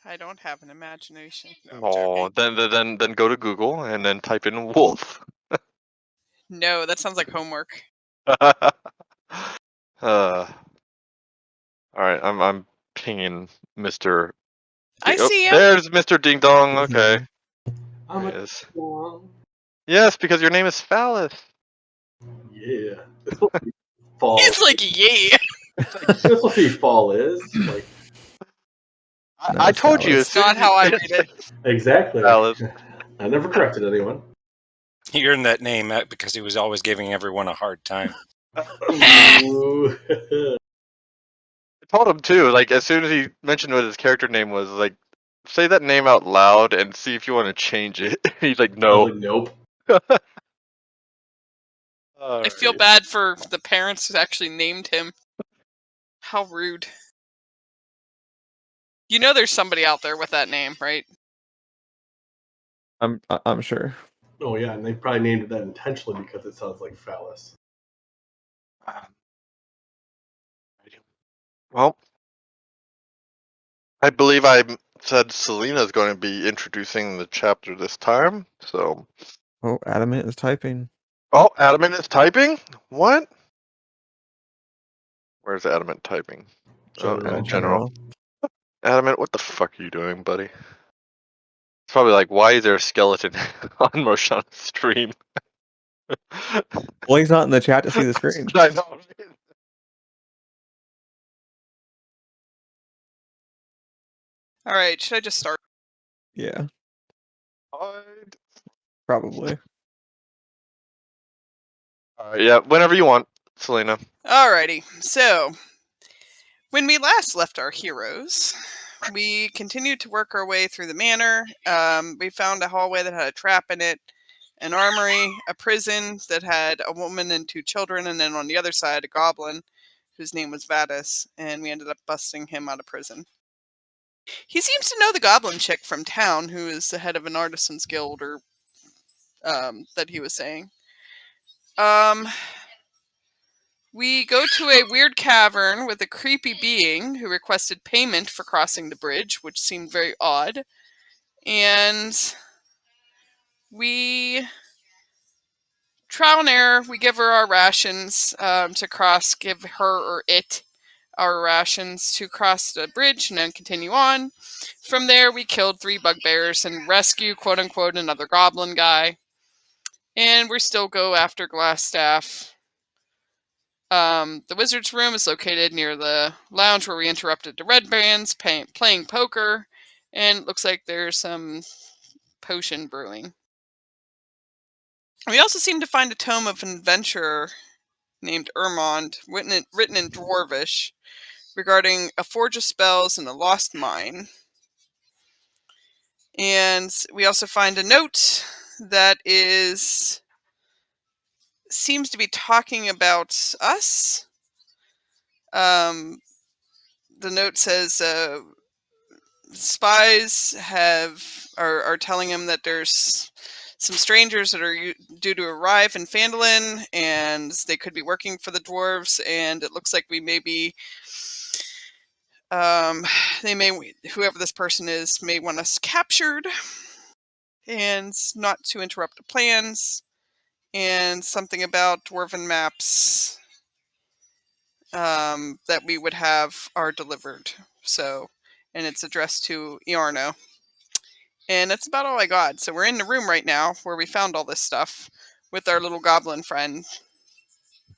I don't have an imagination. No, I'm Oh, joking. then go to Google and then type in wolf. No, that sounds like homework. All right, I'm pinging Mr. I Oh, see him. there's Mr. Ding Dong. Okay, I'm there a he is. Wong. Yes, because your name is Phallus. Yeah. Fall. He's like, yeah. That's what the fall is. Like I, No, I it's told you Phallus. as soon Not as you how I read it. exactly. Phallus. I never corrected anyone. He earned that name because he was always giving everyone a hard time. Ooh. I told him too. Like as soon as he mentioned what his character name was, like say that name out loud and see if you want to change it. He's like, I no. was like, nope. I feel Alright. bad for the parents who actually named him. How rude. You know there's somebody out there with that name, right? I'm sure. Oh yeah, and they probably named it that intentionally because it sounds like phallus. Well, I believe I said Selena's going to be introducing the chapter this time. So, Oh, Adamant is typing. oh, Adamant is typing. What? Where's Adamant typing? Oh, in general. Adamant, what the fuck are you doing, buddy? It's probably like, why is there a skeleton on Roshan's stream? Well, he's not in the chat to see the screen. I know. Right? Alright, should I just start? Yeah, Alright. probably. Yeah, whenever you want, Selena. Alrighty, so when we last left our heroes, we continued to work our way through the manor. We found a hallway that had a trap in it, an armory, a prison that had a woman and 2 children, and then on the other side, a goblin whose name was Vadis, and we ended up busting him out of prison. He seems to know the goblin chick from town who is the head of an artisans guild, or that he was saying. We go to a weird cavern with a creepy being who requested payment for crossing the bridge, which seemed very odd. And we trial and error. We give her our rations to cross. Give her or it our rations to cross the bridge and then continue on. From there, we killed 3 bugbears and rescue, quote unquote, another goblin guy. And we still go after Glassstaff. The wizard's room is located near the lounge where we interrupted the red bands playing poker, and it looks like there's some potion brewing. We also seem to find a tome of an adventurer named Ermond, written in Dwarvish, regarding a forge of spells and a lost mine. And we also find a note that seems to be talking about us. The note says spies are telling him that there's some strangers that are due to arrive in Phandelver, and they could be working for the dwarves. And it looks like we may be, whoever this person is, may want us captured, and not to interrupt the plans. And something about dwarven maps that we would have are delivered. So, and it's addressed to Iarno. And that's about all I got. So we're in the room right now where we found all this stuff with our little goblin friend.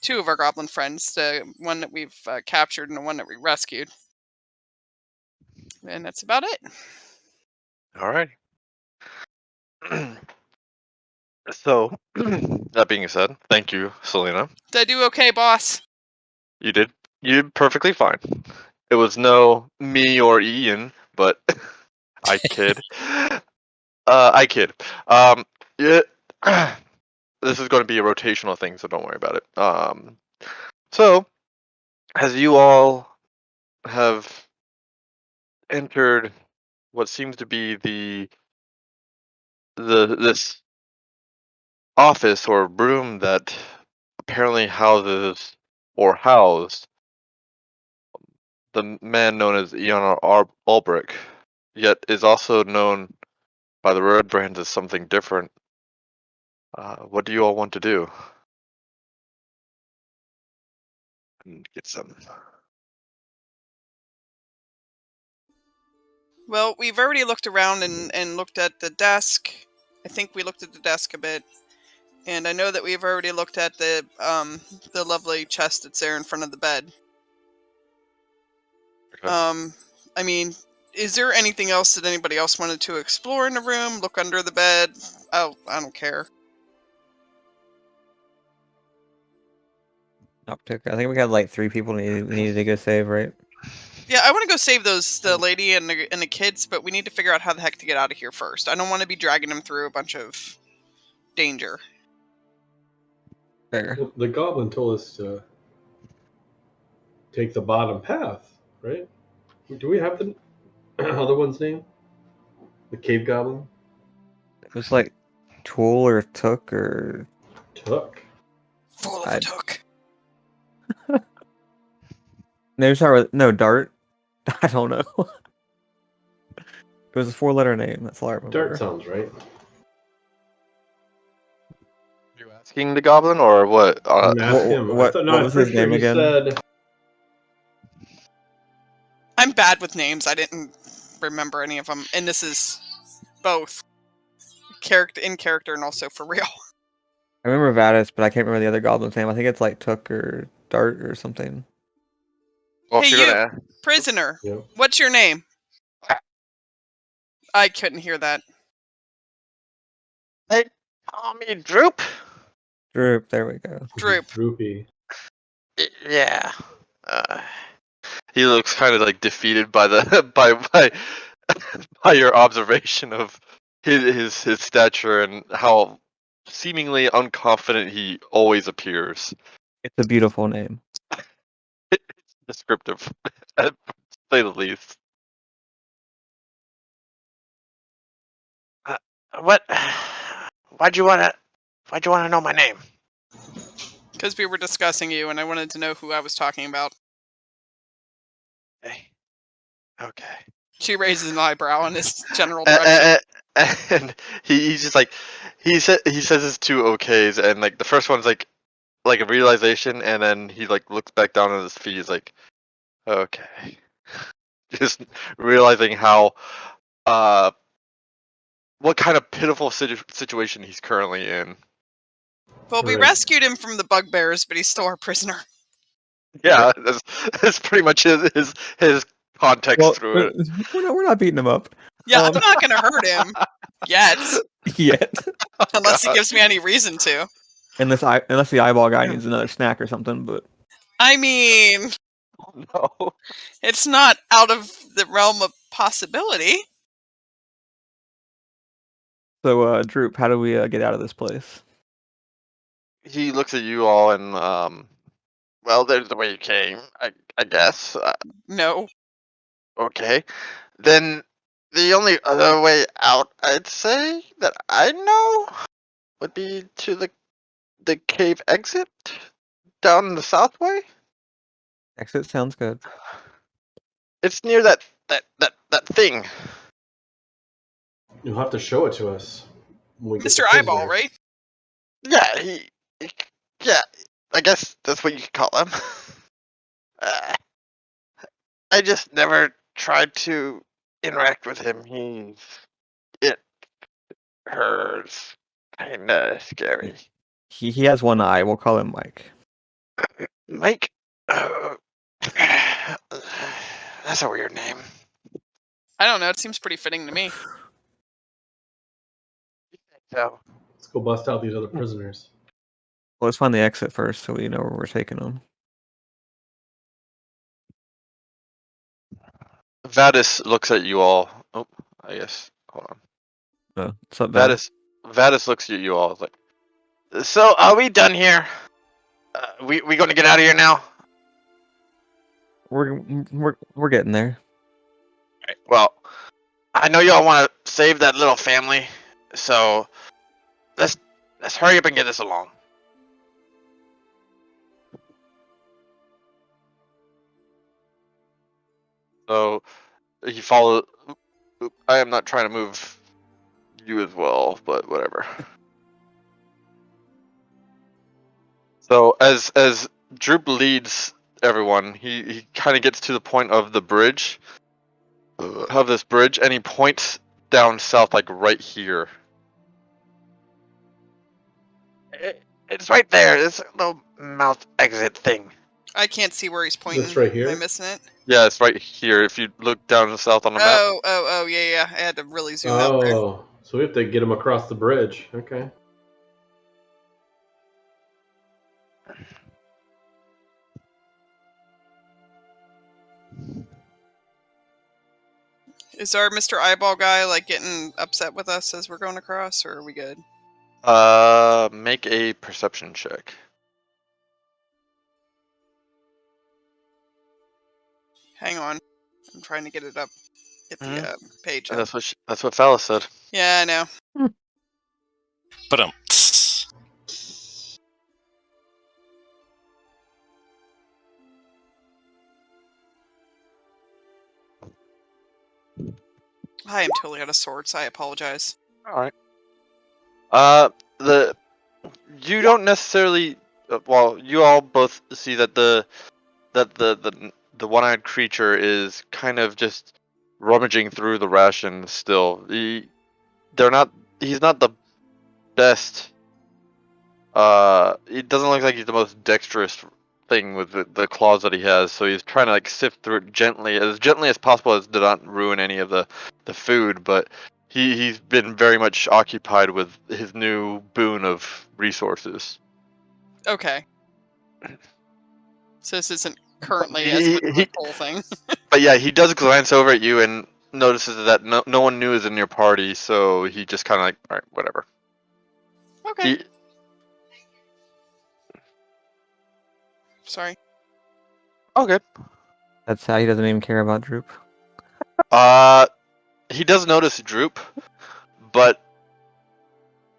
2 of our goblin friends, the one that we've captured and the one that we rescued. And that's about it. Alright. So, that being said, thank you, Selena. Did I do okay, boss? You did. You did perfectly fine. It was no me or Ian, but I kid. I kid. Yeah, this is going to be a rotational thing, so don't worry about it. So, as you all have entered what seems to be this office or room that apparently houses or housed the man known as Ian Albrecht. yet is also known by the Red Brands as something different. What do you all want to do? And get some. Well, we've already looked around and looked at the desk. I think we looked at the desk a bit. And I know that we've already looked at the lovely chest that's there in front of the bed. Okay. I mean, is there anything else that anybody else wanted to explore in the room? Look under the bed? Oh, I don't care. Uptick. I think we got like 3 people we needed to go save, right? Yeah, I want to go save the lady and the kids, but we need to figure out how the heck to get out of here first. I don't want to be dragging them through a bunch of danger. Fair. The goblin told us to take the bottom path, right? Do we have the other one's name? The cave goblin? It was like Tool or Took or Took. Full of a took. no Dart. I don't know. It was a 4-letter name. That's all I remember. Dart sounds right. You asking the goblin or what? I'm asking him. I thought, no, what I'm was his pretty sure name he again? said. I'm bad with names. I didn't remember any of them, and this is both in character and also for real. I remember Vadis, but I can't remember the other goblin's name. I think it's like Took or Dart or something. Well, Hey, if you're you gonna prisoner. Yeah. What's your name? I couldn't hear that. Hey, call me Droop. Droop. There we go. Droop. Droopy. Yeah. He looks kind of like defeated by the by your observation of his stature and how seemingly unconfident he always appears. It's a beautiful name. It's descriptive, to say the least. What? Why'd you wanna know my name? Because we were discussing you, and I wanted to know who I was talking about. Hey. Okay. She raises an eyebrow in his general direction. And he's just like he says his 2 okays, and like the first one's like a realization, and then he like looks back down on his feet. He's like, okay, just realizing how what kind of pitiful situation he's currently in. Well, we Right. rescued him from the bugbears, but he's still our prisoner. Yeah, that's pretty much his context Well, through it. we're not beating him up. Yeah, I'm not gonna hurt him yet, Yet. unless he God. gives me any reason to. Unless the eyeball guy needs another snack or something, but I mean, No. it's not out of the realm of possibility. so Droop, how do we get out of this place? He looks at you all and well, there's the way you came, I guess. No. Okay. Then the only other way out, I'd say, that I know would be to the cave exit down the south way. Exit sounds good. It's near that thing. You'll have to show it to us when we get Mr. the Eyeball, prisoner. right? Yeah, yeah, I guess that's what you could call him. I just never tried to interact with him. It hurts. Kinda scary. He has one eye. We'll call him Mike. Mike? That's a weird name. I don't know. It seems pretty fitting to me. So, Let's go bust out these other prisoners. Well, let's find the exit first, so we know where we're taking them. Vadis looks at you all. Oh, I guess. Hold on. What's up, Val? Vadis looks at you all. Like, so are we done here? We gonna get out of here now? We're getting there. Right, well, I know y'all want to save that little family, so let's hurry up and get this along. So he follows. I am not trying to move you as well, but whatever. So as Droop leads everyone, he kind of gets to the point of the bridge, of this bridge, and he points down south, like right here. It's right there. It's a little mouth exit thing. I can't see where he's pointing. This right Am I here? missing it? Yeah, it's right here. If you look down south on the map. Oh, yeah. I had to really zoom out there. Oh, so we have to get him across the bridge. Okay. Is our Mr. Eyeball guy like getting upset with us as we're going across, or are we good? Make a perception check. Hang on, I'm trying to get it up. Get the page up. That's what Phallus said. Yeah, I know. But I am totally out of sorts. I apologize. All right. You don't necessarily. Well, you all both see that the one-eyed creature is kind of just rummaging through the rations still. They're not. He's not the best. It doesn't look like he's the most dexterous thing with the claws that he has. So he's trying to like sift through it gently as possible, as to not ruin any of the food. But he's been very much occupied with his new boon of resources. Okay. So this isn't currently He- as much of he- a whole thing. But yeah, he does glance over at you and notices that no one new is in your party, so he just kind of like, all right, whatever. Okay. Sorry. Okay. That's how he doesn't even care about Droop. He does notice Droop, but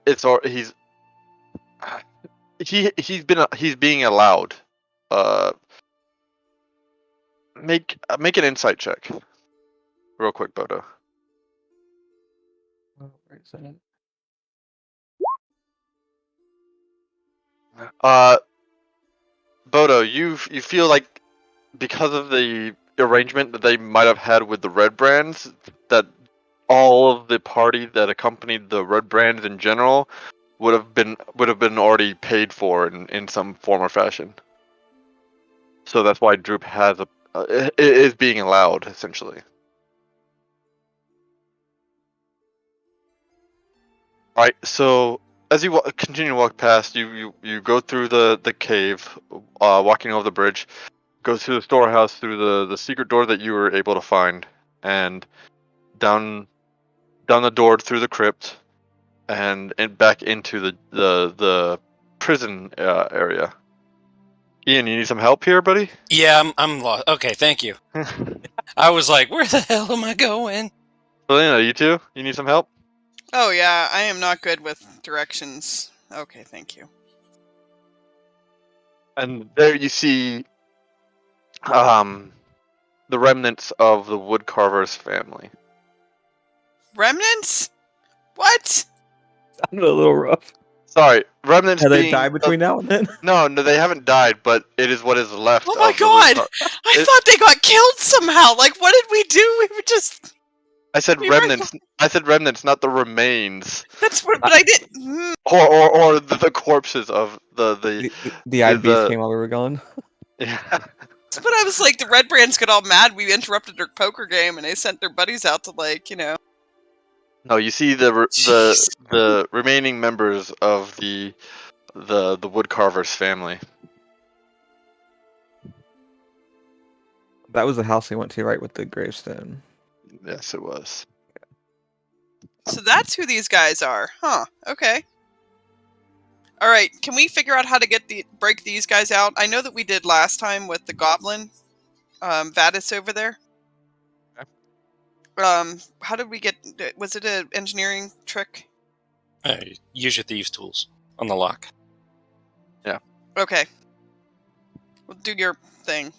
he's being allowed. Make an insight check, real quick, Bodo. Where is that? Bodo, you feel like because of the arrangement that they might have had with the Red Brands, that all of the party that accompanied the Red Brands in general would have been already paid for in some form or fashion. So that's why Droop has is being allowed, essentially. All right. So as you continue to walk past, you go through the cave, walking over the bridge, go through the storehouse, through the secret door that you were able to find, and down the door through the crypt, and back into the prison area. Ian, you need some help here, buddy? yeah, I'm lost. Okay, thank you. I was like, where the hell am I going? Selena, you too? You need some help? Oh yeah, I am not good with directions. Okay, thank you. And there you see the remnants of the woodcarver's family. Remnants? What? Sounded a little rough. Sorry, remnants Have they being died between now and then? No, they haven't died, but it is what is left Oh my of the god! woodcar- I thought they got killed somehow. Like, what did we do? We were just. I said We were- remnants. I said remnants, not the remains, That's what. But I didn't. or the corpses of the The eyed beast came while we were gone. Yeah. But I was like, the Red Brands got all mad. We interrupted their poker game, and they sent their buddies out to No, you see Jeez. the remaining members of the woodcarver's family. That was the house we went to, right, with the gravestone. Yes, it was. So that's who these guys are, huh? Okay. All right. Can we figure out how to break these guys out? I know that we did last time with the goblin, Vadis over there. How did we get? Was it an engineering trick? Use your thieves' tools on the lock. Okay. Well, do your thing.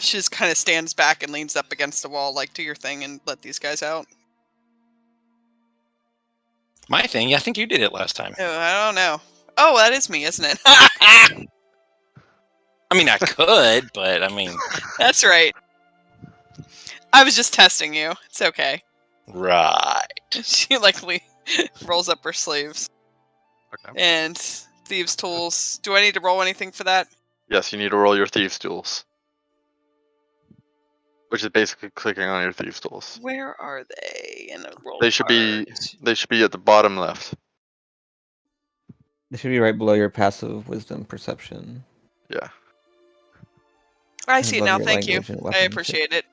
She just kind of stands back and leans up against the wall, like, do your thing and let these guys out. My thing? I think you did it last time. Oh, I don't know. Oh, that is me, isn't it? I mean, I could, but I mean... That's right. I was just testing you. It's okay. Right. She, like, rolls up her sleeves. Okay. And thieves' tools. Do I need to roll anything for that? Yes, you need to roll your thieves' tools, which is basically clicking on your thieves' tools. Where are they in the roll? They should be at the bottom left. They should be right below your passive wisdom perception. Yeah. I and see it above now. your Thank you. language and I weapons. appreciate it.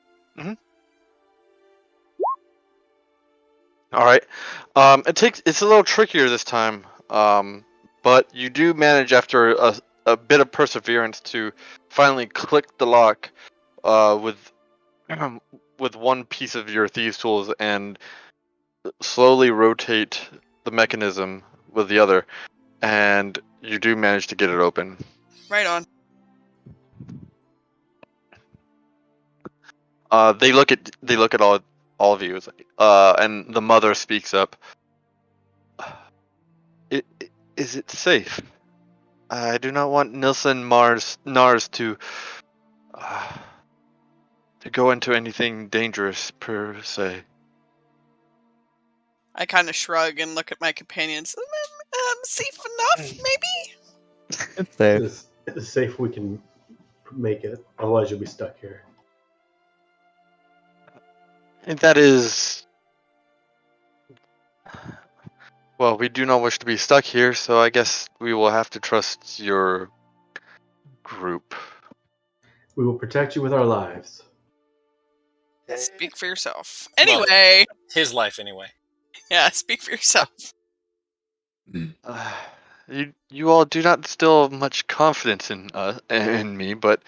All right. It's a little trickier this time, but you do manage after a bit of perseverance to finally click the lock with one piece of your thieves' tools and slowly rotate the mechanism with the other, and you do manage to get it open. Right on. They look at all of you, and the mother speaks up. Is it safe? I do not want Nilsson Nars to go into anything dangerous per se. I kind of shrug and look at my companions. Safe enough, maybe? It's safe. It's safe we can make it. Otherwise, you'll be stuck here. And that is... Well, we do not wish to be stuck here, so I guess we will have to trust your group. We will protect you with our lives. Speak for yourself. Anyway. His life, anyway. Yeah, speak for yourself. You all do not instill much confidence in me, but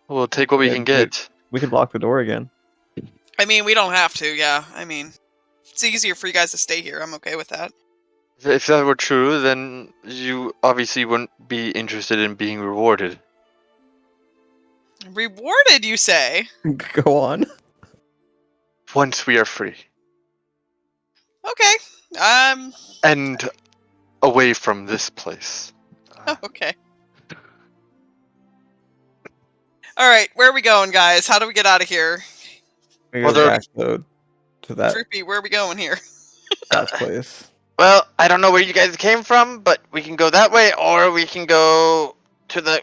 we'll take what we can get. We could lock the door again. I mean, we don't have to, yeah. I mean, it's easier for you guys to stay here. I'm okay with that. If that were true, then you obviously wouldn't be interested in being rewarded. Rewarded, you say? Go on. Once we are free. Okay. And away from this place. Okay. Alright, where are we going, guys? How do we get out of here? We Well, go they're- back to that Droopy, where are we going here? place. Well, I don't know where you guys came from, but we can go that way, or we can go to the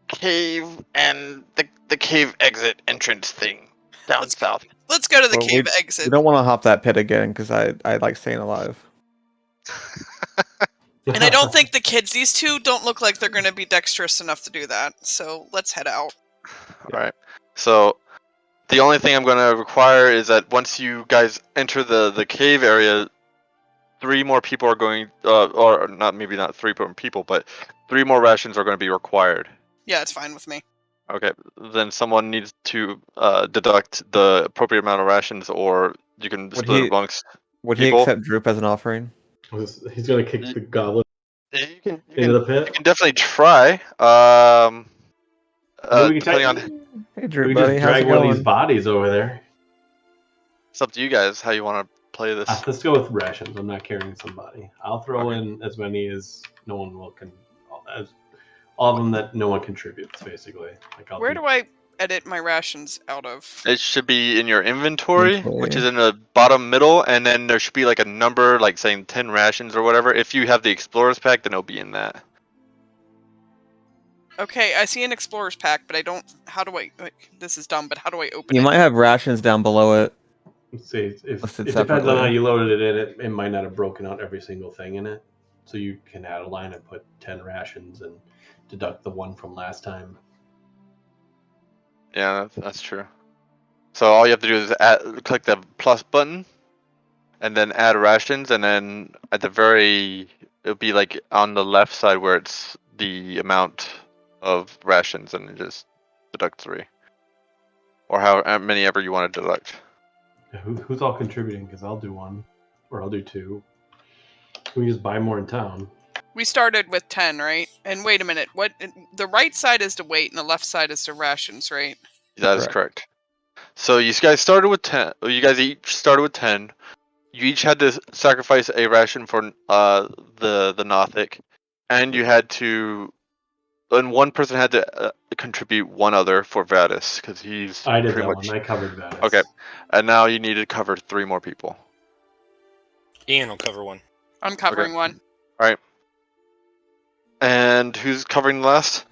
cave and the cave exit entrance thing down south. Let's go to the Well, cave We exit. don't want to hop that pit again because I like staying alive. And I don't think the kids, these two don't look like they're going to be dexterous enough to do that. So let's head out. Alright. So the only thing I'm gonna require is that once you guys enter the cave area, 3 more people are going or not, maybe not 3 more people, but 3 more rations are going to be required. Yeah, it's fine with me. Okay, then someone needs to deduct the appropriate amount of rations, or you can split it amongst Would people. he accept Droop as an offering? He's gonna kick the goblin You into the pit. can definitely try. Maybe we can Depending on, Hey We Droop, can buddy, just how's drag it one of these going? bodies over there. it's up to you guys how you want to play this. Let's go with rations. I'm not carrying somebody. I'll throw in as many as no one will all of them that no one contributes, basically. Like Where do I edit my rations out of? It should be in your inventory, Inventory. which is in the bottom middle, and then there should be like a number, like saying 10 rations or whatever. If you have the Explorer's Pack, then it'll be in that. Okay, I see an explorer's pack, but I don't. How do I? This is dumb, but how do I open You it? might have rations down below it. Let's see, if Listed it depends on separately. how you loaded it in, it might not have broken out every single thing in it. So you can add a line and put 10 rations and deduct the one from last time. Yeah, that's true. So all you have to do is click the plus button, and then add rations, and then at the it'll be like on the left side where it's the amount of rations, and just deduct 3. Or how many ever you want to deduct. Who's all contributing? Because I'll do one, or I'll do 2. We can just buy more in town. We started with 10, right? And wait a minute, what? The right side is to weight, and the left side is to rations, right? That is correct. So you guys started with 10. You guys each started with 10. You each had to sacrifice a ration for the Nothic, and you had to, and one person had to contribute one other for Vadis because he's I did pretty that much one. I covered Vadis. okay. And now you need to cover 3 more people. Ian will cover one. I'm covering one. All right. And who's covering the last?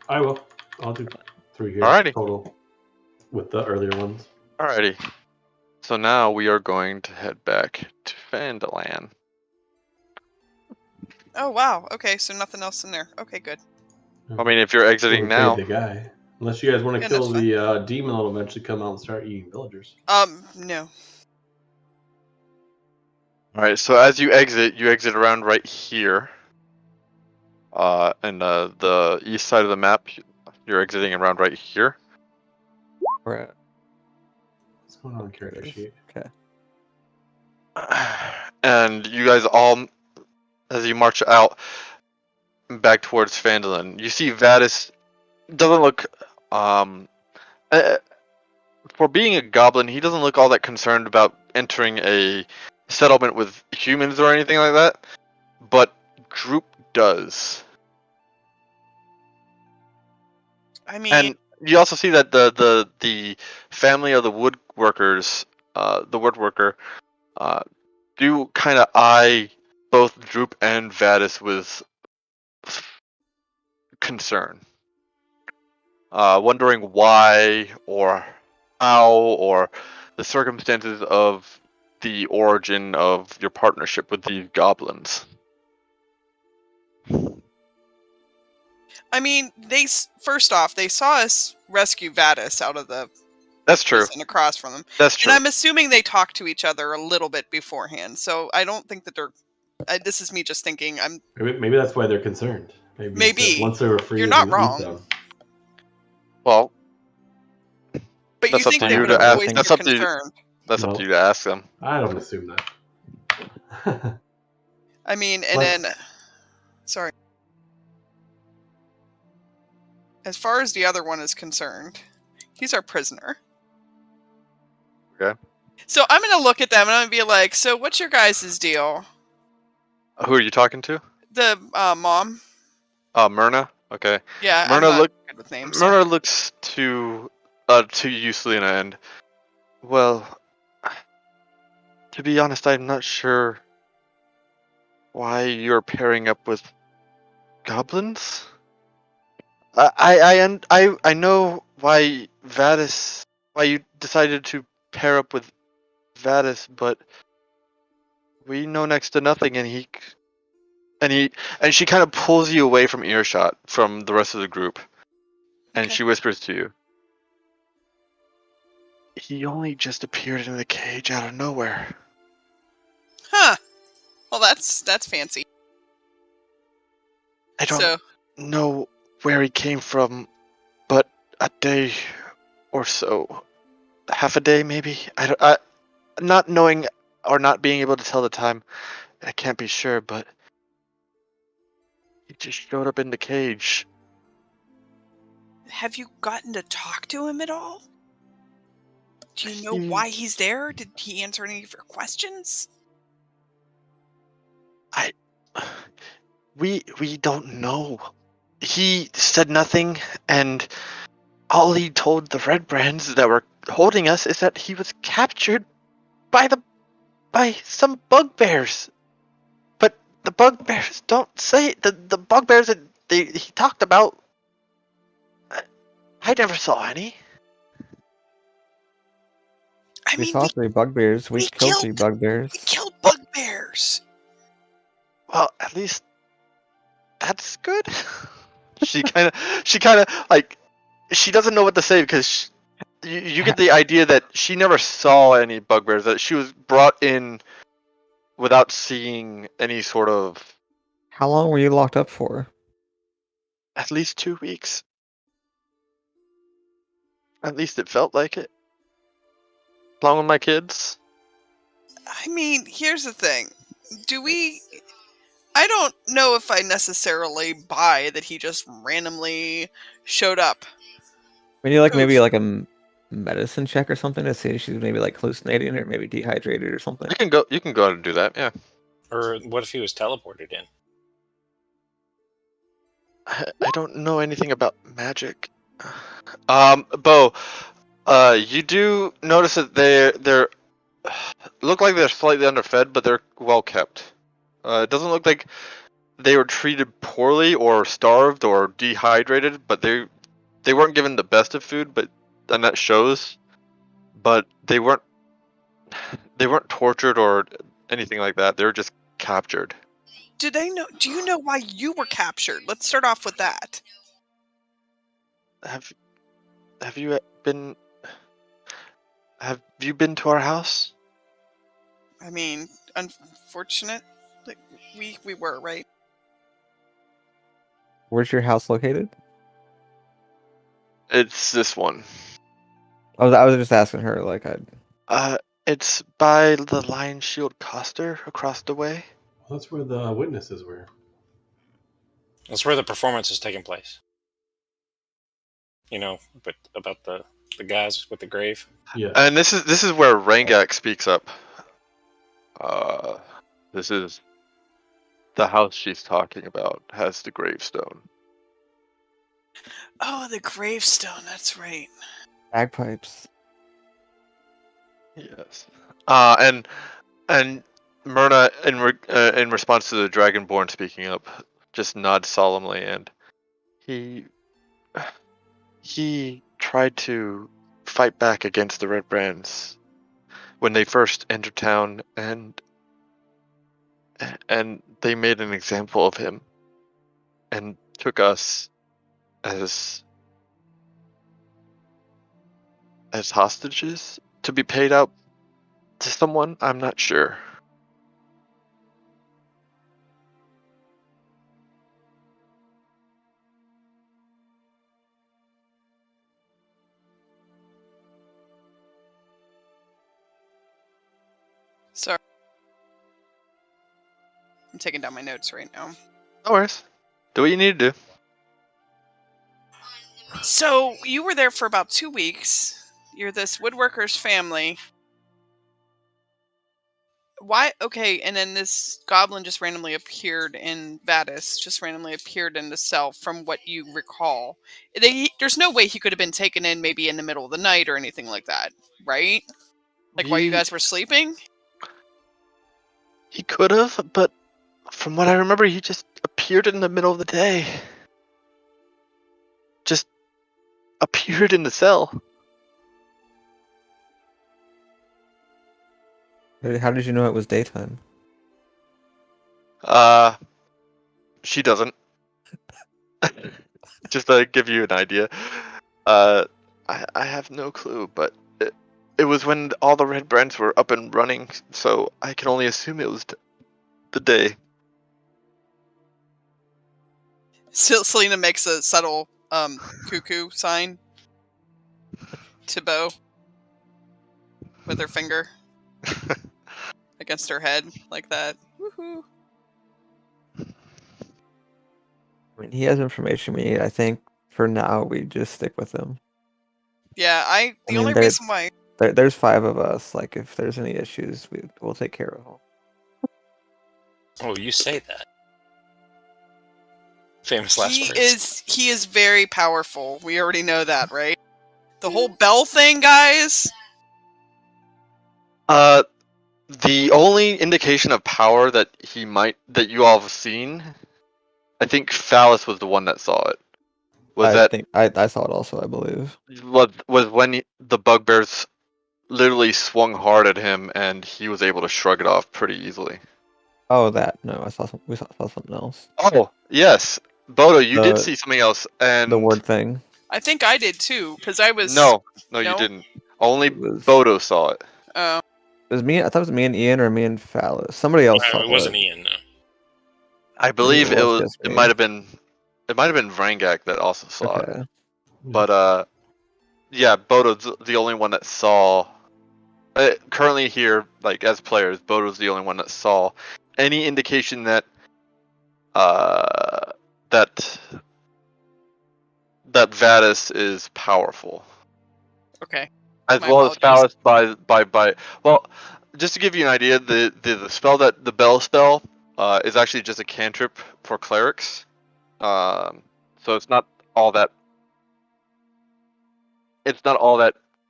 I will. I'll do 3 here Alrighty. total with the earlier ones. Alrighty. So now we are going to head back to Phandelver. Oh wow. Okay, so nothing else in there. Okay, good. I mean, if you're Well, exiting we now, paid the guy. Unless you guys want to Yeah, kill that's the demon that'll eventually come out and start eating villagers. No. alright. So as you exit around right here. In the east side of the map, you're exiting around right here. Right. What's going on, character sheet? Okay. And you guys all, as you march out back towards Phandelver, you see Vadis doesn't look, for being a goblin, he doesn't look all that concerned about entering a settlement with humans or anything like that. But Droop does. I mean, And you also see that the family of the woodworkers, the woodworker, do kind of eye both Droop and Vadis with concern, wondering why or how or the circumstances of the origin of your partnership with these goblins. First off, they saw us rescue Vadis out of the That's true. prison across from them, That's true. and I'm assuming they talked to each other a little bit beforehand. So I don't think that they're. This is me just thinking. Maybe that's why they're concerned. Maybe. Once they were free, You're they not didn't eat wrong. them. Well, But that's you up think to they you would to have ask. voiced That's their up to you. concern. That's up No. to you to ask them. I don't assume that. I mean, and then, sorry. As far as the other one is concerned, he's our prisoner. Okay. So I'm gonna look at them and I'm gonna be like, "So what's your guys' deal?" Who are you talking to? The mom. Myrna. Okay. Yeah, I'm Myrna not good with names. So. Myrna looks to you, Selena, and well, to be honest, I'm not sure why you're pairing up with goblins. I know why you decided to pair up with Vadis, but we know next to nothing, and she kind of pulls you away from earshot from the rest of the group, and Okay. she whispers to you. He only just appeared in the cage out of nowhere. Huh. Well, that's fancy. I don't So know where he came from, but a day or so, half a day maybe. Not knowing or not being able to tell the time, I can't be sure, but he just showed up in the cage. have you gotten to talk to him at all? Do you know He- why he's there? Did he answer any of your questions? We don't know. He said nothing, and all he told the red brands that were holding us is that he was captured by some bugbears. But the bugbears don't say the bugbears that he talked about. I never saw any. I We mean, saw 3 bugbears. We we killed killed- 3 bugbears. we killed bugbears. Well, at least that's good. she kind of like she doesn't know what to say because you get the idea that she never saw any bugbears. That she was brought in without seeing any sort of. How long were you locked up for? At least 2 weeks. At least it felt like it. Along with my kids. I mean, here's the thing. Do we I don't know if I necessarily buy that he just randomly showed up. We need like maybe Proof. like a medicine check or something to see if she's maybe like hallucinating or maybe dehydrated or something. You can go. You can go ahead and do that. Yeah. Or what if he was teleported in? I don't know anything about magic. Bo, you do notice that they're look like they're slightly underfed, but they're well kept. It doesn't look like they were treated poorly or starved or dehydrated, but they weren't given the best of food, and that shows. But they weren't tortured or anything like that. They were just captured. Do you know why you were captured? Let's start off with that. Have you been to our house? I mean, unfortunate. Like, we were, right? Where's your house located? It's this one. I was just asking her like It's by the Lion Shield Coster across the way. Well, that's where the witnesses were. That's where the performance is taking place. You know, but about the guys with the grave. Yeah. And this is where Rangak speaks up. This is the house she's talking about has the gravestone. Oh, the gravestone. That's right. bagpipes. Yes. And Myrna, in response to the Dragonborn speaking up, just nods solemnly, and he tried to fight back against the Red Brands when they first entered town, and they made an example of him and took us as hostages to be paid out to someone. I'm not sure. Sorry. I'm taking down my notes right now. No worries. Do what you need to do. So, you were there for about 2 weeks. You're this woodworker's family. Why? Okay, and then this goblin just randomly appeared in Vadis, just randomly appeared in the cell from what you recall. There's no way he could have been taken in maybe in the middle of the night or anything like that, right? Like while you guys were sleeping? He could have, but from what I remember, he just appeared in the middle of the day. Just appeared in the cell. How did you know it was daytime? She doesn't. Just to give you an idea. I have no clue, but it was when all the Red Brands were up and running, so I can only assume it was the day. Selena makes a subtle cuckoo sign to Bo with her finger against her head like that. Woohoo. I mean, he has information we need. I think for now we just stick with him. Yeah, I the mean, only reason why there's 5 of us. Like, if there's any issues, we'll take care of them. Oh, you say that. Famous last he words. is very powerful. We already know that, right? The whole bell thing, guys. The only indication of power that you all have seen, I think Phallus was the one that saw it. I saw it also, I believe. Was when the bugbears literally swung hard at him, and he was able to shrug it off pretty easily. Oh, no, we saw something else. Oh yes, Bodo, you did The- see something else, and The word thing. I think I did too, because I was no, you No? didn't. Only It was- Bodo saw it. Oh, It was me. I thought it was me and Ian or me and Phallus. Somebody else saw It wasn't it. Ian, no. I believe it was it just me. might have been Vrangak that also saw it. Okay. But yeah, Bodo's the only one that saw. Currently here, like as players, Bodo's the only one that saw any indication that that Vadis is powerful, Okay. as My well as apologies. balanced by. Well, just to give you an idea, the spell the bell spell is actually just a cantrip for clerics. So it's not all that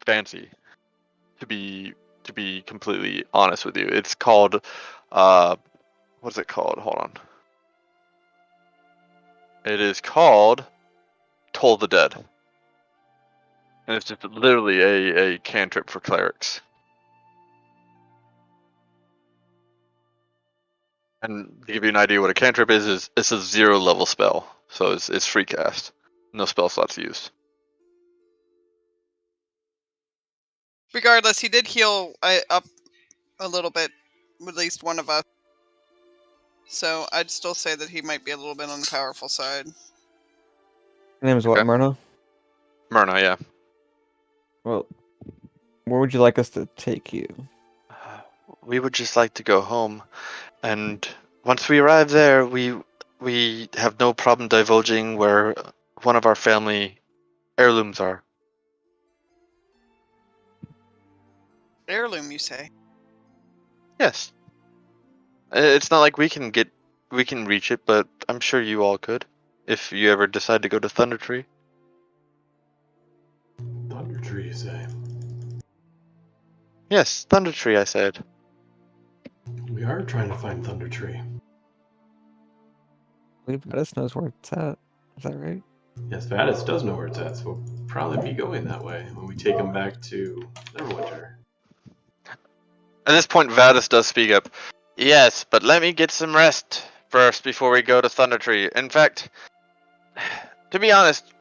fancy, to be completely honest with you. It's called what's it called? Hold on. It is called Toll the Dead. And it's just literally a cantrip for clerics. And to give you an idea what a cantrip is it's a 0 level spell. So it's free cast. No spell slots used. Regardless, he did heal up a little bit, at least one of us. So I'd still say that he might be a little bit on the powerful side. Your name is what, Okay. Myrna? Myrna, yeah. Well, where would you like us to take you? We would just like to go home, and once we arrive there, we have no problem divulging where one of our family heirlooms are. Heirloom, you say? Yes. It's not like we can reach it, but I'm sure you all could, if you ever decide to go to Thunder Tree. Thunder Tree, you say? Yes, Thunder Tree, I said. We are trying to find Thunder Tree. I believe Vadis knows where it's at. Is that right? Yes, Vadis does know where it's at, so we'll probably be going that way when we take him back to Neverwinter. At this point, Vadis does speak up. Yes, but let me get some rest first before we go to Thunder Tree. In fact, to be honest,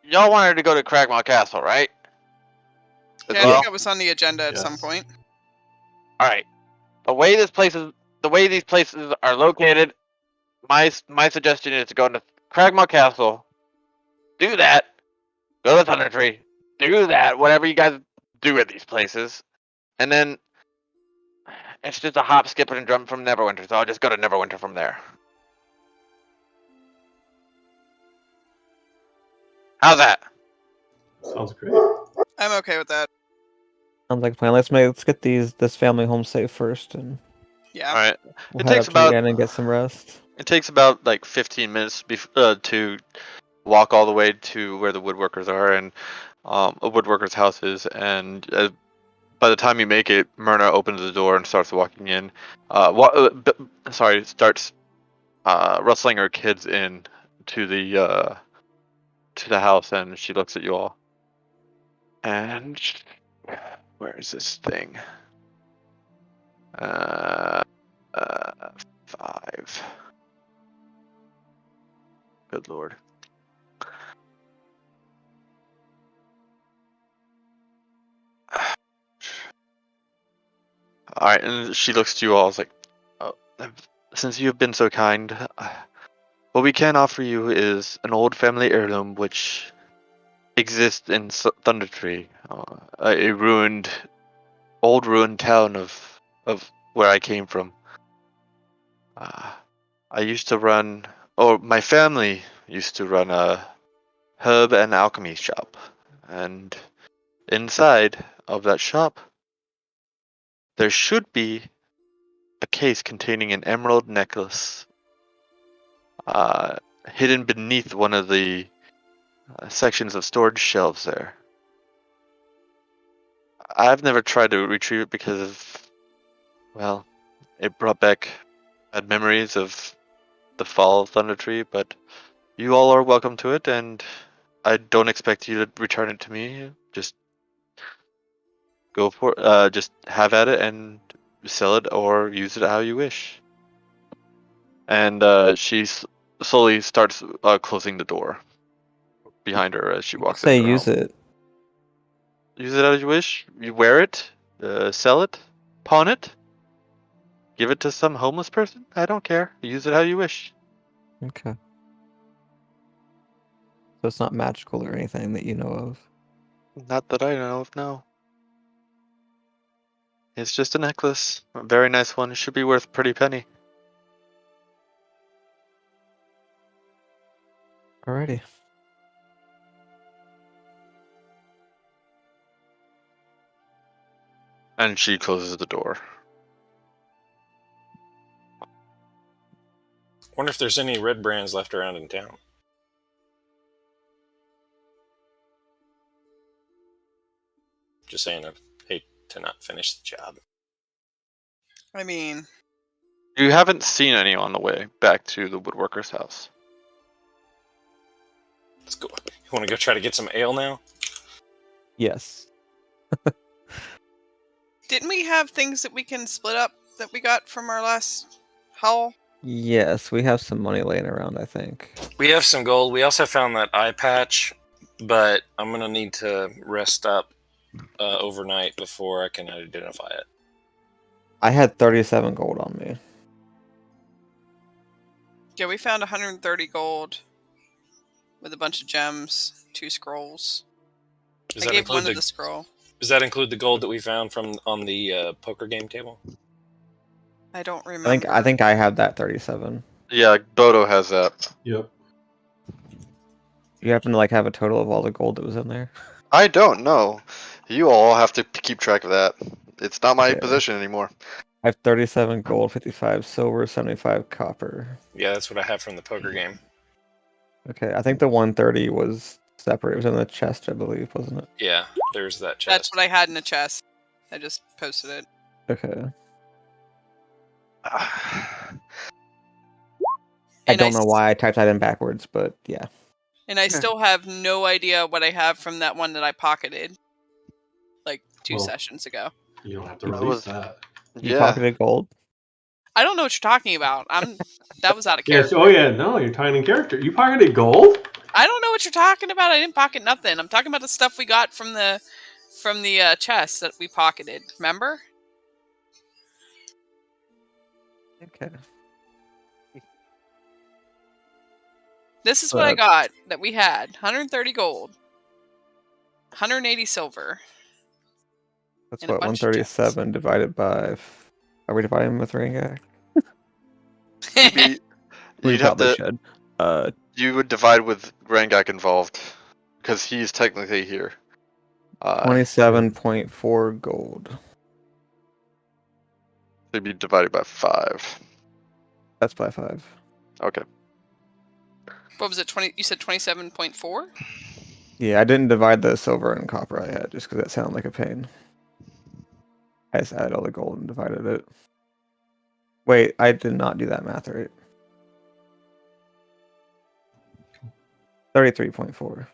y'all wanted to go to Cragmaw Castle, right? As Yeah, I well? think it was on the agenda at some Yes. point. Alright. The way these places are located, my suggestion is to go to Cragmaw Castle, do that, go to Thunder Tree, do that, whatever you guys do at these places, and then it's just a hop, skip, and a jump from Neverwinter, so I'll just go to Neverwinter from there. How's that? Sounds great. I'm okay with that. Sounds like a plan. Let's get this family home safe first, and Yeah. Alright. we'll It head takes up to the about inn and get some rest. It takes about like 15 minutes to walk all the way to where the woodworkers are and a woodworker's house is. And by the time you make it, Myrna opens the door and starts walking in. Starts rustling her kids in to the house, and she looks at you all. And where is this thing? 5. Good lord. All right, and she looks to you all. It's like, oh, since you have been so kind, what we can offer you is an old family heirloom which exists in Thunder Tree, a old ruined town of where I came from. I used to run, or my family used to run a herb and alchemy shop, and inside of that shop, there should be a case containing an emerald necklace uh, hidden beneath one of the sections of storage shelves there. I've never tried to retrieve it because of, well, it brought back bad memories of the fall of Thunder Tree, but you all are welcome to it, and I don't expect you to return it to me. Just go for it. Just have at it and sell it or use it how you wish. And she slowly starts closing the door behind her as she You walks say into her use home. it. Use it as you wish. You wear it, sell it, pawn it, give it to some homeless person. I don't care. Use it how you wish. Okay. So it's not magical or anything that you know of. Not that I know of, no. It's just a necklace. A very nice one. It should be worth a pretty penny. Alrighty. And she closes the door. Wonder if there's any red brands left around in town. Just saying, I hate to not finish the job. I mean, You haven't seen any on the way back to the woodworker's house. Let's go. You want to go try to get some ale now? Yes. didn't we have things that we can split up that we got from our last haul? Yes, we have some money laying around, I think. We have some gold. We also found that eye patch, but I'm gonna need to rest up overnight before I can identify it. I had 37 gold on me. Yeah, we found 130 gold with a bunch of gems, 2 scrolls. Does I that gave include one of the scroll. Does that include the gold that we found from on the poker game table? I don't remember. I think I have that 37. Yeah, Bodo has that. Yep. You happen to like have a total of all the gold that was in there? I don't know. You all have to keep track of that. It's not my Okay. position anymore. I have 37 gold, 55 silver, 75 copper. Yeah, that's what I have from the poker game. Okay, I think the 130 was separate. It was in the chest, I believe, wasn't it? Yeah, there's that chest. That's what I had in a chest. I just posted it. Okay. I And don't know why I typed that in backwards, but yeah. And I still have no idea what I have from that one that I pocketed like 2 sessions ago. You don't have to That release was- that. You Yeah. pocketed gold? I don't know what you're talking about. That was out of Yes. character. Oh yeah. No, you're tying in character. You pocketed gold. I don't know what you're talking about. I didn't pocket nothing. I'm talking about the stuff we got from the chest that we pocketed. Remember? Okay. This is what I got that we had. 130 gold. 180 silver. That's and a what, bunch of 137 divided by... Are we dividing with Rangak? Maybe We you'd have probably to. should. You would divide with Rangak involved, because he's technically here. 27.4 gold. It'd be divided by 5. That's by 5. Okay. What was it? 20? You said 27.4? Yeah, I didn't divide the silver and copper I had just because that sounded like a pain. I just added all the gold and divided it. Wait, I did not do that math right. 33.4.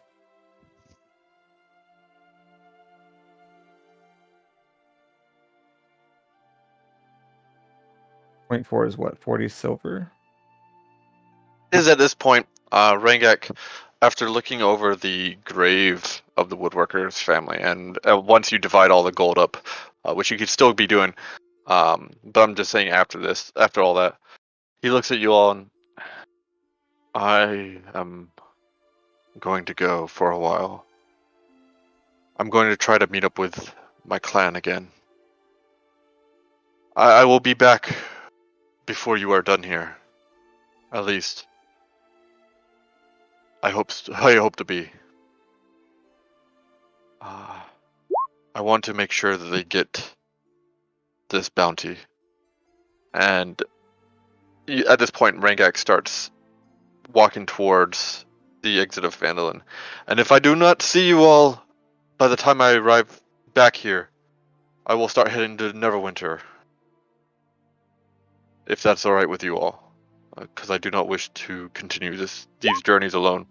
Point 4 is what? 40 silver? Is at this point, Rangak, after looking over the grave of the woodworker's family, and once you divide all the gold up, which you could still be doing, but I'm just saying after all that, he looks at you all and I am going to go for a while. I'm going to try to meet up with my clan again. I will be back before you are done here. At least, I hope to be. I want to make sure that they get this bounty. And at this point, Rangak starts walking towards the exit of Phandelver. And if I do not see you all by the time I arrive back here, I will start heading to Neverwinter. If that's alright with you all. Because I do not wish to continue these journeys alone.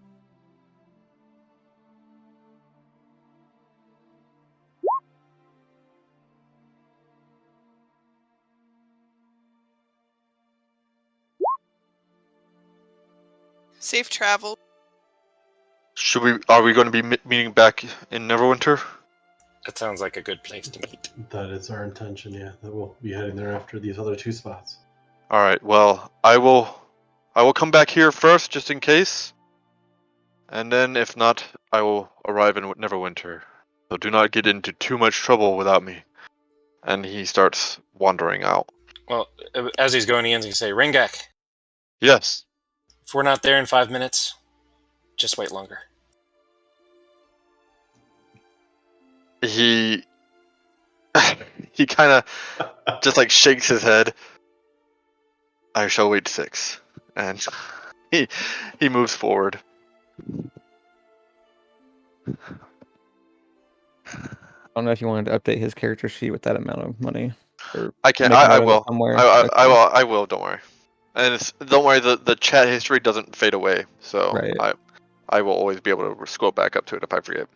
Safe travel. Are we going to be meeting back in Neverwinter? That sounds like a good place to meet. That is our intention. Yeah, that we'll be heading there after these other 2 spots. Alright, well, I will come back here first, just in case. And then, if not, I will arrive in Neverwinter. So do not get into too much trouble without me. And he starts wandering out. Well, as he's going, he ends and say, Rangak, Yes. if we're not there in 5 minutes, Just wait longer. He he kind of just like shakes his head. I shall wait 6, and he moves forward. I don't know if you wanted to update his character sheet with that amount of money, or I can. make a I note of it will. somewhere. I Okay. will. I will. Don't worry. And don't worry. The chat history doesn't fade away, so Right. I will always be able to scroll back up to it if I forget.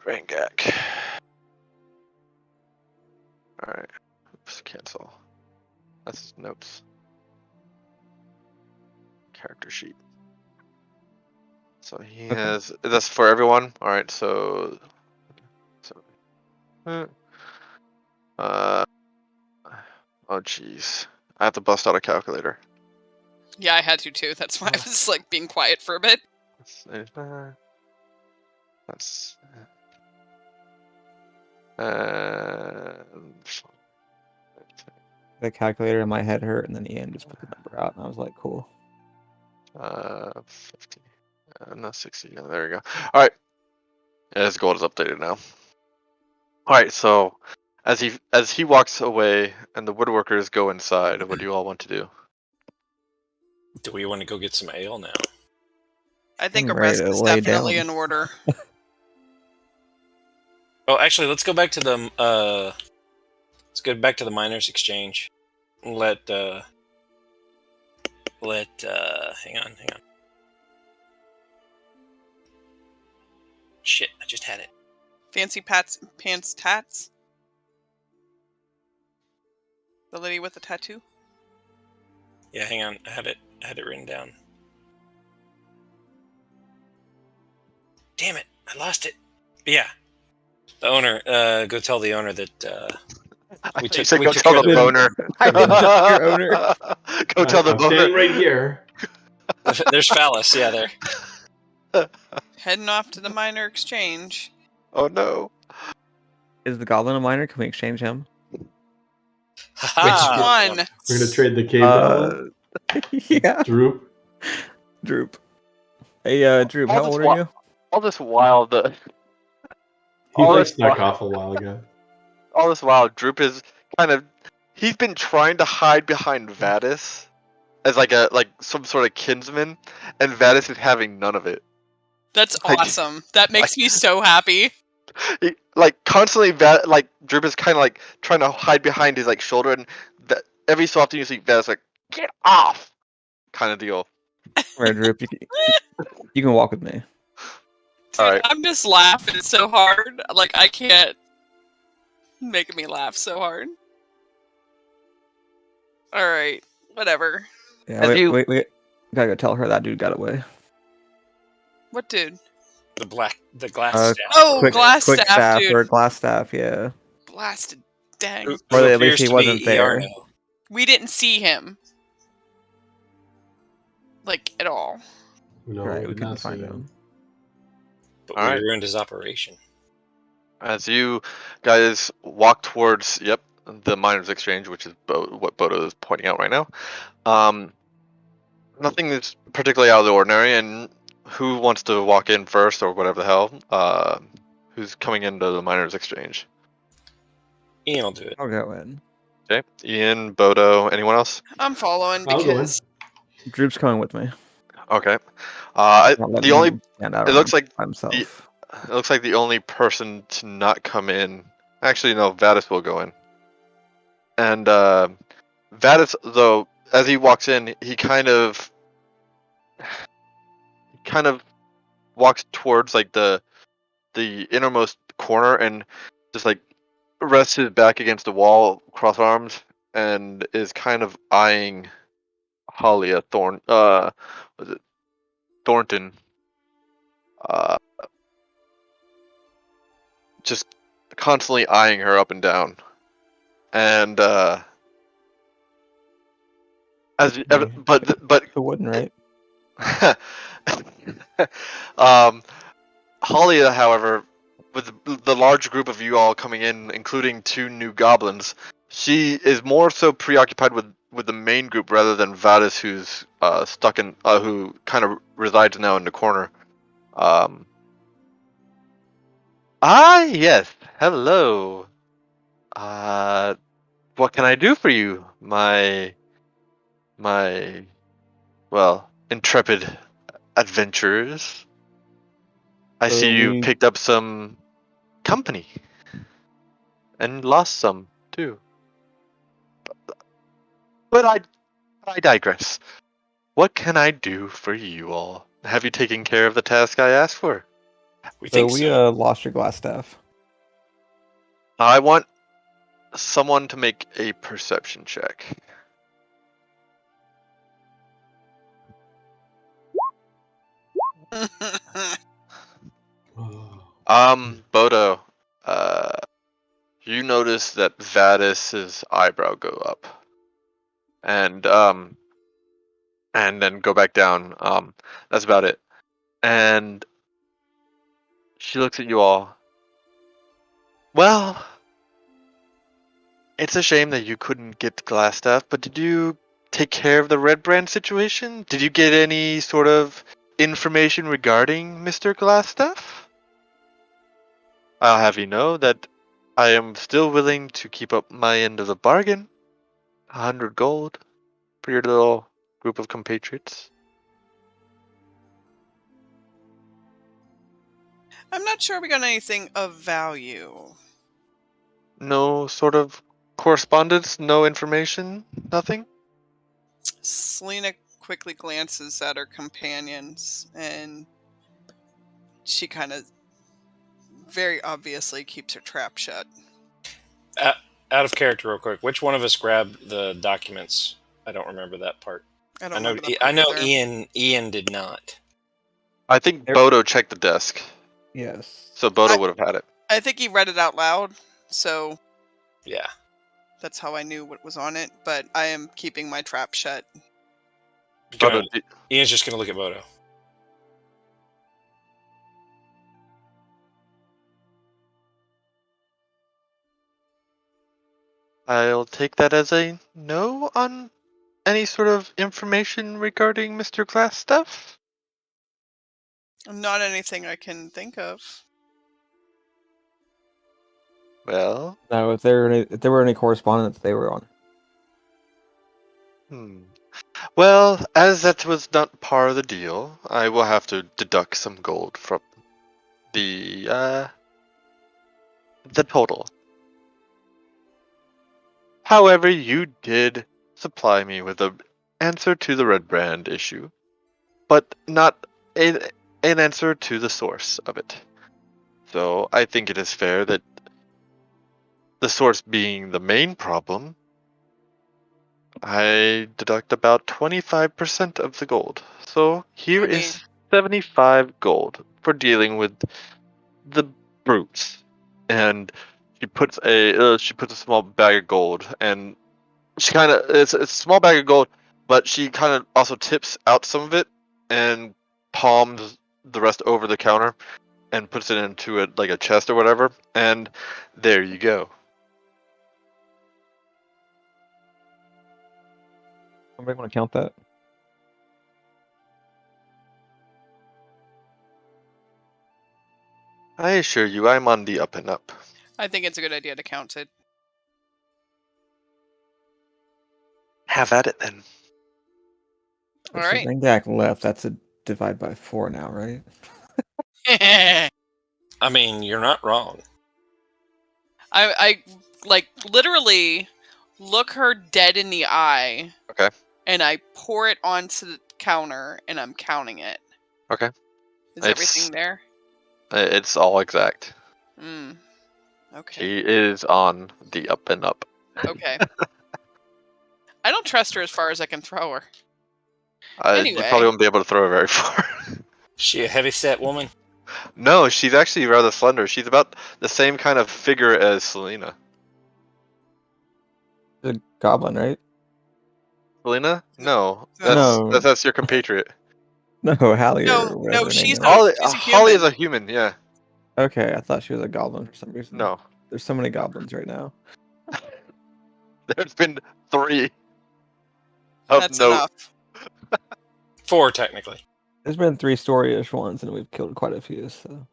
Rangak. All right. Oops, cancel. That's notes. Character sheet. So he Okay. has. That's for everyone. All right. So. Oh jeez. I have to bust out a calculator. Yeah, I had to too. That's why I was like being quiet for a bit. That's. The calculator in my head hurt, and then Ian just put the number out, and I was like, "Cool." 50. No, 60. Yeah, there we go. All right. Yeah, his gold is updated now. All right. So, as he walks away and the woodworkers go inside, what do you all want to do? Do we want to go get some ale now? I think a I'm ready rest to is lay definitely down. in order. Oh, actually, let's go back to the miners' exchange. Let hang on. Shit, I just had it. Fancy pants tats. The lady with the tattoo. Yeah, hang on. I had it written down. Damn it, I lost it. Yeah. The owner, go tell the owner that we took Go care tell of the boner. I didn't know your owner. Go tell the I'm boner. standing right here. There's Phallus, yeah, there. Heading off to the minor exchange. Oh no. Is the goblin a miner? Can we exchange him? Which one? We're gonna trade the cave goblin. Yeah. Droop. Droop. Hey, Droop, how old are you? All this while He all like this snuck while- off a while ago. all this while Droop is he's been trying to hide behind Vadis as like some sort of kinsman, and Vadis is having none of it. That's Like- awesome. That makes me so happy. Constantly Droop is kind of like trying to hide behind his like shoulder, and every so often you see Vadis like, get off, kind of deal. Where, Droop, you can walk with me. Dude, All right. I'm just laughing so hard. Like, I can't. Making me laugh so hard. Alright, whatever. Yeah, we gotta go tell her that dude got away. What dude? The glass staff. Oh, glass quick staff, dude. or glass staff, yeah. Blasted. Dang. Or at least appears he to wasn't be there. Iarno. We didn't see him. Like, at all. No, Right, we did couldn't not see find him. But All we right. ruined his operation. As you guys walk towards, the miners' exchange, which is what Bodo is pointing out right now. Nothing is particularly out of the ordinary, and who wants to walk in first, or whatever the hell? Who's coming into the miners' exchange? Ian will do it. I'll go in. Okay, Ian, Bodo, anyone else? I'm following I'll go in. because Droop's coming with me. Okay. Not letting The only him stand out it looks on like by himself. It looks like the only person to not come in. Actually, no, Vadis will go in. And Vadis, though, as he walks in, he kind of walks towards like the innermost corner and just like rests his back against the wall, cross arms, and is kind of eyeing Halia Thornton. Just constantly eyeing her up and down. And Who wouldn't, right? Halia, however, with the large group of you all coming in, including 2 new goblins, she is more so preoccupied with with the main group rather than Vadis, who's stuck in, who kind of resides now in the corner. Yes. Hello. What can I do for you, my well, intrepid adventurers? I see you we picked up some company and lost some too. But I digress. What can I do for you all? Have you taken care of the task I asked for? We think so. lost your glass staff. I want someone to make a perception check. Bodo, you notice that Vadis's eyebrow go up, and then go back down. That's about it. And she looks at you all. Well, it's a shame that you couldn't get glass staff, but did you take care of the red brand situation? Did you get any sort of information regarding Mr. Glassstaff? I'll have you know that I am still willing to keep up my end of the bargain. 100 gold for your little group of compatriots. I'm not sure we got anything of value. No sort of correspondence, no information, nothing? Selena quickly glances at her companions, and she kind of very obviously keeps her trap shut. Out of character, real quick. Which one of us grabbed the documents? I don't remember that part. I don't know. remember that I part know. either. Ian did not. I think There- Bodo checked the desk, Yes. so Bodo would have had it. I think he read it out loud, so Yeah. that's how I knew what was on it. But I am keeping my trap shut. Bodo, Ian's just gonna look at Bodo. I'll take that as a no on any sort of information regarding Mr. Glassstaff. Not anything I can think of. Well, No, if there were any correspondence, they were on. Well, as that was not part of the deal, I will have to deduct some gold from the total. However, you did supply me with an answer to the red brand issue, but not an answer to the source of it. So I think it is fair that the source being the main problem, I deduct about 25% of the gold. So here I mean- is 75 gold for dealing with the brutes. And she puts a small bag of gold, and she kind of it's a small bag of gold, but she kind of also tips out some of it and palms the rest over the counter and puts it into a chest or whatever. And there you go. Somebody want to count that? I assure you, I'm on the up and up. I think it's a good idea to count it. Have at it then. All So right. Rangak left. That's a divide by 4 now, right? I mean, you're not wrong. I like literally look her dead in the eye. Okay. And I pour it onto the counter, and I'm counting it. Okay. Is everything there? It's all exact. Okay. She is on the up and up. Okay. I don't trust her as far as I can throw her. You Anyway. probably won't be able to throw her very far. She a heavy set woman? No, she's actually rather slender. She's about the same kind of figure as Selena. The goblin, right? Selena? No, No. that's your compatriot. No, Hallie No, or whatever her name she's is. not. Holly, She's a Holly is human. a human. Yeah. Okay, I thought she was a goblin for some reason. No, There's so many goblins right now. there's been 3. Of That's note. enough. 4 technically. There's been 3-story-ish ones, and we've killed quite a few. So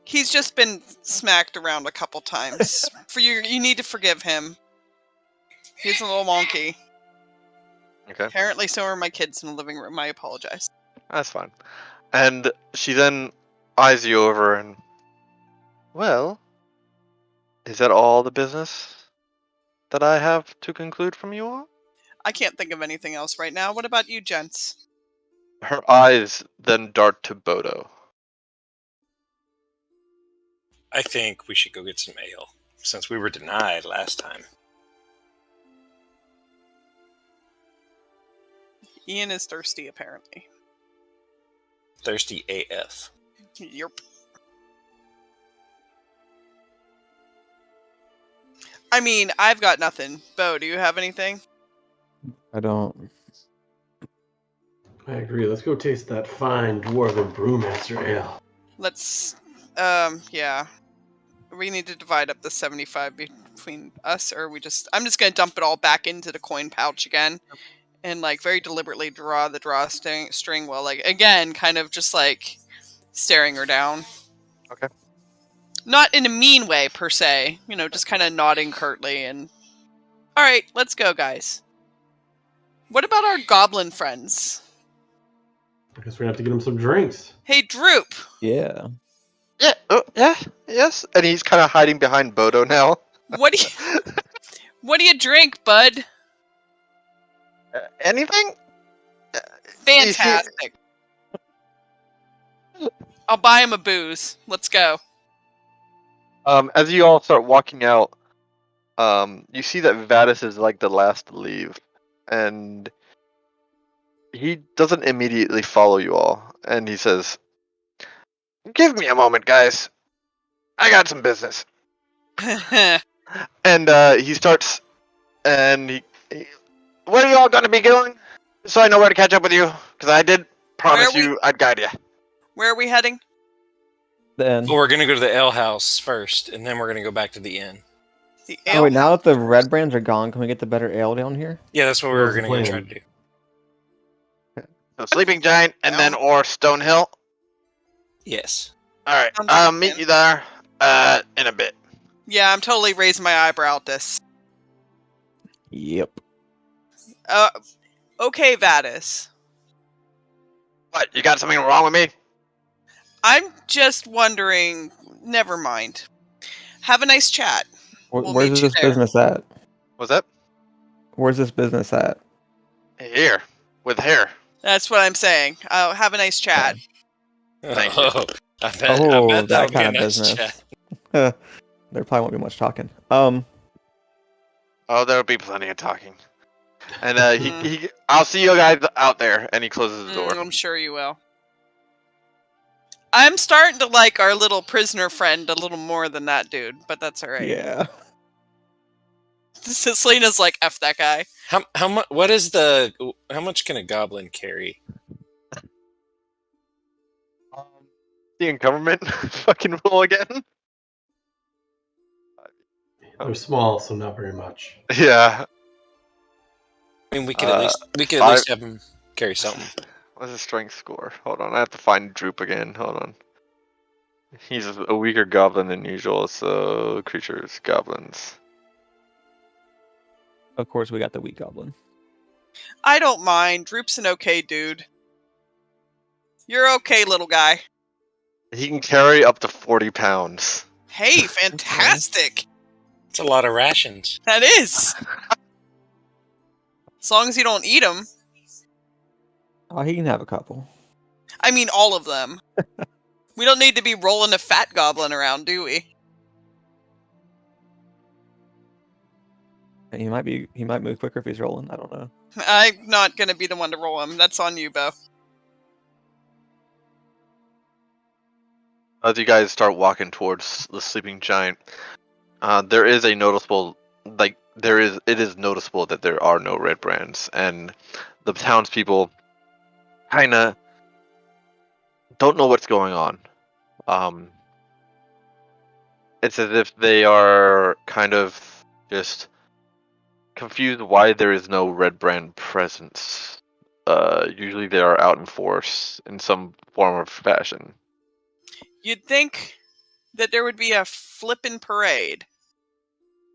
He's just been smacked around a couple times. You need to forgive him. He's a little wonky. Okay, Apparently, so are my kids in the living room. I apologize. that's fine. And she then eyes you over and, well, is that all the business that I have to conclude from you all? I can't think of anything else right now. What about you, gents? Her eyes then dart to Bodo. I think we should go get some ale, since we were denied last time. Ian is thirsty, apparently. Thirsty AF. Yerp. I mean, I've got nothing. Bo, do you have anything? I don't. I agree. Let's go taste that fine dwarven brewmaster ale. Let's, yeah. We need to divide up the 75 between us, or I'm just gonna dump it all back into the coin pouch again. And, like, very deliberately draw the string while, like, again, kind of just, like, staring her down. Okay. Not in a mean way, per se. You know, just kind of nodding curtly and... Alright, let's go, guys. What about our goblin friends? I guess we have to get him some drinks. Hey, Droop! Yeah. Yeah, yeah, yes. And he's kind of hiding behind Bodo now. What do you drink, bud? Anything? Fantastic. I'll buy him a booze. Let's go. As you all start walking out, you see that Vadis is like the last to leave, and he doesn't immediately follow you all, and he says, "Give me a moment, guys. I got some business." And he starts, and where are you all gonna be going? So I know where to catch up with you, because I did promise you I'd guide you. Where are we heading? Then. Well, we're going to go to the ale house first, and then we're going to go back to the inn. The Oh ale wait, now that the red brands are gone, can we get the better ale down here? Yeah, that's what we What were was the going to try plan? to do. So Sleeping Giant, and then or Stonehill. Yes. All right, Sounds like a meet plan. you there in a bit. Yeah, I'm totally raising my eyebrow at this. Yep. Okay, Vadis. What? You got something wrong with me? I'm just wondering... Never mind. Have a nice chat. We'll Where's meet you this there. business at? What's that? Where's this business at? Here, with hair. That's what I'm saying. Have a nice chat. Thank you. Oh, I bet, Oh, I bet that that'll be kind a of nice business. chat. There probably won't be much talking. Oh, there'll be plenty of talking. And I'll see you guys out there. And he closes the door. I'm sure you will. I'm starting to like our little prisoner friend a little more than that dude, but that's alright. Yeah. Selena's like, F that guy. How much? What is the? How much can a goblin carry? The government fucking rule again. They're small, so not very much. Yeah. I mean, we could at least five- have him carry something. What's his strength score? Hold on, I have to find Droop again. Hold on. He's a weaker goblin than usual, so creatures, goblins. Of course, we got the weak goblin. I don't mind. Droop's an okay dude. You're okay, little guy. He can carry up to 40 pounds. Hey, fantastic! It's a lot of rations. That is! As long as you don't eat them. Oh, he can have a couple. I mean, all of them. We don't need to be rolling a fat goblin around, do we? And he might move quicker if he's rolling. I don't know. I'm not gonna be the one to roll him. That's on you, Bo. As you guys start walking towards the sleeping giant, there is a noticeable, it is noticeable that there are no red brands, and the townspeople kind of don't know what's going on. It's as if they are kind of just confused why there is no red brand presence. Usually they are out in force in some form or fashion. You'd think that there would be a flippin' parade.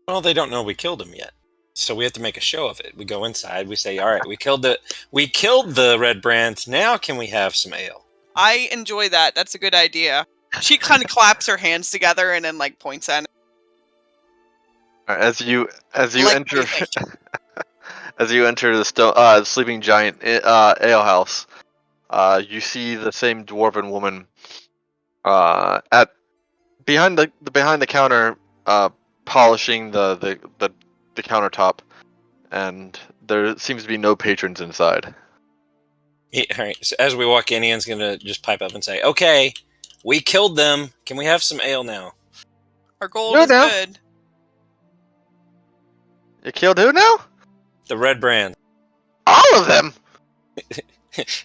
Well, they don't know we killed him yet, so we have to make a show of it. We go inside. We say, "All right, we killed the red brand. Now can we have some ale?" I enjoy that. That's a good idea. She kind of claps her hands together and then like points at it. As you Like, enter, what do you think? as you enter the sleeping giant alehouse, you see the same dwarven woman at behind the counter, polishing the countertop, and there seems to be no patrons inside. All right. So as we walk in, Ian's gonna just pipe up and say, "Okay, we killed them. Can we have some ale now?" Our gold No, is no. good. You killed who now? The red brand. All of them.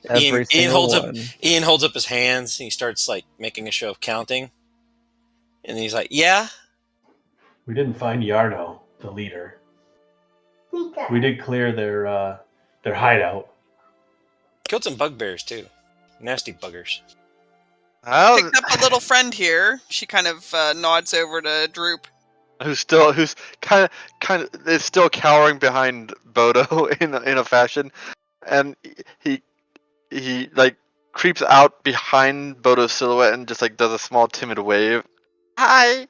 Every Ian single holds one. up. Ian holds up his hands and he starts like making a show of counting. And he's like, "Yeah, We didn't find Yarno, the leader. We did clear their hideout. killed some bugbears too. Nasty buggers." How? Picked up a little friend here. She kind of nods over to Droop. Who's kind of is still cowering behind Bodo in a fashion, and he like creeps out behind Bodo's silhouette and just like does a small timid wave. Hi.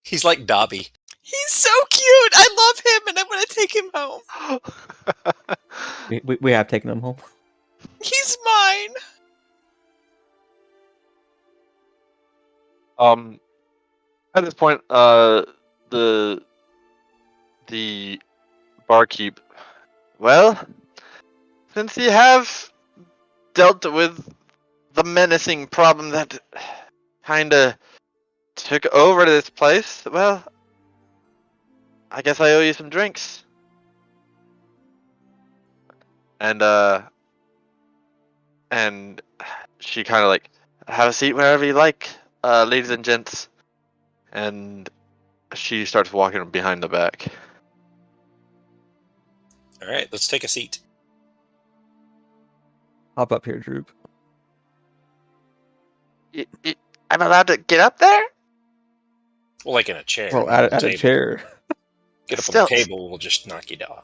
He's like Dobby. He's so cute. I love him, and I want to take him home. We have taken them home. He's mine. At this point, the barkeep. Well, since you have dealt with the menacing problem that kinda took over this place, well, I guess I owe you some drinks. And she kind of like, have a seat wherever you like, ladies and gents. And she starts walking behind the back. All right, let's take a seat. Hop up here, Droop. I'm allowed to get up there? Well, like in a chair. Well, not at a table. chair. Get up Still- on the table. We'll just knock you down.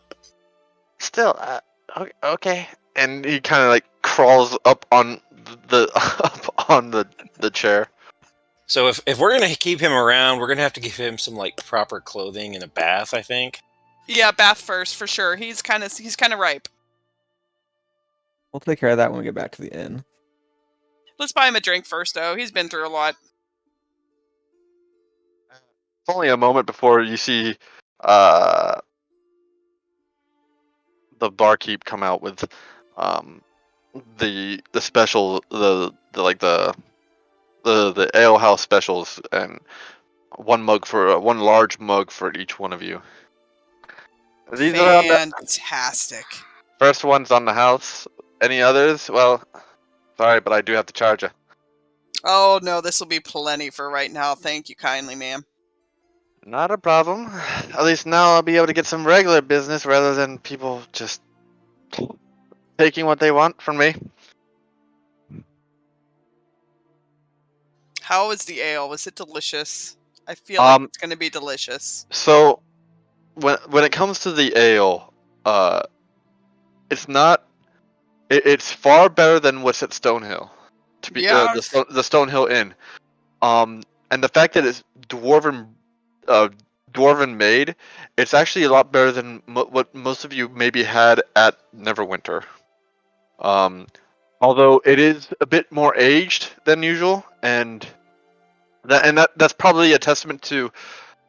Still, okay. And he kind of like crawls up on the chair. So if we're gonna keep him around, we're gonna have to give him some like proper clothing and a bath. I think. Yeah, bath first for sure. He's kind of ripe. We'll take care of that when we get back to the inn. Let's buy him a drink first, though. He's been through a lot. It's only a moment before you see the barkeep come out with the special the ale house specials, and one large mug for each one of you. These are on the Fantastic. first ones on the house. Any others? Well, sorry, but I do have to charge you. Oh, no, this will be plenty for right now. Thank you kindly, ma'am. Not a problem. At least now I'll be able to get some regular business rather than people just taking what they want from me. How was the ale? Was it delicious? I feel like it's going to be delicious. So, when it comes to the ale, it's not. It's far better than what's at Stonehill. To be Yeah. the Stonehill Inn. And the fact that it's dwarven made, it's actually a lot better than what most of you maybe had at Neverwinter. Although it is a bit more aged than usual, and that's probably a testament to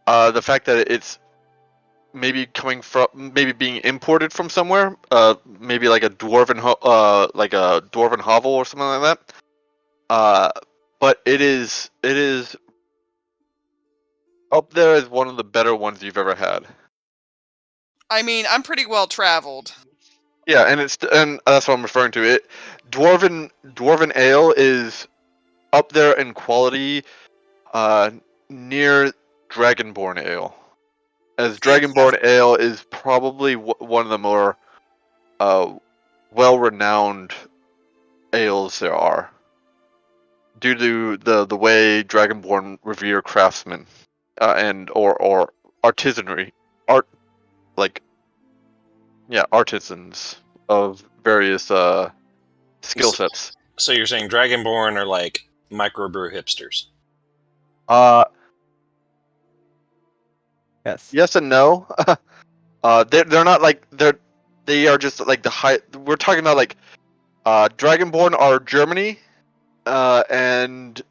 the fact that it's maybe being imported from somewhere, maybe like a dwarven hovel or something like that. But it is up there as one of the better ones you've ever had. I mean, I'm pretty well traveled. Yeah, and that's what I'm referring to. It dwarven ale is up there in quality, near Dragonborn ale. as Dragonborn Ale is probably one of the more well-renowned ales there are, due to the way Dragonborn revere craftsmen and or artisanry artisans of various skill sets. So you're saying Dragonborn are like microbrew hipsters? Yes. Yes and no. They're not like they are just like the high. We're talking about like Dragonborn are Germany, and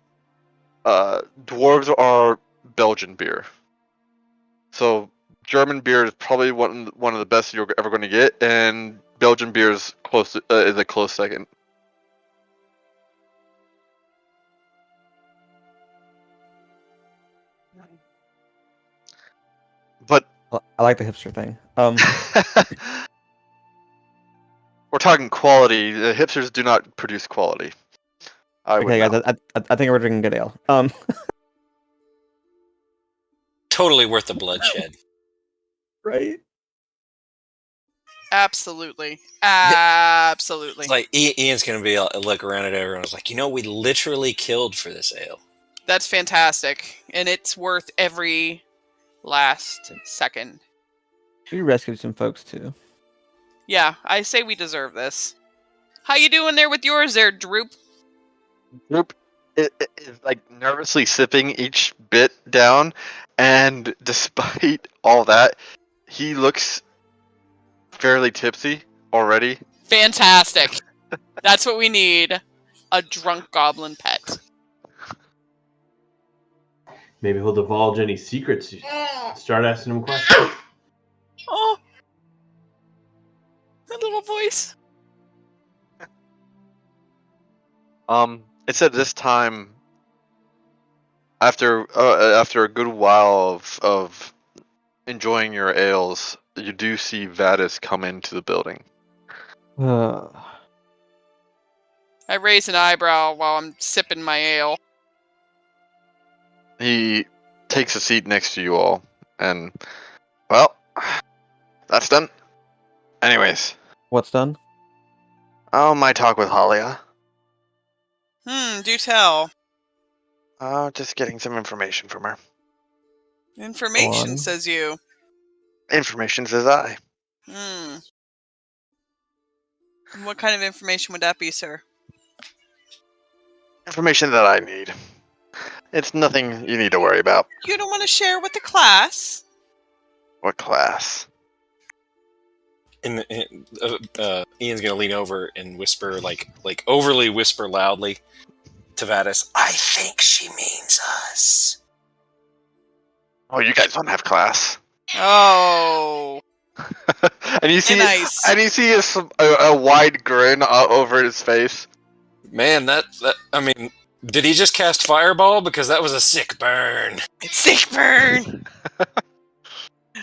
dwarves are Belgian beer. So German beer is probably one of the best you're ever going to get, and Belgian beer is is a close second. But I like the hipster thing. we're talking quality. The hipsters do not produce quality. Okay, guys, I think we're drinking good ale. Totally worth the bloodshed. Right. Absolutely. Absolutely. It's like Ian's gonna be look around at everyone. It's like, we literally killed for this ale. That's fantastic. And it's worth every last second. We rescued some folks too. Yeah, I say we deserve this. How you doing there with yours there, Droop? Droop is like nervously sipping each bit down, and despite all that, he looks fairly tipsy already. Fantastic. That's what we need. A drunk goblin pet. Maybe he'll divulge any secrets. Start asking him questions. Oh. My little voice. It's at this time, after a good while of enjoying your ales, you do see Vadis come into the building. I raise an eyebrow while I'm sipping my ale. He takes a seat next to you all, and well, that's done. Anyways, What's done? oh, my talk with Halia. Do tell. Just getting some information from her. Information, on. says you. Information says I. And what kind of information would that be, sir? Information that I need. It's nothing you need to worry about. You don't want to share with the class? What class? And Ian's gonna lean over and whisper, like overly whisper loudly to Vadis. I think she means us. Oh, you guys don't have class. Oh. and you see, Nice. and you see a wide grin over his face. Man, that I mean, did he just cast Fireball? Because that was a sick burn. Sick burn.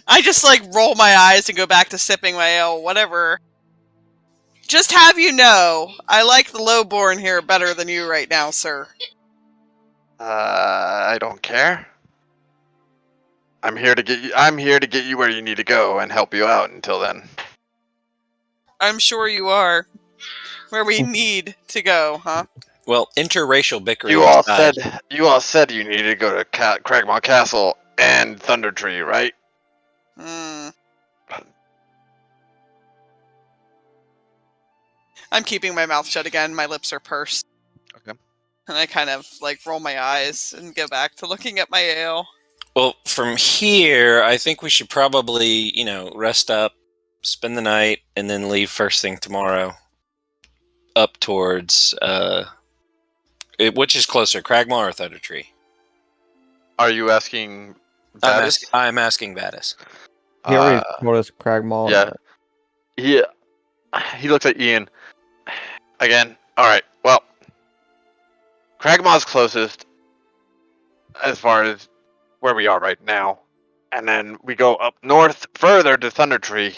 I just roll my eyes and go back to sipping my ale, whatever. Just have you know, I like the lowborn here better than you right now, sir. I don't care. I'm here to get you where you need to go and help you out until then. I'm sure you are. Where we need to go, huh? Well, interracial bickering. You all aside, said you needed to go to Cragmaw Castle and Thunder Tree, right? I'm keeping my mouth shut again. My lips are pursed. Okay. And I kind of roll my eyes and go back to looking at my ale. Well, from here, I think we should probably, rest up, spend the night, and then leave first thing tomorrow. Up towards, which is closer, Cragmaw or Thunder Tree? Are you asking Vadis? I'm asking Vadis. He already told us Cragmaw. Yeah. He looks at Ian. Again. Alright, well. Cragmaw's closest as far as where we are right now. And then we go up north further to Thunder Tree.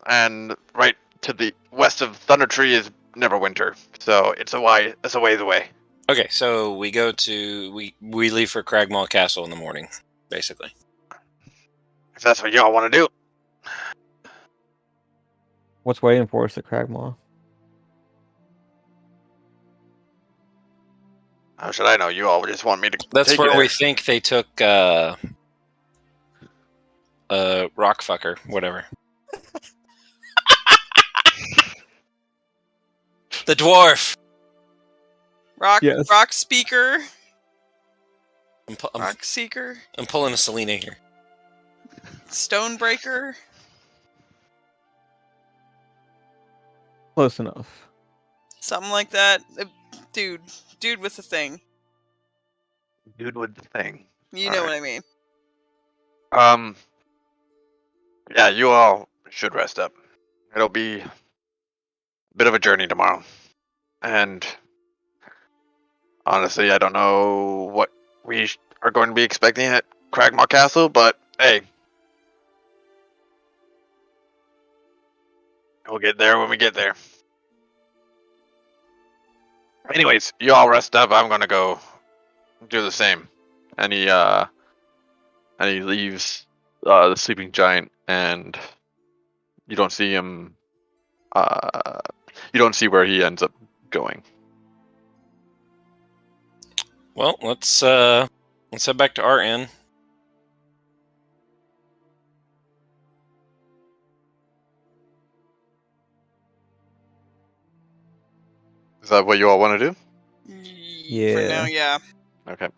And right to the west of Thunder Tree is Neverwinter. So it's a ways away. Okay, so we go to we leave for Cragmaw Castle in the morning, basically. If that's what y'all want to do. What's waiting for us at Cragmaw? How should I know? You all just want me to That's take you where there. we think they took Rockfucker, whatever. The dwarf. Yes. Rock speaker, I'm, pu- I'm, rock seeker, I'm pulling a Selena here. stonebreaker. Close enough. Something like that. Dude with the thing. Dude with the thing. You All know right. what I mean. Yeah, you all should rest up. It'll be a bit of a journey tomorrow. And honestly, I don't know what we are going to be expecting at Cragmaw Castle, but hey, we'll get there when we get there. Anyways, you all rest up. I'm gonna go do the same. And he leaves the sleeping giant, and you don't see him. You don't see where he ends up going. Well, let's head back to our inn. Is that what you all want to do? For now, yeah. Okay.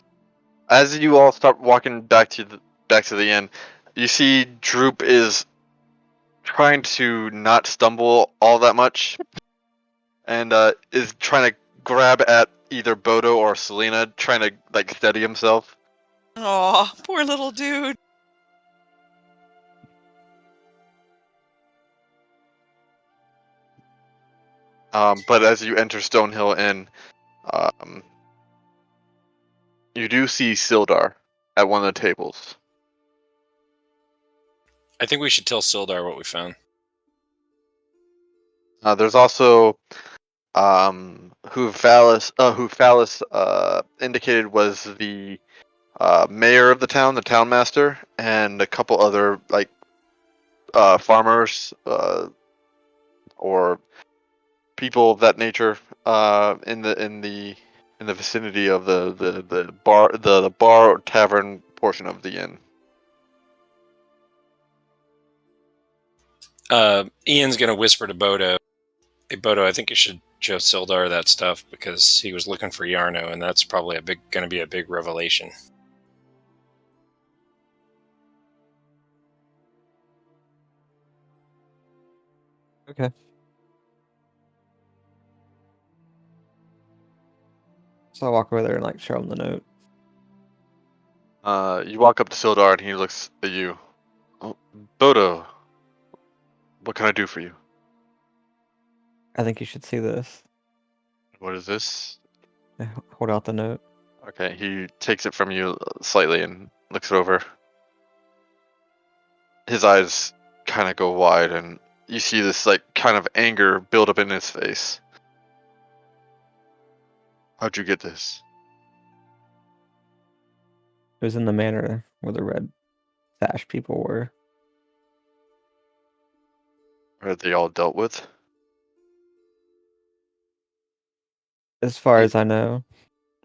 As you all start walking back to the inn, you see Droop is trying to not stumble all that much, and is trying to grab at either Bodo or Selena, trying to like steady himself. Aw, poor little dude. But as you enter Stonehill Inn, um, you do see Sildar at one of the tables. I think we should tell Sildar what we found. There's also who Phallus indicated was the mayor of the town, the town master, and a couple other like farmers or people of that nature in the vicinity of the bar or tavern portion of the inn. Ian's gonna whisper to Bodo, "Hey Bodo, I think you should show Sildar that stuff because he was looking for Yarno, and that's probably gonna be a big revelation." Okay. So I'll walk over there and like show him the note. You walk up to Sildar and he looks at you. Oh, Bodo, what can I do for you? I think you should see this. What is this? I hold out the note. Okay, he takes it from you slightly and looks it over. His eyes kind of go wide, and you see this like kind of anger build up in his face. How'd you get this? It was in the manor where the red sash people were. Are they all dealt with? As far Hey. as I know,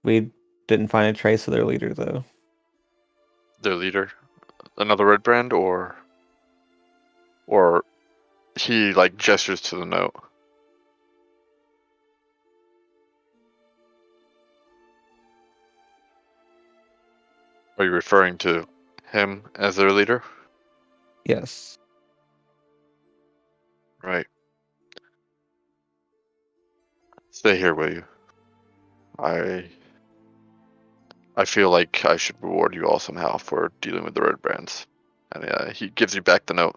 we didn't find a trace of their leader though. Their leader? Another red brand, or he like gestures to the note. Are you referring to him as their leader? Yes. Right. Stay here, will you? I feel like I should reward you all somehow for dealing with the red brands. And he gives you back the note.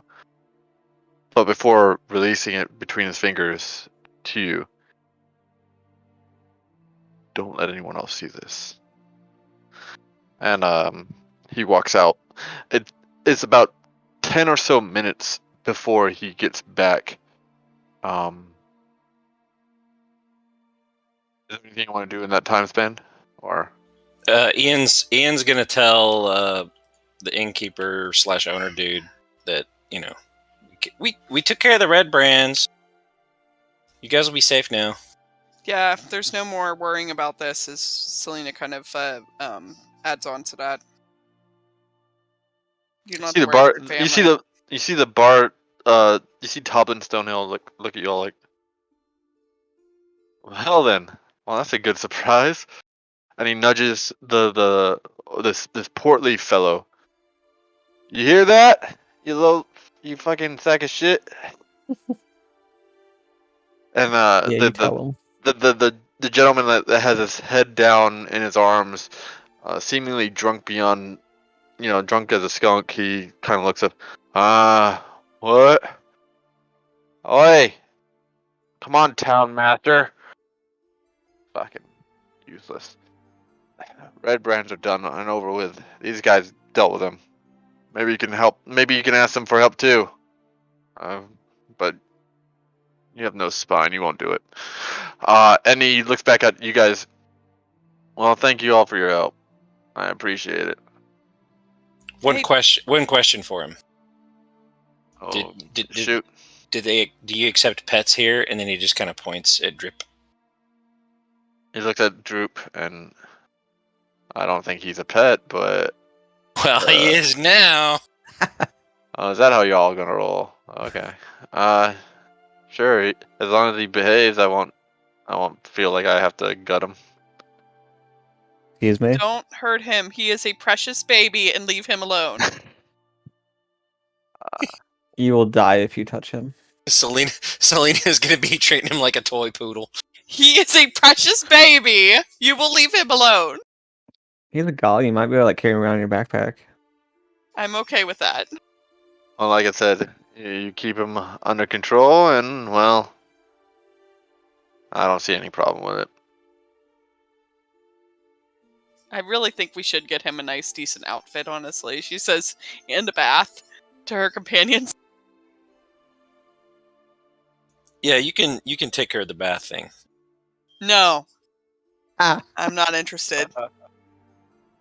But before releasing it between his fingers to you, don't let anyone else see this. And he walks out. It's about 10 or so minutes before he gets back. Is there anything you want to do in that time span? Or Ian's gonna tell innkeeper / owner dude that we took care of the red brands. You guys will be safe now. Yeah, there's no more worrying about this, as Selena kind of adds on to that. You don't have See to the worry for bar. your family. You see the bar. You see Toblin Stonehill look at y'all like. Well, hell then. Well, that's a good surprise. And he nudges this portly fellow. You hear that? You fucking sack of shit. And Yeah, you tell him. the gentleman that has his head down in his arms, seemingly drunk beyond, drunk as a skunk, he kind of looks up. What? Oi! Come on, town master. Fucking useless. Red brands are done and over with. These guys dealt with them. Maybe you can help. Maybe you can ask them for help too. But you have no spine. You won't do it. And he looks back at you guys. Well, thank you all for your help. I appreciate it. One Hey- question for him. Oh, Did shoot. do you accept pets here? And then he just kind of points at Drip. He looks at Droop, and I don't think he's a pet, but Well, he is now. is that how y'all gonna roll? Okay. Sure. As long as he behaves, I won't feel like I have to gut him. Excuse me. Don't hurt him. He is a precious baby, and leave him alone. You will die if you touch him. Selena is going to be treating him like a toy poodle. He is a precious baby. You will leave him alone. He's a golem. You might be able to carry him around in your backpack. I'm okay with that. Well, like I said, you keep him under control, and well, I don't see any problem with it. I really think we should get him a nice, decent outfit, honestly. She says, and a bath to her companions. Yeah, you can take care of the bath thing. No, Ah. I'm not interested.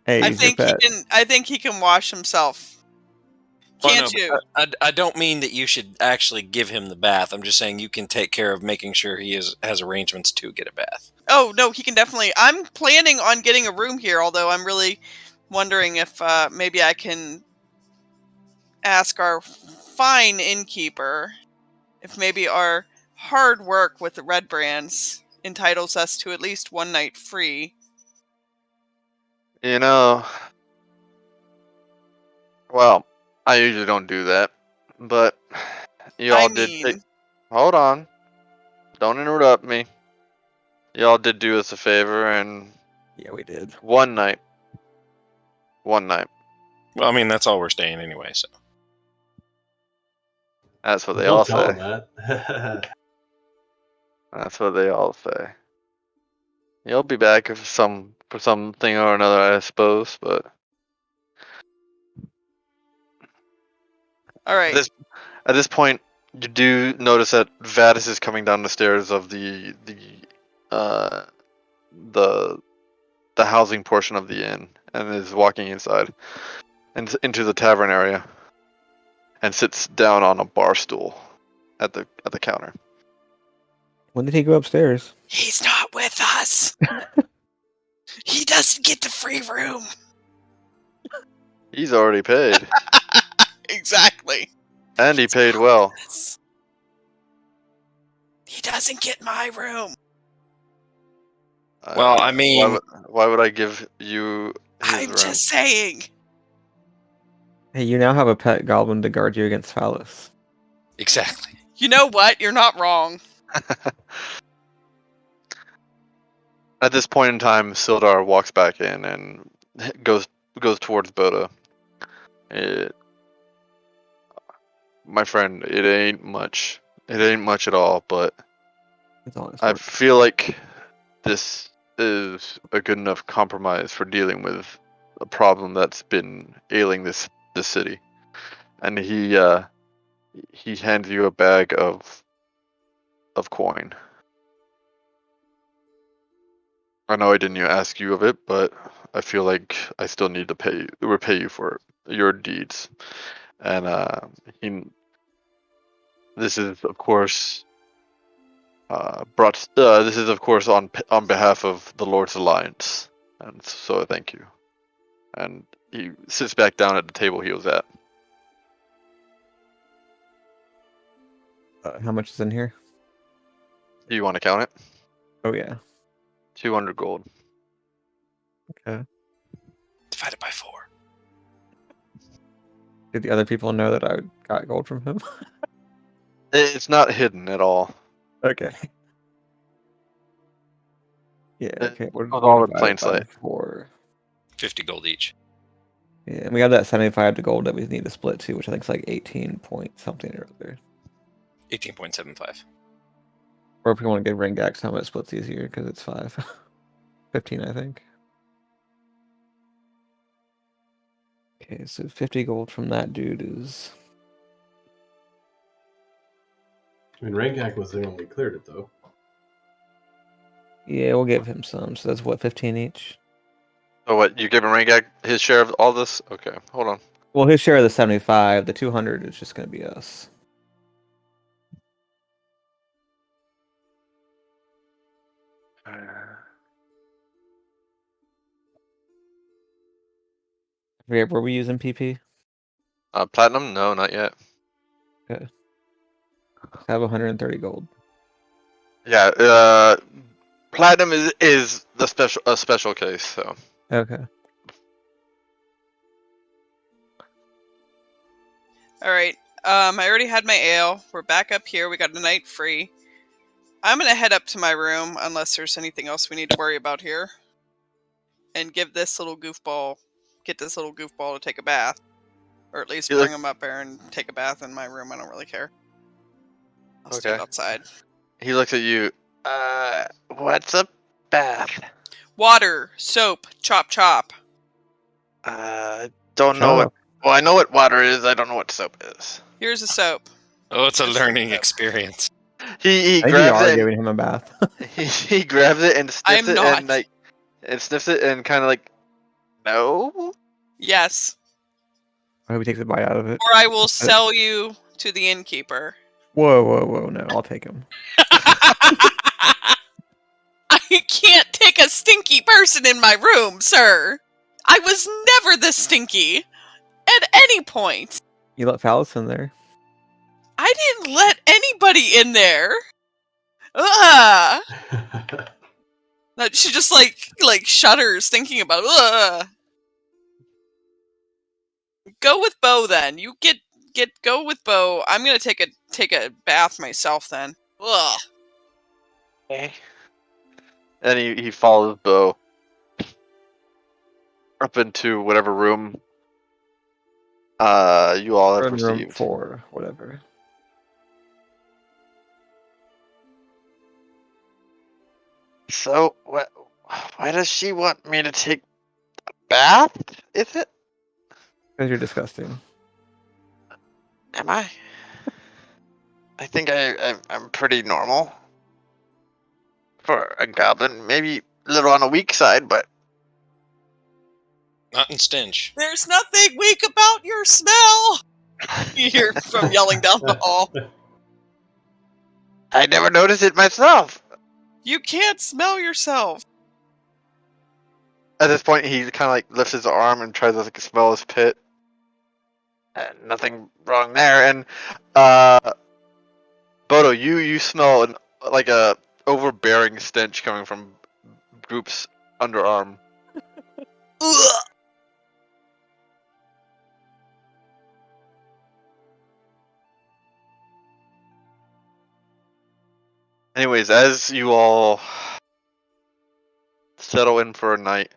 Hey, I he's your think he pet. can. I think he can wash himself. Can't you? I don't mean that you should actually give him the bath. I'm just saying you can take care of making sure he has arrangements to get a bath. Oh no, he can definitely. I'm planning on getting a room here, although I'm really wondering if maybe I can ask our fine innkeeper if maybe our hard work with the red brands entitles us to at least one night free. You know, well, I usually don't do that, but y'all did take. Hold on, don't interrupt me. Y'all did do us a favor, and Yeah, we did. one night. One night. Well, I mean that's all we're staying anyway. So That's what they Don't all tell say. him that. That's what they all say. You'll be back for something or another, I suppose. But All right. at this point, you do notice that Vadis is coming down the stairs of the housing portion of the inn and is walking inside and into the tavern area and sits down on a bar stool at the counter. When did he go upstairs? He's not with us. He doesn't get the free room. He's already paid, Exactly. and he paid well. He doesn't get my room. Well, I mean- why would I give you his I'm room? just saying. Hey, you now have a pet goblin to guard you against Phallus. exactly. You know what? You're not wrong. At this point in time, Sildar walks back in and goes towards Boda. My friend, it ain't much. It ain't much at all, but It's honest I work. feel like this is a good enough compromise for dealing with a problem that's been ailing this city. And he hands you a bag of coin. I know I didn't ask you of it, but I feel like I still need to repay you for it. your deeds, and he. This is of course brought. This is of course on behalf of the Lord's Alliance, and so thank you. And he sits back down at the table he was at. How much is in here? Do you want to count it? Oh yeah. 200 gold. Okay. Divided by 4. Did the other people know that I got gold from him? It's not hidden at all. Okay. Yeah. It Okay. We're goes all in divide plain it by sight. 4. 50 gold each. Yeah, and we have that 75 to gold that we need to split too, which I think is like 18 point something or other. 18.75. Or if we want to get ring gax, how much splits easier because it's 5. 15, I think. Okay, so 50 gold from that dude is. I mean, Rangak was there when we cleared it, though. Yeah, we'll give him some. So that's what, 15 each? Oh, what? You giving Rangag his share of all this? Okay, hold on. Well, his share of the 75, the 200 is just going to be us. Were we using PP? Platinum? No, not yet. I have 130 gold. Yeah, platinum is the special case. So Okay. All right. I already had my ale. We're back up here. We got a night free. I'm gonna head up to my room unless there's anything else we need to worry about here, and get this little goofball to take a bath, or at least You bring look- him up there and take a bath in my room. I don't really care. I'll Okay. stand outside. he looks at you. What's a bath? Water, soap, chop chop. Don't know what. Shut Well, I know what water is. I don't know what soap is. Here's a soap. Oh, it's a Just learning like that. experience. He I think you grabs are it. giving him a bath. He grabs it and sniffs I'm it not. and like sniffs it and kind of like no. Yes, I hope he takes a bite out of it. or I will sell you to the innkeeper. Whoa. No, I'll take him. I can't take a stinky person in my room, sir. I was never this stinky at any point. You let Phallus in there. I didn't let anybody in there. Ugh. No, she just like shudders thinking about it. Ugh. Go with Bo then. You go with Bo. I'm gonna take a bath myself then. Ugh. Okay. And he follows Bo up into whatever room you all have Or in room received. 4, whatever. So what? Why does she want me to take a bath? Is it? Because you're disgusting. Am I? I think I'm pretty normal for a goblin. Maybe a little on the weak side, but Not in stench. There's nothing weak about your smell. You hear from yelling down the hall. I never noticed it myself. You can't smell yourself. At this point, he kind of like lifts his arm and tries to like smell his pit. Nothing wrong there. And Bodo, you smell like a overbearing stench coming from Group's underarm. Ugh. Anyways, as you all settle in for a night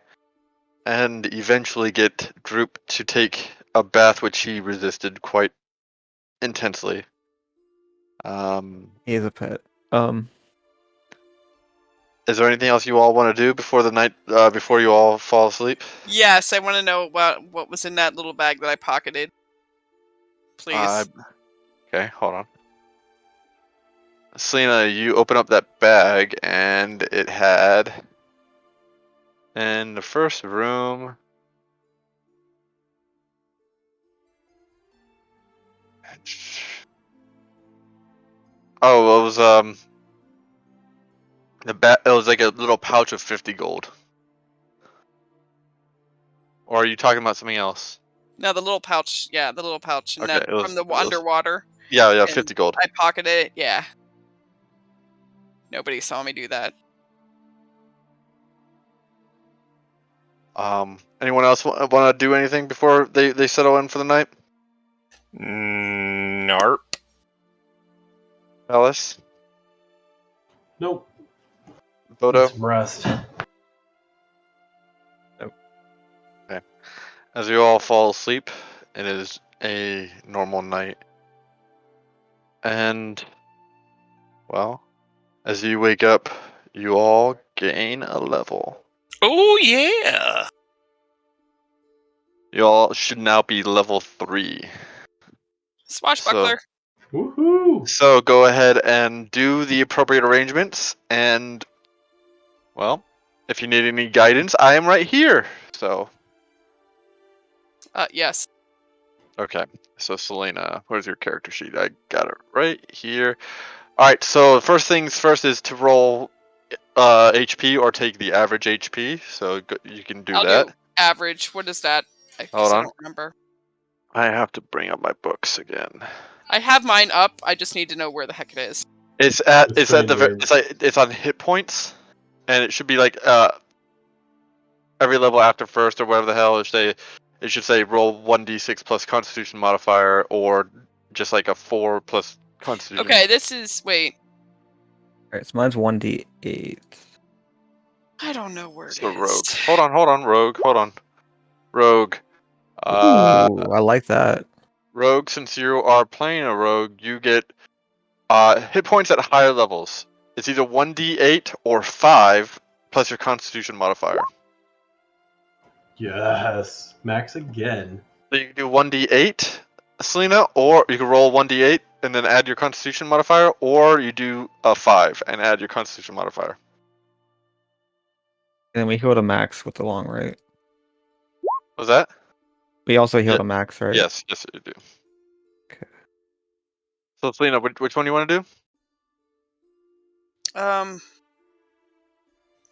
and eventually get Droop to take a bath, which he resisted quite intensely. He is a pet. Is there anything else you all want to do before the night, before you all fall asleep? Yes, I want to know what was in that little bag that I pocketed. Please. Okay, hold on. Selena, you open up that bag and it had in the first room Oh, it was it was like a little pouch of 50 gold. Or are you talking about something else? No, the little pouch. Yeah, the little pouch, and Okay, that from the underwater. Yeah, And 50 gold. I pocketed it. Yeah. Nobody saw me do that. Anyone else want to do anything before they settle in for the night? Narp. Alice, Nope. Bodo. Need some rest. Okay. As you all fall asleep, it is a normal night, and well, as you wake up, you all gain a level. Oh yeah. You all should now be level 3. Swashbuckler. Woohoo! So go ahead and do the appropriate arrangements, and well, if you need any guidance, I am right here. So Yes. okay, so Selena, where's your character sheet? I got it right here. All right, so first things first is to roll HP or take the average HP. So you can do I'll that. do average. What is that? Hold I on. don't remember. I have to bring up my books again. I have mine up. I just need to know where the heck it is. It's right at in your- it's on hit points, and it should be like every level after first or whatever the hell it should say roll 1d6 plus Constitution modifier, or just like a 4 plus Constitution. Okay, this is wait. Alright, so mine's 1d8. I don't know where it So is. rogue. Hold on, rogue. Hold on, rogue. Ooh, I like that. Rogue. Since you are playing a rogue, you get hit points at higher levels. It's either 1d8 or 5 plus your Constitution modifier. Yes. Max again. So you can do 1d8, Selena, or you can roll 1d8 and then add your Constitution modifier, or you do a 5 and add your Constitution modifier. And then we heal to max with the long, right? Was that? We also heal Yeah. to max, right? Yes, you do. Okay. So Selena, which one do you want to do?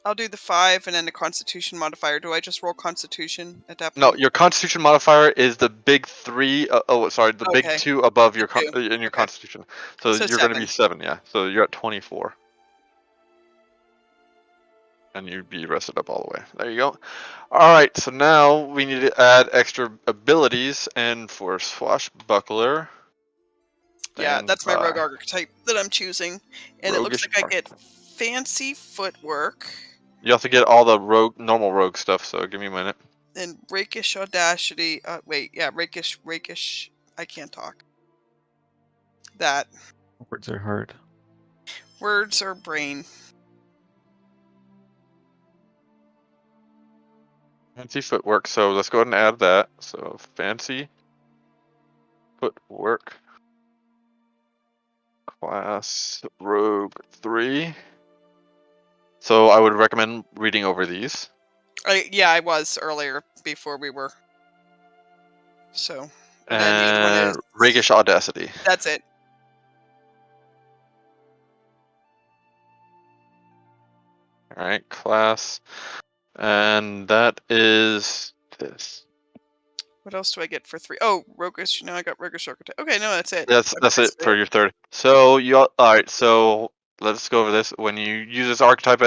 I'll do the 5 and then the Constitution modifier. Do I just roll Constitution at that No, point? your Constitution modifier is the big 3. The big Okay. 2 above your The 2. in your Okay. Constitution. So So you're going to be 7. 7, yeah. So you're at 24. And you'd be rested up all the way. There you go. Alright, so now we need to add extra abilities, and for Swashbuckler. Yeah, Stand that's my rogue by. archetype that I'm choosing. And it looks Roguish like I get fancy footwork You have to get all the normal rogue stuff, so give me a minute. and rakish audacity. Rakish. I can't talk. That. Words are hard. Words or brain. Fancy footwork, so let's go ahead and add that. So fancy footwork. Class Rogue 3. So I would recommend reading over these. I was earlier before we were. So. And then the other one And is. Rakish Audacity. That's it. Alright, class. And that is this. What else do I get for 3? Oh, roguish. No, I got roguish archetype. Okay, no, that's it. That's it for your third. So alright, so let's go over this. When you use this archetype,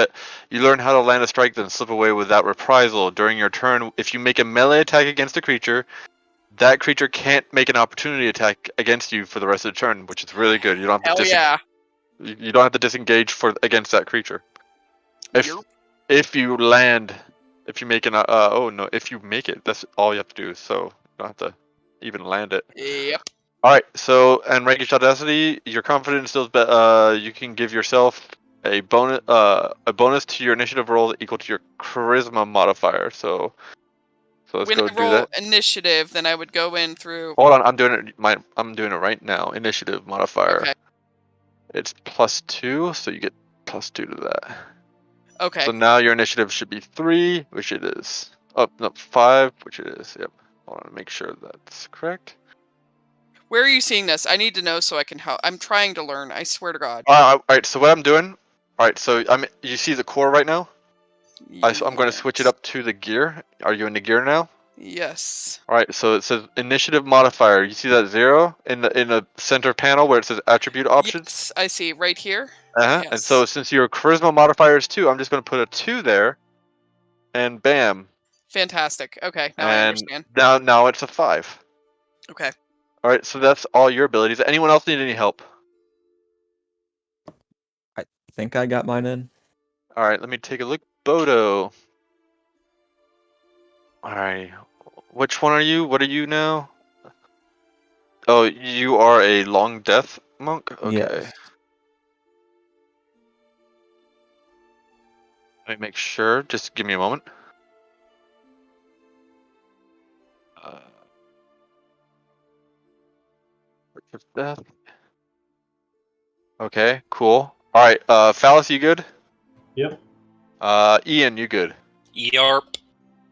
you learn how to land a strike, then slip away without reprisal. During your turn, if you make a melee attack against a creature, that creature can't make an opportunity attack against you for the rest of the turn, which is really good. You don't have to Hell yeah. you don't have to disengage against that creature. Yerp. If you land, if you make if you make it, that's all you have to do. So you don't have to even land it. Yep. All right. So and Rakish Audacity, your confidence still you can give yourself a bonus to your initiative roll equal to your charisma modifier. So let's When go I do roll that. initiative, then I would go in through. Hold on, I'm doing it. I'm doing it right now. Initiative modifier. Okay. It's +2, so you get +2 to that. Okay. So now your initiative should be 3, which it is. Oh no, 5, which it is. Yep. Hold on to make sure that's correct. Where are you seeing this? I need to know so I can help. I'm trying to learn. I swear to God. All right. So what I'm doing? All right. So You see the core right now? I'm going to switch it Yes. up to the gear. Are you in the gear now? Yes. All right. So it says initiative modifier. You see that 0 in the center panel where it says attribute options? Yes, I see. Right here? And so Yes. since your charisma modifier is 2, I'm just going to put a 2 there, and bam. Fantastic. Okay, now I And understand. now it's a 5. Okay. All right. So that's all your abilities. Anyone else need any help? I think I got mine in. All right. Let me take a look. Bodo. All right. Which one are you? What are you now? Oh, you are a long death monk? Okay. Yes. Let me make sure. Just give me a moment. Work of death. Okay, cool. All right, Phallus, you good? Yep. Ian, you good? Yarp.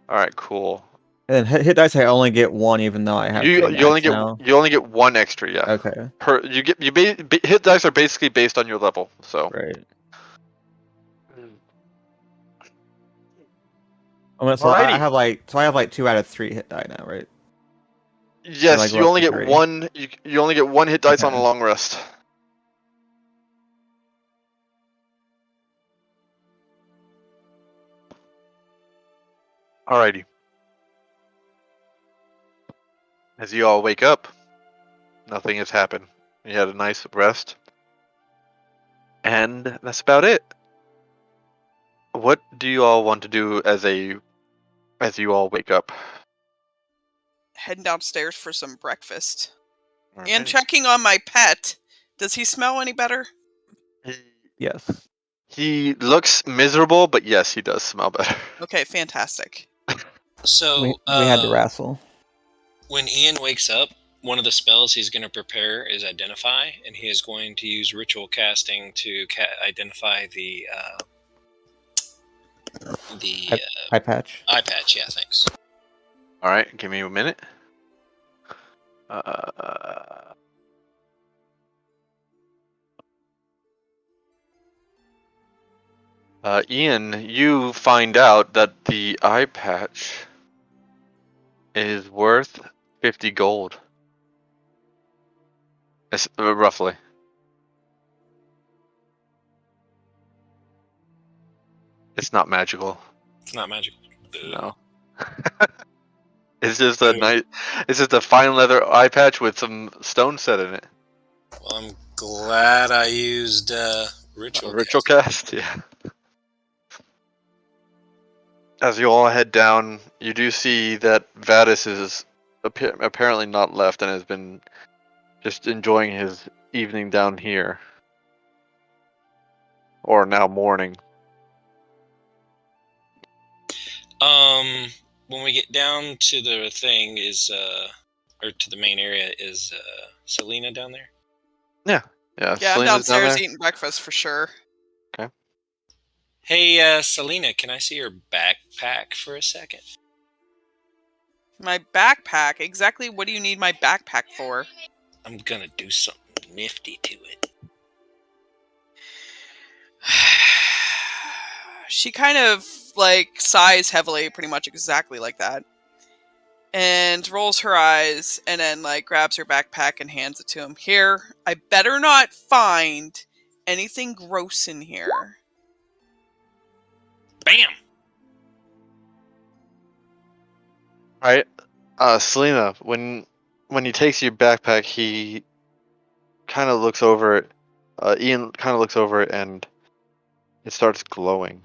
All right, cool. And then hit dice, I only get one, even though I have 3 You only max get now. you only get 1 extra, yeah. Okay. Hit dice are basically based on your level, so. Right. So I Alrighty. have like 2 out of 3 hit die now, right? Or do I Yes, go you up only to get 3? one. You only get 1 hit dice on a Okay. long rest. Alrighty. As you all wake up, nothing has happened. You had a nice rest, and that's about it. What do you all want to do as you all wake up? Heading downstairs for some breakfast. And Alrighty. checking on my pet. Does he smell any better? Yes. He looks miserable, but yes, he does smell better. Okay, fantastic. So, We had to wrestle. when Ian wakes up, one of the spells he's going to prepare is Identify, and he is going to use ritual casting to identify the Eye patch. eye patch. Yeah, thanks. All right, give me a minute. Uh, Ian, you find out that the eye patch is worth 50 gold. Roughly. It's not magical. It's not magical. No. It's just Boo. it's just a fine leather eye patch with some stone set in it. Well, I'm glad I used A ritual. ritual cast, yeah. As you all head down, you do see that Vadis is apparently not left and has been just enjoying his evening down here. Or now morning. When we get down to the thing or to the main area, is Selena down there? Yeah, Yeah, I'm Selena's down downstairs there. eating breakfast for sure. Hey, Selena, can I see your backpack for a second? My backpack? Exactly what do you need my backpack for? I'm gonna do something nifty to it. She kind of like sighs heavily, pretty much exactly like that. And rolls her eyes and then like grabs her backpack and hands it to him. Here, I better not find anything gross in here. Bam! Alright. Selena, when he takes your backpack, he kind of looks over it. Ian kind of looks over it and it starts glowing.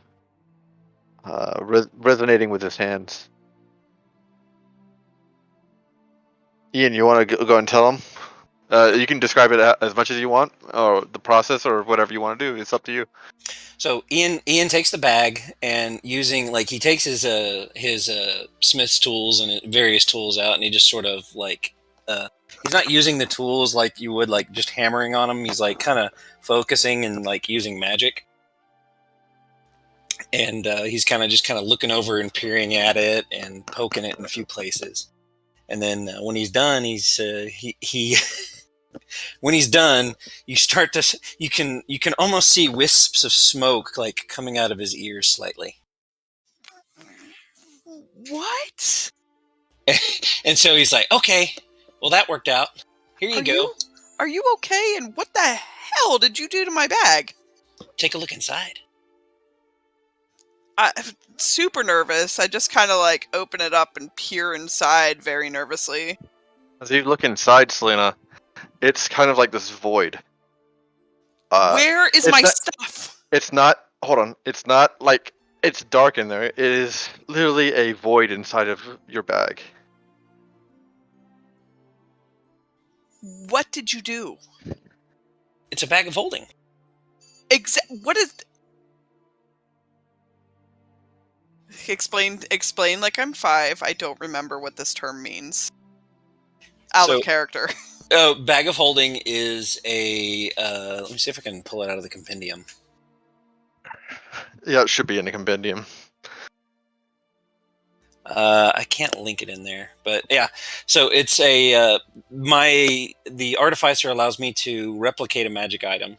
Resonating with his hands. Ian, you want to go and tell him? You can describe it as much as you want, or the process, or whatever you want to do. It's up to you. So Ian takes the bag and he takes his smith's tools and various tools out, and he just sort of he's not using the tools like you would like just hammering on them. He's like kind of focusing and like using magic, and he's kind of looking over and peering at it and poking it in a few places, And then when he's done, he when he's done, you can almost see wisps of smoke like coming out of his ears slightly. What? And so he's like, "Okay, well that worked out. Here you go. Are you okay? And what the hell did you do to my bag? Take a look inside." I'm super nervous. I just kind of like open it up and peer inside very nervously. As you look inside, Selena, it's kind of like this void. Where is it's my not- stuff? It's not. Hold on. It's not like it's dark in there. It is literally a void inside of your bag. What did you do? It's a bag of holding. What is? Explain like I'm 5. I don't remember what this term means. Out of character. Oh, bag of holding is a. Let me see if I can pull it out of the compendium. Yeah, it should be in the compendium. I can't link it in there, but yeah. So it's a the artificer allows me to replicate a magic item,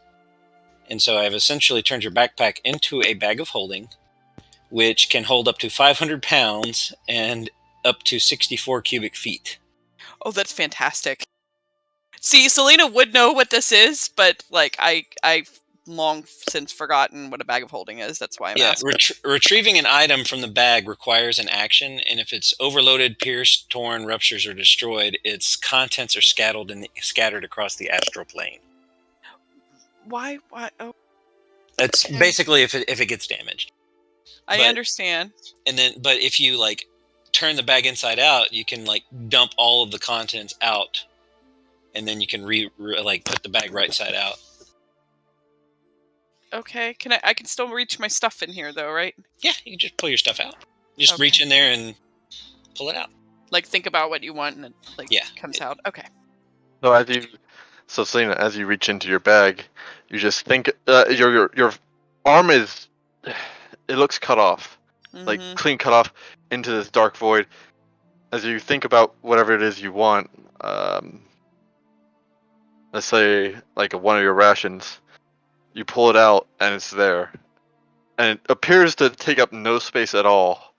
and so I've essentially turned your backpack into a bag of holding, which can hold up to 500 pounds and up to 64 cubic feet. Oh, that's fantastic. See, Selena would know what this is, but like I've long since forgotten what a bag of holding is. That's why I'm asking. Retrieving an item from the bag requires an action, and if it's overloaded, pierced, torn, ruptures, or destroyed, its contents are scattered across the astral plane. Why? Oh, That's basically if it gets damaged. I understand. And then, but if you like turn the bag inside out, you can like dump all of the contents out, and then you can put the bag right side out. Okay, I can still reach my stuff in here though, right? Yeah, you can just pull your stuff out. Just reach in there and pull it out. Like think about what you want and it comes out. Okay. So Selena, as you reach into your bag, you just think your arm is, it looks cut off, like clean cut off into this dark void. As you think about whatever it is you want, let's say like one of your rations, you pull it out and it's there, and it appears to take up no space at all.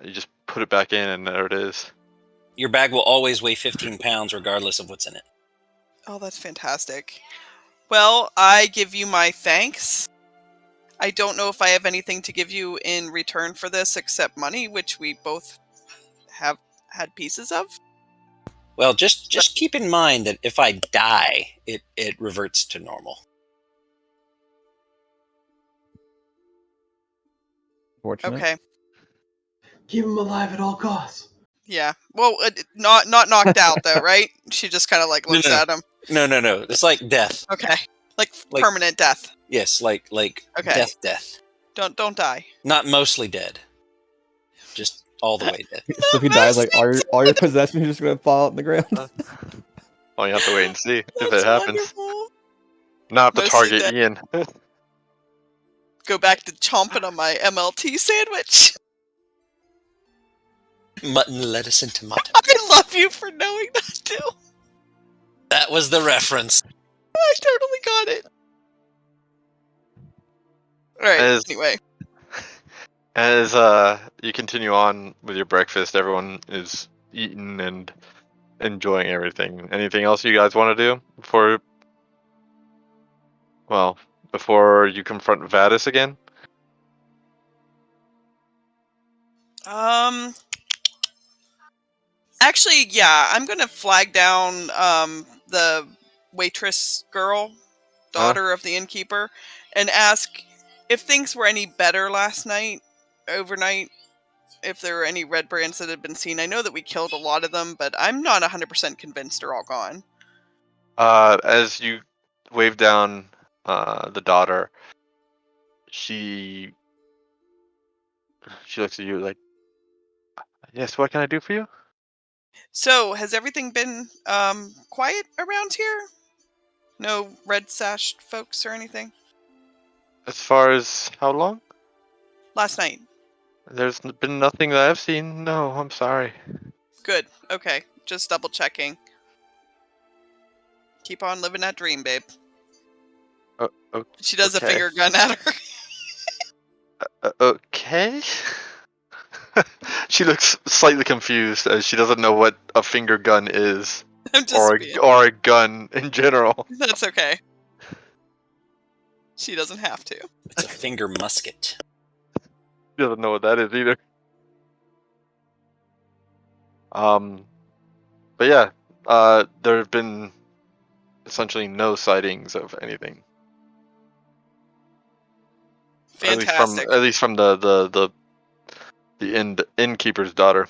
You just put it back in and there it is. Your bag will always weigh 15 pounds regardless of what's in it. Oh, that's fantastic. Well, I give you my thanks. I don't know if I have anything to give you in return for this except money, which we both have had pieces of. Well, just keep in mind that if I die, it reverts to normal. Fortunate. Okay. Keep him alive at all costs. Yeah. Well, not knocked out though, right? She just kind of like looks at him. No. It's like death. Okay. Like permanent death. Yes, like okay. Death. Don't die. Not mostly dead. Just all the way dead. So if he dies, like all your possessions are just gonna fall out in the ground. Well, you have to wait and see if That's it happens. Wonderful. Not the Mostly target, Ian. Go back to chomping on my MLT sandwich. Mutton, lettuce, and tomato. I love you for knowing that too. That was the reference. I totally got it. Alright, anyway. As you continue on with your breakfast, everyone is eating and enjoying everything. Anything else you guys want to do before you confront Vadis again? Actually, yeah, I'm gonna flag down the waitress girl, daughter of the innkeeper, and ask if things were any better overnight, if there were any red brands that had been seen. I know that we killed a lot of them, but I'm not 100% convinced they're all gone. As you wave down the daughter, she looks at you like, yes, what can I do for you? So, has everything been quiet around here? No red sashed folks or anything? As far as how long? Last night. There's been nothing that I've seen. No, I'm sorry. Good. Okay. Just double checking. Keep on living that dream, babe. She does a Okay. finger gun at her. Okay. She looks slightly confused as she doesn't know what a finger gun is, I'm just being. or a gun in general. That's okay. She doesn't have to. It's a finger musket. She doesn't know what that is either. But yeah, there have been essentially no sightings of anything. Fantastic. At least from the innkeeper's daughter.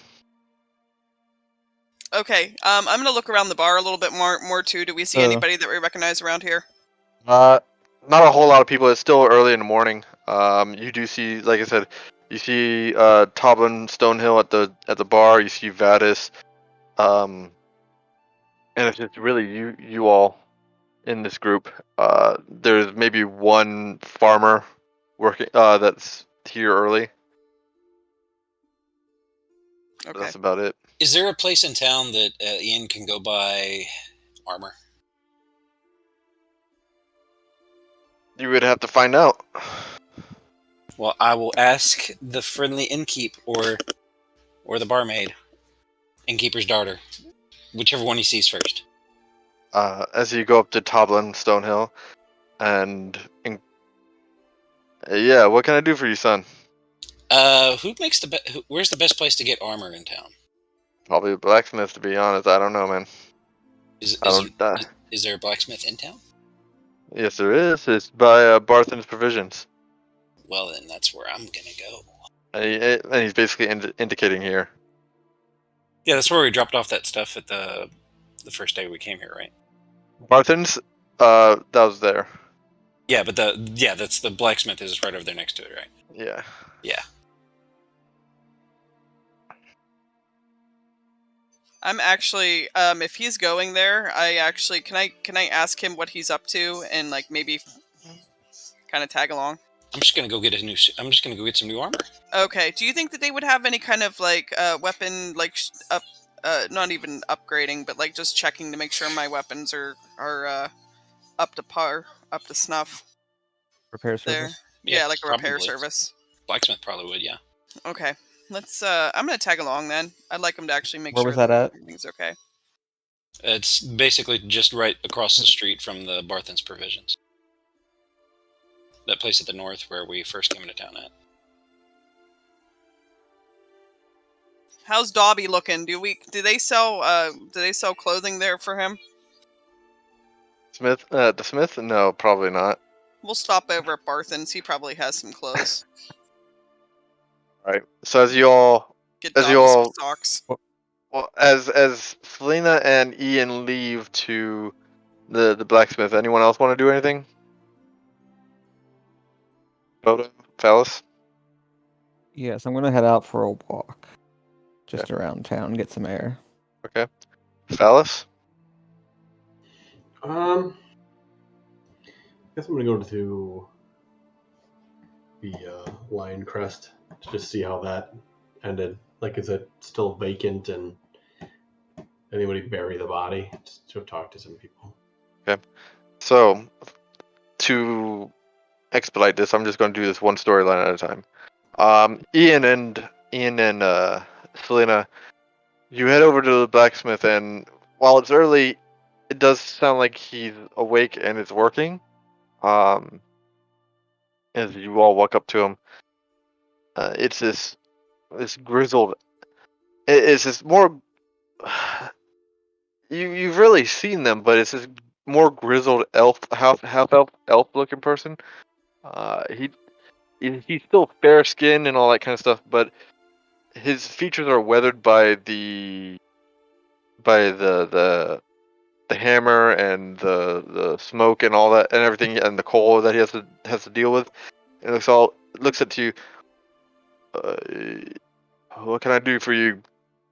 Okay. I'm gonna look around the bar a little bit more too. Do we see anybody that we recognize around here? Not a whole lot of people. It's still early in the morning. You do see, like I said, you see Toblin Stonehill at the bar. You see Vadis, and it's just really you all in this group. There's maybe one farmer working that's here early. But Okay. that's about it. Is there a place in town that Ian can go buy armor? You would have to find out. Well, I will ask the friendly innkeep or the barmaid, innkeeper's daughter, whichever one he sees first. As you go up to Toblin Stonehill, and yeah, what can I do for you, son? Who makes where's the best place to get armor in town? Probably a blacksmith, to be honest. I don't know, man. Is there a blacksmith in town? Yes, there is. It's by Barthen's Provisions. Well, then that's where I'm gonna go. And he's basically indicating here. Yeah, that's where we dropped off that stuff at the first day we came here, right? Barthen's, that was there. Yeah, but that's the blacksmith is right over there next to it, right? Yeah. Yeah. I'm actually, if he's going there, can I ask him what he's up to and like maybe kind of tag along? I'm just gonna go get some new armor. Okay. Do you think that they would have any kind of like weapon like not even upgrading, but like just checking to make sure my weapons are up to par, up to snuff? Repair There. service. Yeah, like a repair probably. service. Blacksmith probably would, yeah. Okay. Let's. I'm gonna tag along then. I'd like him to actually make Where sure was that at? everything's okay. It's basically just right across the street from the Barthen's Provisions. That place at the north where we first came into town at. How's Dobby looking? Do they sell clothing there for him? Smith? The Smith? No, probably not. We'll stop over at Barthen's. He probably has some clothes. Right. So as you all Get Dobby some socks. Well, as Selena and Ian leave to the blacksmith, anyone else want to do anything? Photo? Phallus? Yes, I'm gonna head out for a walk, just around town, get some air. Okay. Phallus? I guess I'm gonna go to the Lion Crest to just see how that ended. Like, is it still vacant, and anybody bury the body? Just to talk to some people. Okay. So, to expedite this, I'm just going to do this one storyline at a time. Ian and Selena, you head over to the blacksmith, and while it's early, it does sound like he's awake and is working. As you all walk up to him, it's this grizzled. It's this more. You've really seen them, but it's this more grizzled elf, half elf looking person. He's still fair skinned and all that kind of stuff, but his features are weathered by the hammer and the smoke and all that and everything and the coal that he has to deal with. It looks at you. What can I do for you?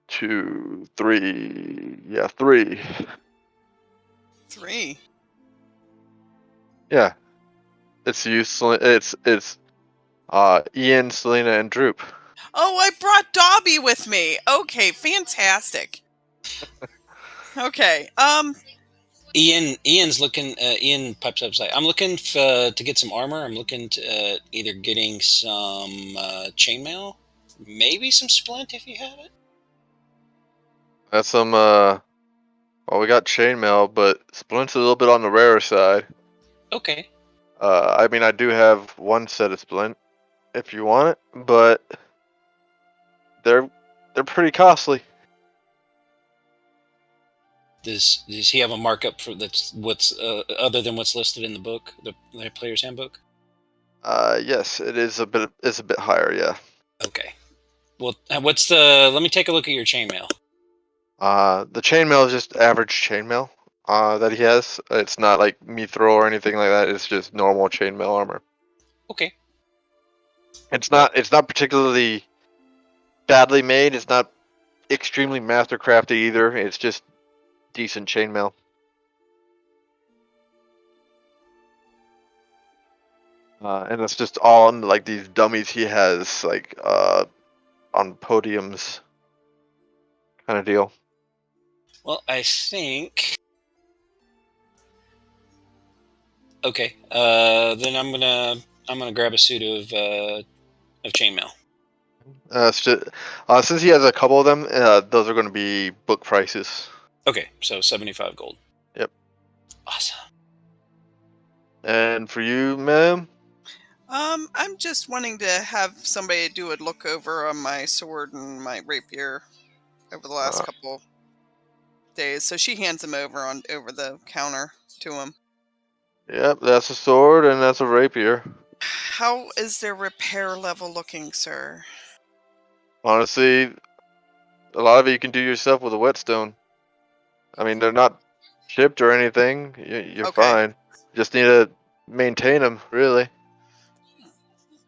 2, 3, yeah, 3. 3. Yeah, it's you. It's Ian, Selena, and Droop. Oh, I brought Dobby with me. Okay, fantastic. Okay. Ian's looking. Ian pipes up. Like, I'm looking to get some armor. I'm looking to either getting some chainmail, maybe some splint if you have it. That's some. Well, we got chainmail, but splint's a little bit on the rarer side. Okay. I mean, I do have one set of splint if you want it, but they're pretty costly. Does he have a markup for that's what's other than what's listed in the book, the player's handbook? Yes, it is a bit. It's a bit higher, yeah. Okay. Well, what's the? Let me take a look at your chainmail. The chainmail is just average chainmail. That he has. It's not like mithril or anything like that. It's just normal chainmail armor. Okay. It's not. It's not particularly badly made. It's not extremely mastercrafted either. It's just decent chainmail. And it's just all on like these dummies he has like on podiums kind of deal. Well, I think. Okay. Then I'm gonna grab a suit of chainmail. It's just, since he has a couple of them, those are going to be book prices. Okay, so 75 gold. Yep. Awesome. And for you, ma'am? I'm just wanting to have somebody do a look over on my sword and my rapier over the last couple days. So she hands them over the counter to him. Yep, that's a sword and that's a rapier. How is their repair level looking, sir? Honestly, a lot of it you can do yourself with a whetstone. I mean, they're not chipped or anything. You're Okay. fine. Just need to maintain them, really.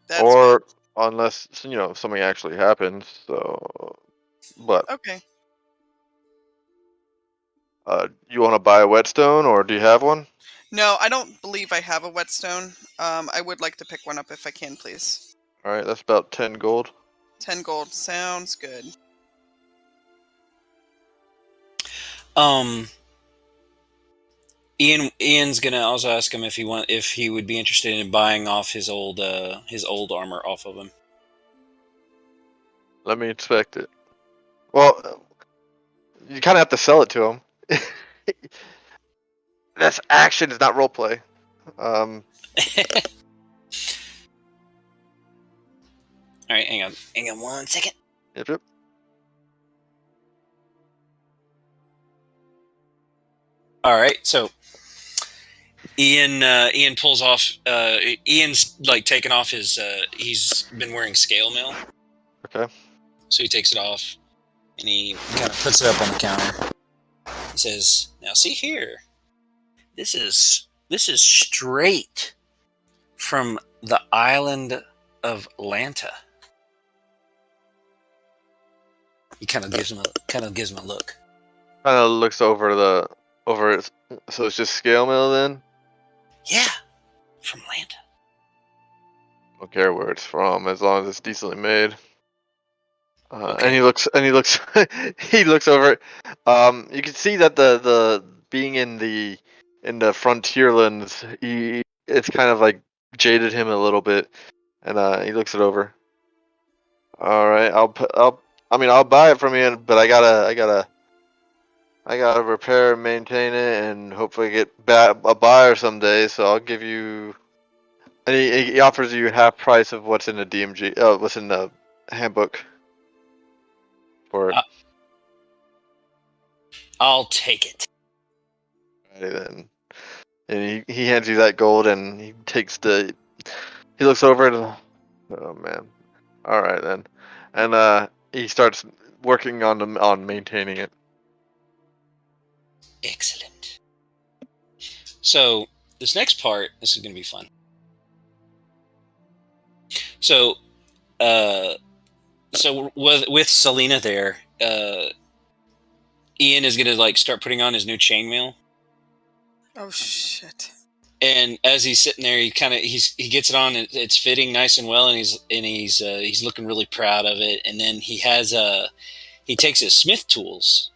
That's Or unless something actually happens. So, but okay. you want to buy a whetstone or do you have one? No, I don't believe I have a whetstone. I would like to pick one up if I can, please. All right, that's about 10 gold. 10 gold sounds good. Ian's gonna also ask him if he would be interested in buying off his old armor off of him. Let me inspect it. Well, you kind of have to sell it to him. That's action, it's not roleplay. All right, hang on 1 second. Yep. All right, so Ian pulls off. Ian's like taking off his. He's been wearing scale mail. Okay. So he takes it off and he kind of puts it up on the counter. He says, "Now see here. This is straight from the island of Lanta." He kind of gives him a look. Kind of looks over it. So it's just scale mail then? Yeah, from Lanta. Don't care where it's from as long as it's decently made. Okay. And he looks he looks over it. You can see that the being in the frontierlands, it's kind of like jaded him a little bit, and he looks it over. All right, I'll buy it from you, but I gotta repair and maintain it, and hopefully get a buyer someday. So I'll give you. And he offers you half price of what's in the DMG. What's in the handbook for it. I'll take it. Alrighty then. And he hands you that gold, and he looks over it. And, oh man. All right then. And he starts working on maintaining it. Excellent. So this next part, this is going to be fun. So, with Selena there, Ian is going to like start putting on his new chainmail. Oh shit. And as he's sitting there, he gets it on, and it's fitting nice and well, and he's looking really proud of it. And then he takes his smith tools,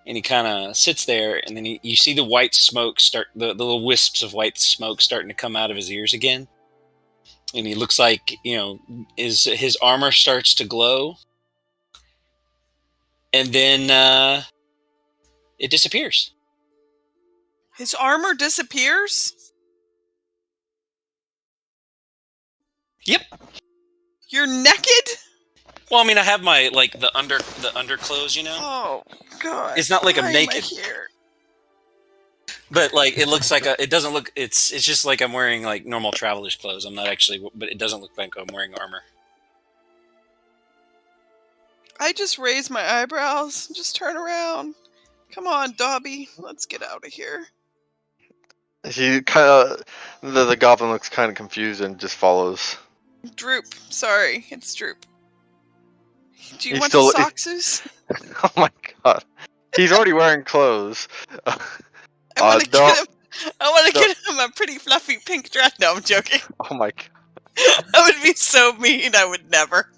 and he kind of sits there, and then you see the white smoke the little wisps of white smoke starting to come out of his ears again, and he looks like his armor starts to glow, and then it disappears. His armor disappears? Yep. You're naked? Well, I mean, I have my the underclothes, Oh God! It's not like I'm naked, here? but it looks like it doesn't look. It's just like I'm wearing normal traveler's clothes. I'm not actually, but it doesn't look like I'm wearing armor. I just raise my eyebrows. Just turn around. Come on, Dobby. Let's get out of here. He kind of the goblin looks kind of confused and just follows. Droop. Sorry, it's Droop. Do you He's want still- the sockses? Oh my god, he's already wearing clothes. I want to don't- get him. I want to get him a pretty fluffy pink dress. No, I'm joking. Oh my god. That would be so mean. I would never.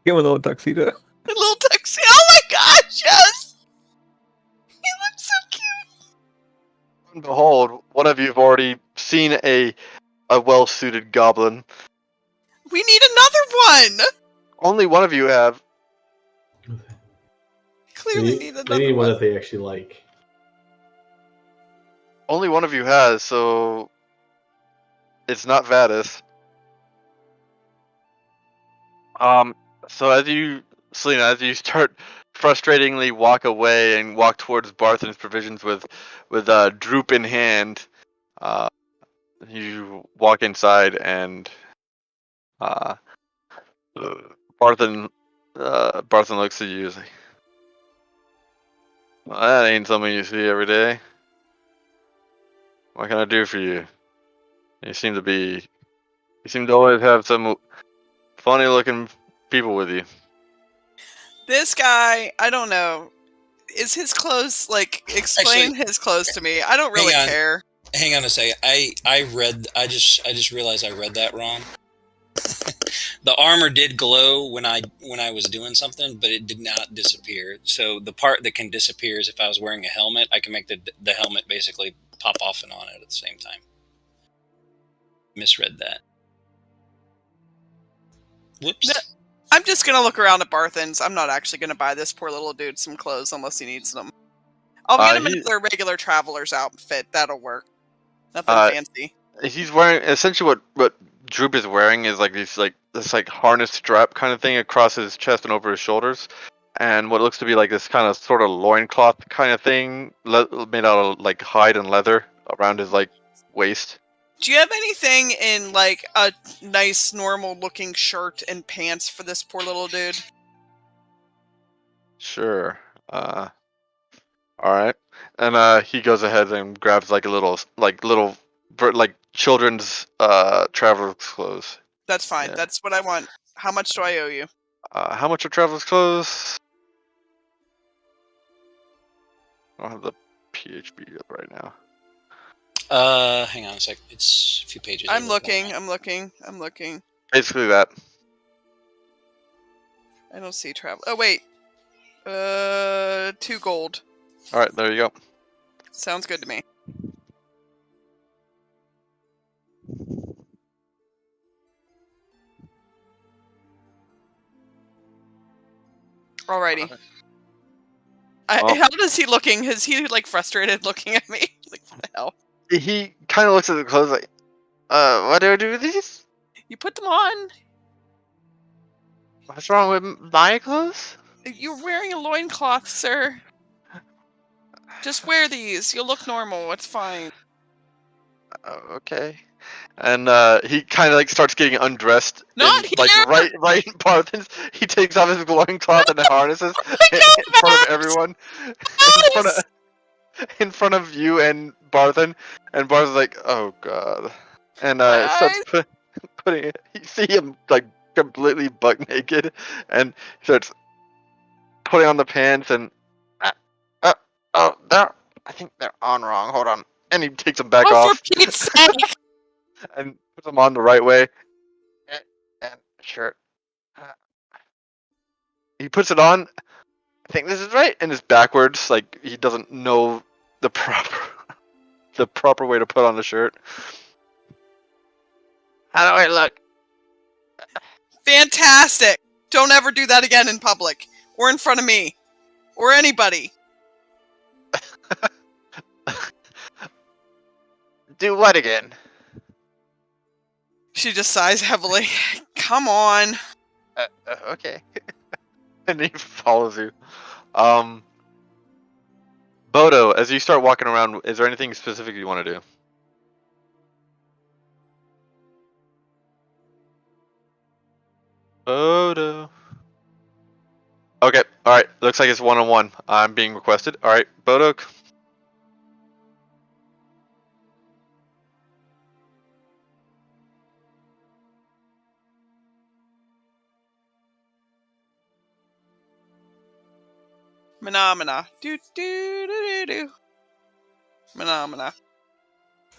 Give him a little tuxedo. A little tuxedo. Oh my gosh, yes! He looks so cute. And behold, one of you have already seen a well-suited goblin. We need another one. Only one of you have. Clearly need They another need one one. that they actually like. Only one of you has, so it's not Vadis. So Selena, as you start frustratingly walk away and walk towards Barthen's provisions with droop in hand, you walk inside and Barthen looks at you. He's like, well, that ain't something you see every day. What can I do for you? You seem to always have some funny looking people with you. This guy, I don't know. Is his clothes explain his clothes to me? I don't really Hang on. care. Hang on a second. I just realized I read that wrong. The armor did glow when I was doing something, but it did not disappear. So the part that can disappear is if I was wearing a helmet, I can make the helmet basically pop off and on it at the same time. Misread that. Whoops. No. I'm just gonna look around at Barthen's. I'm not actually gonna buy this poor little dude some clothes unless he needs them. I'll get him another regular traveler's outfit. That'll work. Nothing fancy. He's wearing essentially what Droop is wearing is this harness strap kind of thing across his chest and over his shoulders, and what looks to be this kind of sort of loincloth kind of thing made out of hide and leather around his waist. Do you have anything in a nice normal looking shirt and pants for this poor little dude? Sure. All right. And he goes ahead and grabs a little children's traveler's clothes. That's fine. Yeah. That's what I want. How much do I owe you? How much are traveler's clothes? I don't have the PHB up right now. Hang on a sec. It's a few pages. I'm over. looking. Basically that. I don't see travel. Oh wait. 2 gold. All right, there you go. Sounds good to me. Alrighty. How is he looking? Is he frustrated looking at me? What the hell? He kind of looks at the clothes what do I do with these? You put them on. What's wrong with my clothes? You're wearing a loincloth, sir. Just wear these. You'll look normal. It's fine. Okay. And he kind of starts getting undressed. Not in, here! right in Barthen's. He takes off his loincloth and the harnesses in front of everyone. In front of you and Barthen. And Barthen's like, oh god. And starts putting it. You see him completely buck naked, and he starts putting on the pants and I think they're on wrong. Hold on. and he takes them back Oh, for off Pete's sake! and puts them on the right way. And sure. He puts it on. I think this is right, and it's backwards. Like he doesn't know the proper way to put on the shirt. How do I look? Fantastic! Don't ever do that again in public. Or in front of me. Or anybody. Do what again? She just sighs heavily. Come on. Okay. And he follows you. Bodo, as you start walking around, is there anything specific you want to do? Bodo. Okay, alright. Looks like it's one-on-one. I'm being requested. Alright, Bodo. Phenomena. Do do do do do. Phenomena.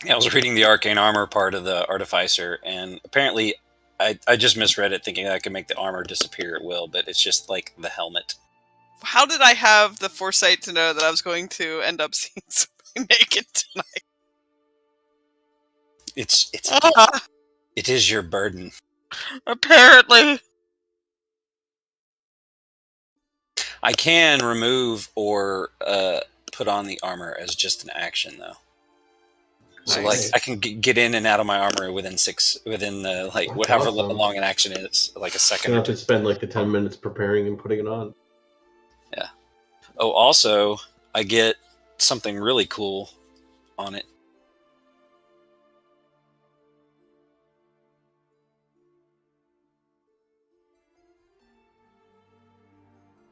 Yeah, I was reading the arcane armor part of the artificer, and apparently I just misread it thinking I could make the armor disappear at will, but it's just like the helmet. How did I have the foresight to know that I was going to end up seeing something naked tonight? It's Ah, it is your burden. apparently. I can remove or put on the armor as just an action, though. So, like, Nice. I can get in and out of my armor within like, That's whatever awesome. long an action is, like a You second don't or have to two. spend like the 10 minutes preparing and putting it on. Oh, also, I get something really cool on it.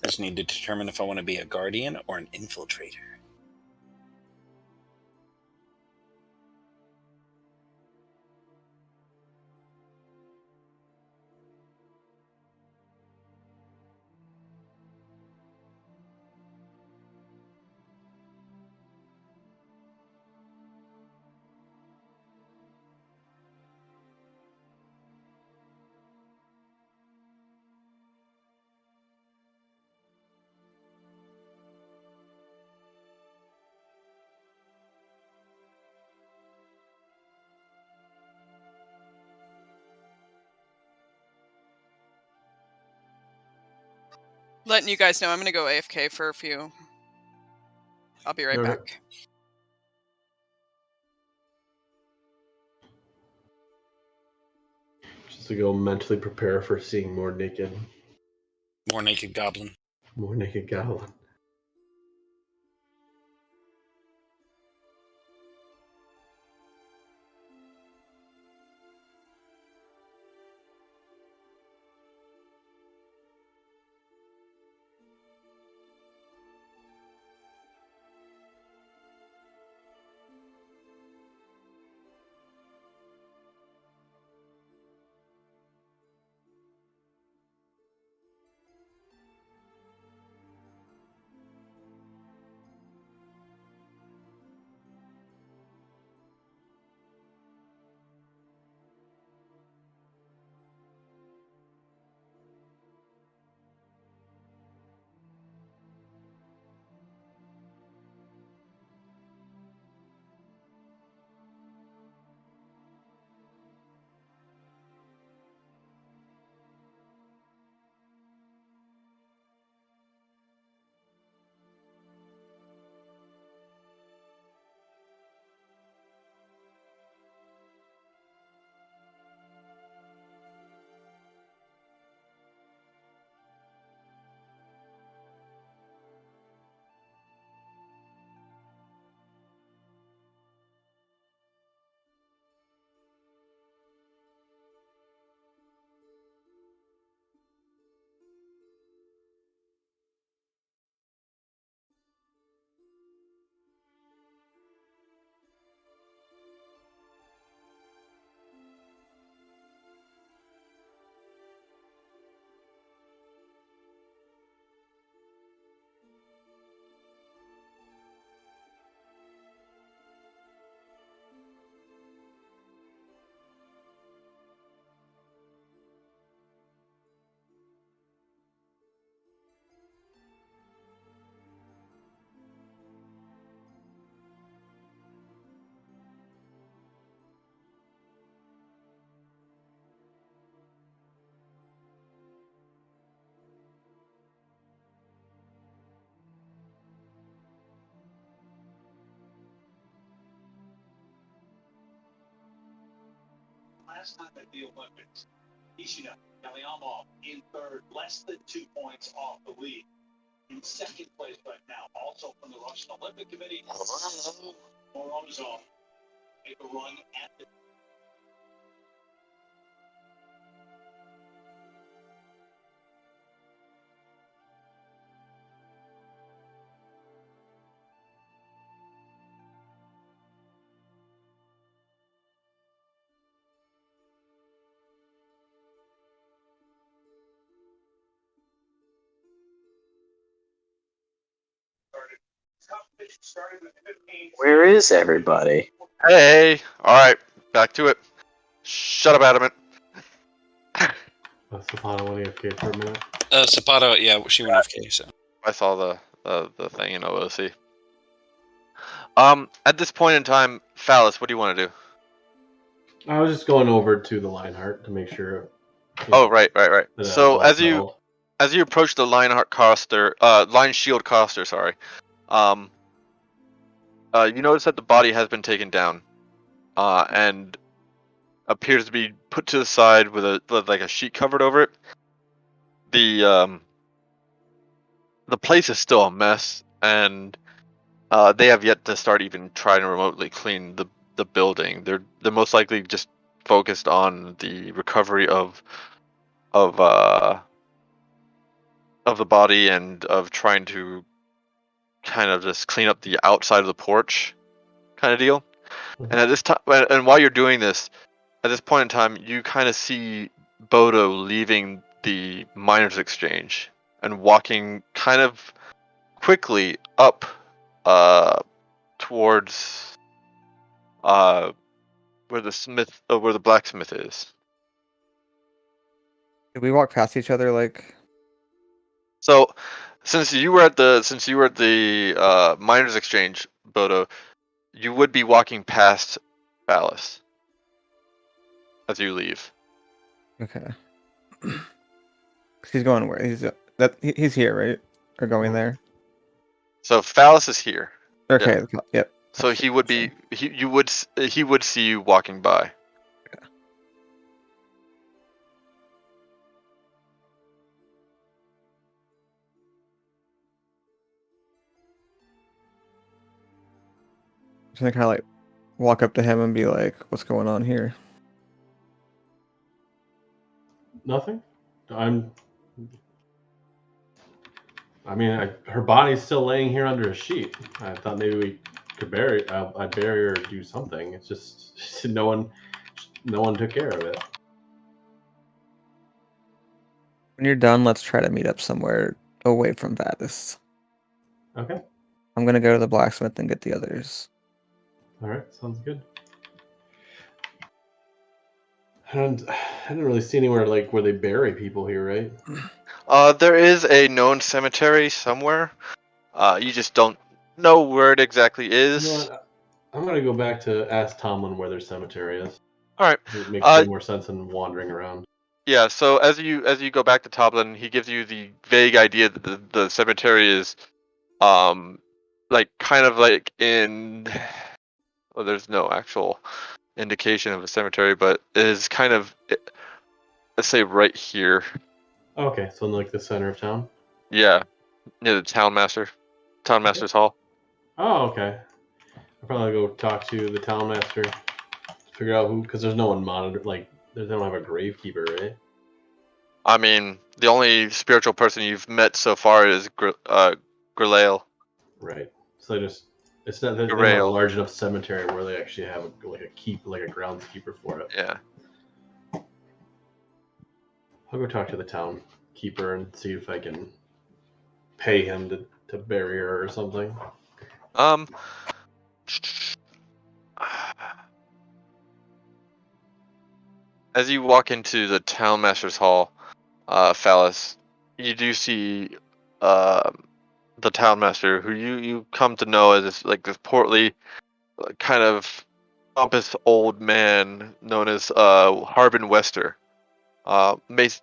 I just need to determine if I want to be a guardian or an infiltrator. Letting you guys know I'm going to go AFK for a few. I'll be right Alright. back. Just to go mentally prepare for seeing more naked Goblin. goblin. last time at the Olympics. Ishida Kaliamov in third, less than 2 points off the lead. In second place right now, also from the Russian Olympic Committee, Morozov make a run at the competition started with 15. Where is everybody? Hey, alright, back to it. Shut up, Adamant. Sapana went AFK for a minute. Sapato, yeah, she went AFK, so. I saw the thing in OOC. At this point in time, Phallus, what do you want to do? I was just going over to the Lionheart to make sure. Oh, right. That So was settled. as you approach the Lionheart coster, Lion Shield coster, sorry, you notice that the body has been taken down, and appears to be put to the side with a sheet covered over it. The place is still a mess, and they have yet to start even trying to remotely clean the building. They're most likely just focused on the recovery of the body and of trying to kind of just clean up the outside of the porch kind of deal. Mhm. And at this time, and while you're doing this, at this point in time, you kind of see Bodo leaving the miners' exchange and walking kind of quickly up towards where the blacksmith is. Did we walk past each other like? So, since you were at the miners' exchange, Bodo, you would be walking past Phallus as you leave. Okay. 'Cause he's going where? He's here, right? Or going there? So Phallus is here. Okay. Yep. So he would be he would see you walking by. Just gonna kind of like walk up to him and be like, "What's going on here?" Nothing. Her body's still laying here under a sheet. I thought maybe we could bury. I'd bury her or do something. It's just no one took care of it. When you're done, let's try to meet up somewhere away from Vadis. Okay. I'm gonna go to the blacksmith and get the others. All right. Sounds good. And I didn't really see anywhere like where they bury people here, right? There is a known cemetery somewhere. You just don't know where it exactly You know is. what? I'm gonna go back to ask Tomlin where their cemetery is. All right. It makes way more sense than wandering around. Yeah. So as you go back to Toblin, he gives you the vague idea that the cemetery is, like kind of like in. Well, there's no actual indication of a cemetery, but it is kind of, let's say, right here. Okay, so in like the center of town. Yeah, near the townmaster's hall. Oh, okay. I'll probably go talk to the townmaster, figure out who, because there's no one monitored. Like they don't have a gravekeeper, right? I mean, the only spiritual person you've met so far is Grelael. Right. So it's not they don't have a Grail. large enough cemetery where they actually have like a groundskeeper for it. Yeah. I'll go talk to the town keeper and see if I can pay him to bury her or something. As you walk into the townmaster's hall, Phallus, you do see the townmaster, who you come to know as this portly, kind of pompous old man known as Harbin Wester. Most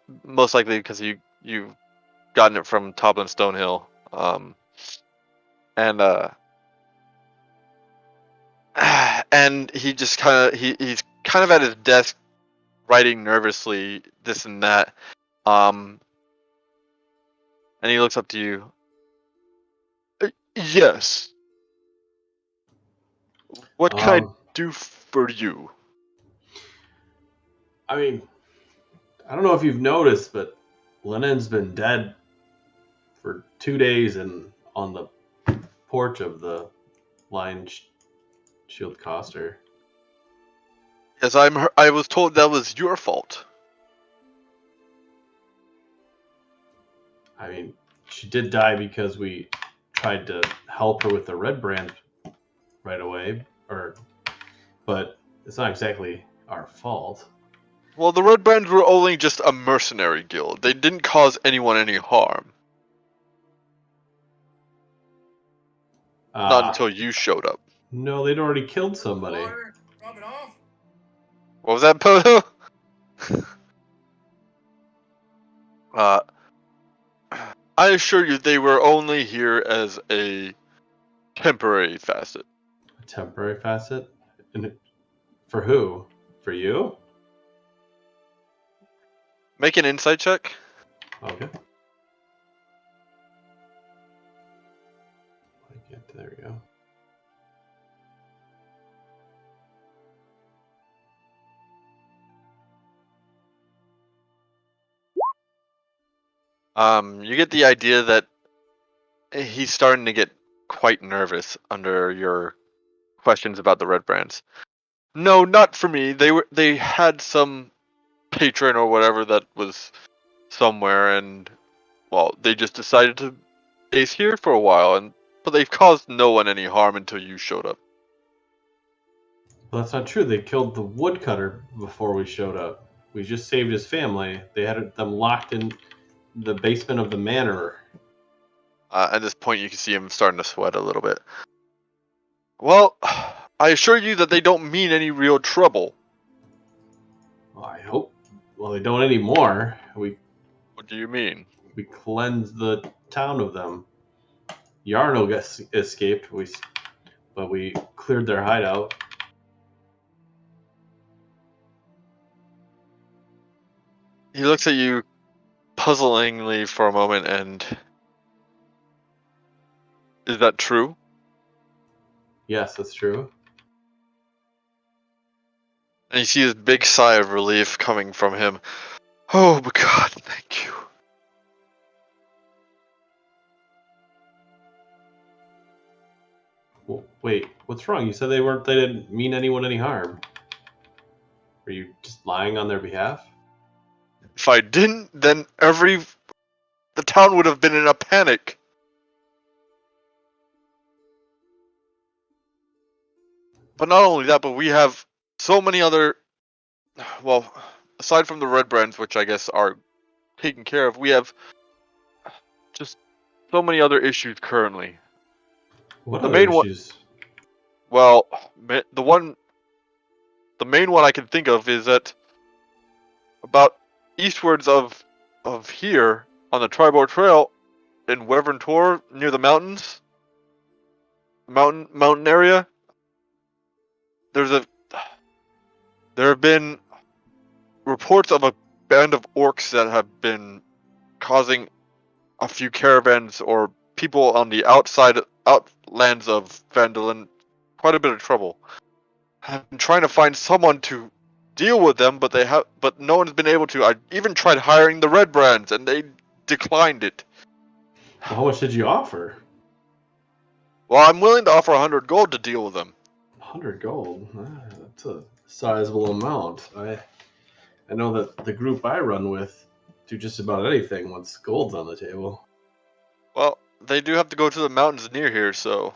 likely because you've gotten it from Toblin Stonehill. And and he just he's kind of at his desk, writing nervously, this and that. And he looks up to you. Yes. What can I do for you? I mean, I don't know if you've noticed, but Lennon's been dead for 2 days and on the porch of the Lion Shield Coster. Yes, I was told that was your fault. I mean, she did die because we tried to help her with the red brand right away, but it's not exactly our fault. Well, the Red Brands were only just a mercenary guild. They didn't cause anyone any harm. Not until you showed up. No, they'd already killed somebody. What was that, Poto? I assure you they were only here as a temporary facet. A temporary facet? For who? For you? Make an insight check. Okay. There we go. You get the idea that he's starting to get quite nervous under your questions about the Red Brands. No, not for me. They had some patron or whatever that was somewhere, and well, they just decided to base here for a while, but they've caused no one any harm until you showed up. Well, that's not true. They killed the woodcutter before we showed up. We just saved his family. They had them locked in the basement of the manor. At this point, you can see him starting to sweat a little bit. Well, I assure you that they don't mean any real trouble. Well, I hope. Well, they don't anymore. What do you mean? We cleansed the town of them. Yarno escaped, but we cleared their hideout. He looks at you puzzlingly for a moment, and is that true? Yes, that's true. And you see this big sigh of relief coming from him. Oh my God, thank you. Well, wait, what's wrong? You said they didn't mean anyone any harm. Are you just lying on their behalf? If I didn't, then the town would have been in a panic. But not only that, but we have so many other, well, aside from the Red Brands, which I guess are taken care of, we have just so many other issues currently. What The other main one, issues? well, the main one I can think of is that about eastwards of here on the Tribor Trail in Wyvern Tor near the mountains, mountain area. There have been reports of a band of orcs that have been causing a few caravans or people on the outlands of Phandelver quite a bit of trouble. I've been trying to find someone to deal with them, but no one's been able to. I even tried hiring the Red Brands, and they declined it. Well, how much did you offer? Well, I'm willing to offer 100 gold to deal with them. 100 gold. That's a sizable amount. I know that the group I run with do just about anything once gold's on the table. Well, they do have to go to the mountains near here, so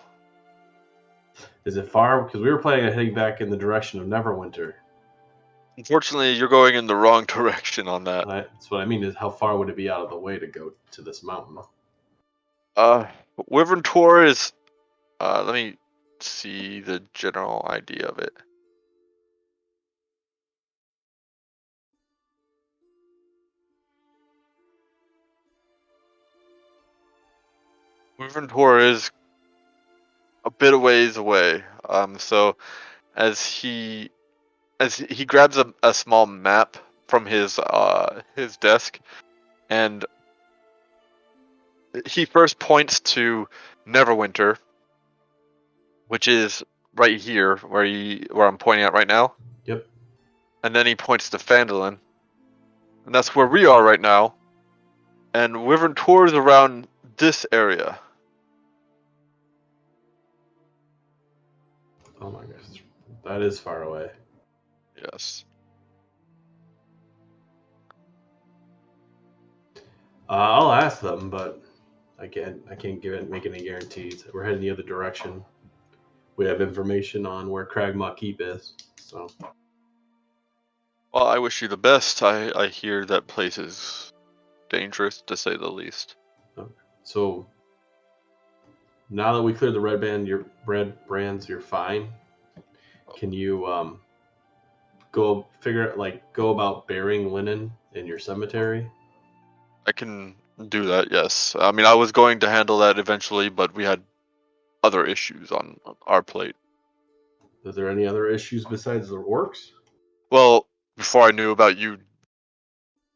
Is it far? Because we were planning on heading back in the direction of Neverwinter. unfortunately, you're going in the wrong direction on that. That's what I mean. Is how far would it be out of the way to go to this mountain? Wyvern Tor is. Let me see the general idea of it. Wyvern Tor is a bit of ways away. So as he as he grabs a small map from his desk, and he first points to Neverwinter, which is right here where I'm pointing at right now. Yep. And then he points to Phandelver, and that's where we are right now. And Wyvern tours around this area. Oh my gosh, that is far away. Yes. I'll ask them, but I can't make any guarantees. We're heading the other direction. We have information on where Cragmaw Keep is, so Well, I wish you the best. I hear that place is dangerous, to say the least. so now that we cleared the red brands, you're fine. Can you go about burying linen in your cemetery? I can do that, yes. I mean, I was going to handle that eventually, but we had other issues on our plate. Is there any other issues besides the orcs? Well, before I knew about you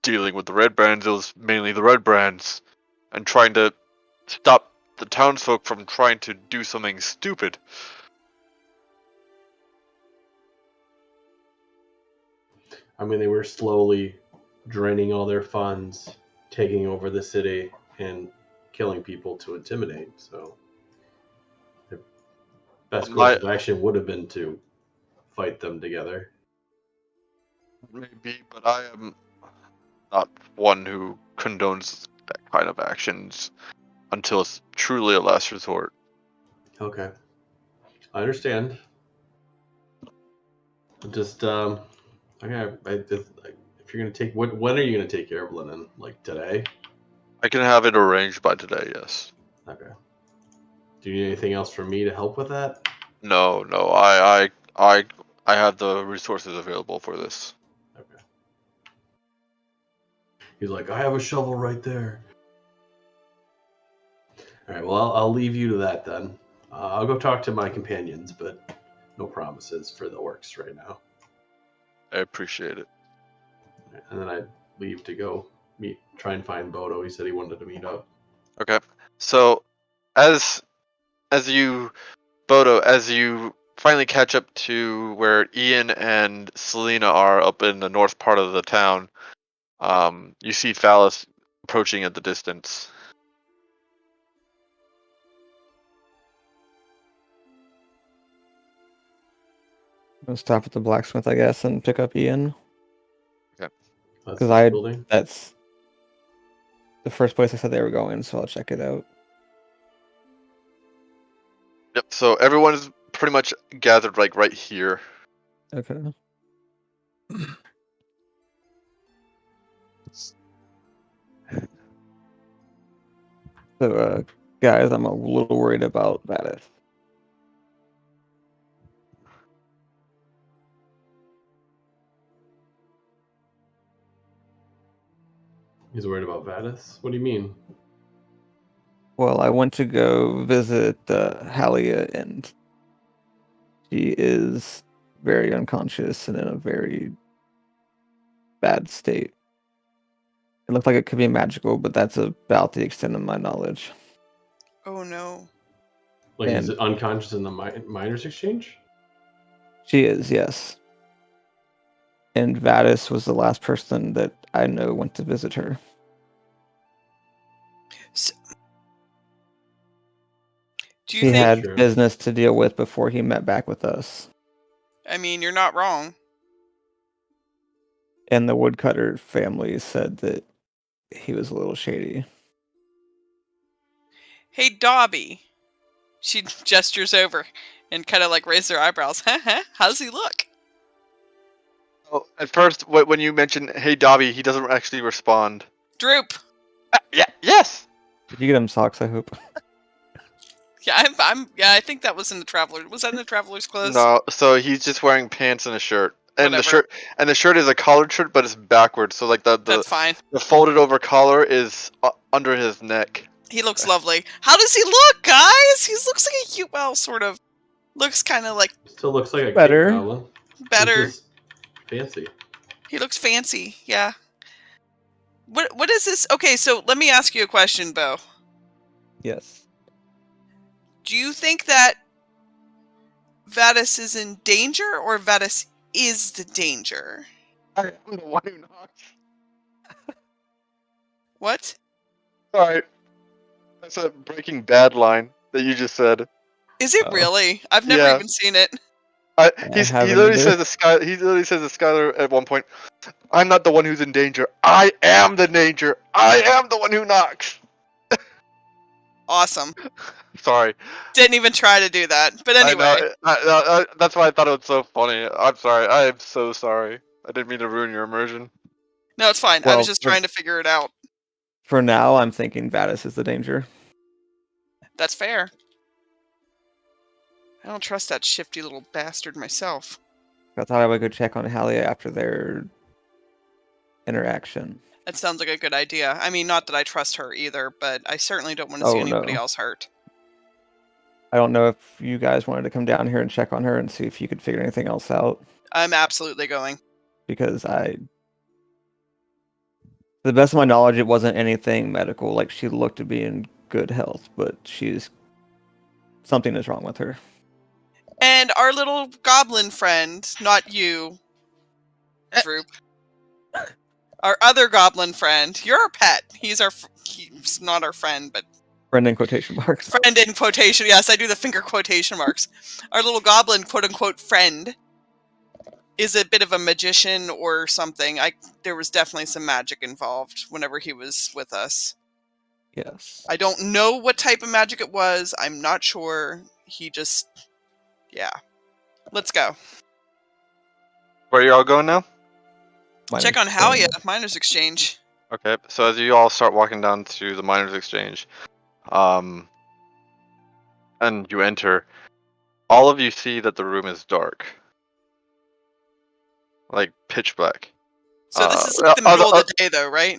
dealing with the red brands, it was mainly the red brands and trying to stop the townsfolk from trying to do something stupid. I mean, they were slowly draining all their funds, taking over the city, and killing people to intimidate. So, the best course of action would have been to fight them together. Maybe, but I am not one who condones that kind of actions until it's truly a last resort. Okay, I understand. Just okay. If you're gonna take when are you gonna take care of linen? Like today? I can have it arranged by today, yes. Okay. Do you need anything else from me to help with that? No, I have the resources available for this. Okay. He's like, I have a shovel right there. All right. Well, I'll leave you to that then. I'll go talk to my companions, but no promises for the orcs right now. I appreciate it. And then I leave to go try and find Bodo. He said he wanted to meet up. Okay. So, as you finally catch up to where Ian and Selena are up in the north part of the town, you see Phallus approaching at the distance. I'll stop at the blacksmith, I guess, and pick up Ian. Okay. Because that's the first place I said they were going, so I'll check it out. Yep. So everyone's pretty much gathered like right here. Okay. So, guys, I'm a little worried about Vadis. He's worried about Vadis? What do you mean? Well, I went to go visit Halia, and she is very unconscious and in a very bad state. It looked like it could be magical, but that's about the extent of my knowledge. Oh no. Like, is it unconscious in the miners' exchange? She is, yes. And Vadis was the last person that I know went to visit her. So, He had business to deal with before he met back with us. I mean, you're not wrong. And the woodcutter family said that he was a little shady. Hey, Dobby. She gestures over and kind of like raises her eyebrows. How's he look? Oh, at first, when you mention "Hey, Dobby," he doesn't actually respond. Droop. Yeah. Yes. Did you get him socks? I hope. Yeah, I think that was in the Traveler. Was that in the Traveler's clothes? No. So he's just wearing pants and a shirt. And Whatever. the shirt is a collared shirt, but it's backwards. So like That's fine. The folded over collar is under his neck. He looks lovely. How does he look, guys? He looks like a cute, well, sort of. Looks kind of like. Still looks like a better. Better. fancy. He looks fancy. Yeah. What is this? Okay, so let me ask you a question, Bo. Yes. Do you think that Vadis is in danger, or Vadis is the danger? I am the one who knocks. What? Sorry, that's a Breaking Bad line that you just said. Is it Oh. really? I've never Yeah. even seen it. He haven't literally either. says to Skylar at one point, "I'm not the one who's in danger. I am the danger. I am the one who knocks." Awesome. Sorry. Didn't even try to do that. But I know. anyway. That's why I thought it was so funny. I'm sorry. I am so sorry. I didn't mean to ruin your immersion. No, it's fine. I Well, was just trying to figure it out. For now, I'm thinking Vadis is the danger. That's fair. I don't trust that shifty little bastard myself. I thought I would go check on Halia after their interaction. That sounds like a good idea. I mean, not that I trust her either, but I certainly don't want to see Oh, anybody no. else hurt. I don't know if you guys wanted to come down here and check on her and see if you could figure anything else out, I'm absolutely going. because to the best of my knowledge, it wasn't anything medical. Like, she looked to be in good health, but something is wrong with her. And our little goblin friend, not you, Droop. Our other goblin friend. You're our pet. He's not our friend, but Friend in quotation marks. friend in quotation. Yes, I do the finger quotation marks. Our little goblin, quote unquote, friend is a bit of a magician or something. There was definitely some magic involved whenever he was with us. Yes. I don't know what type of magic it was. I'm not sure. He just, yeah. Let's go. Where are you all going now? Check on Halia, Miners Exchange. Okay, so as you all start walking down to the Miners Exchange, and you enter, all of you see that the room is dark, like pitch black. So this is like the middle of the day, though, right?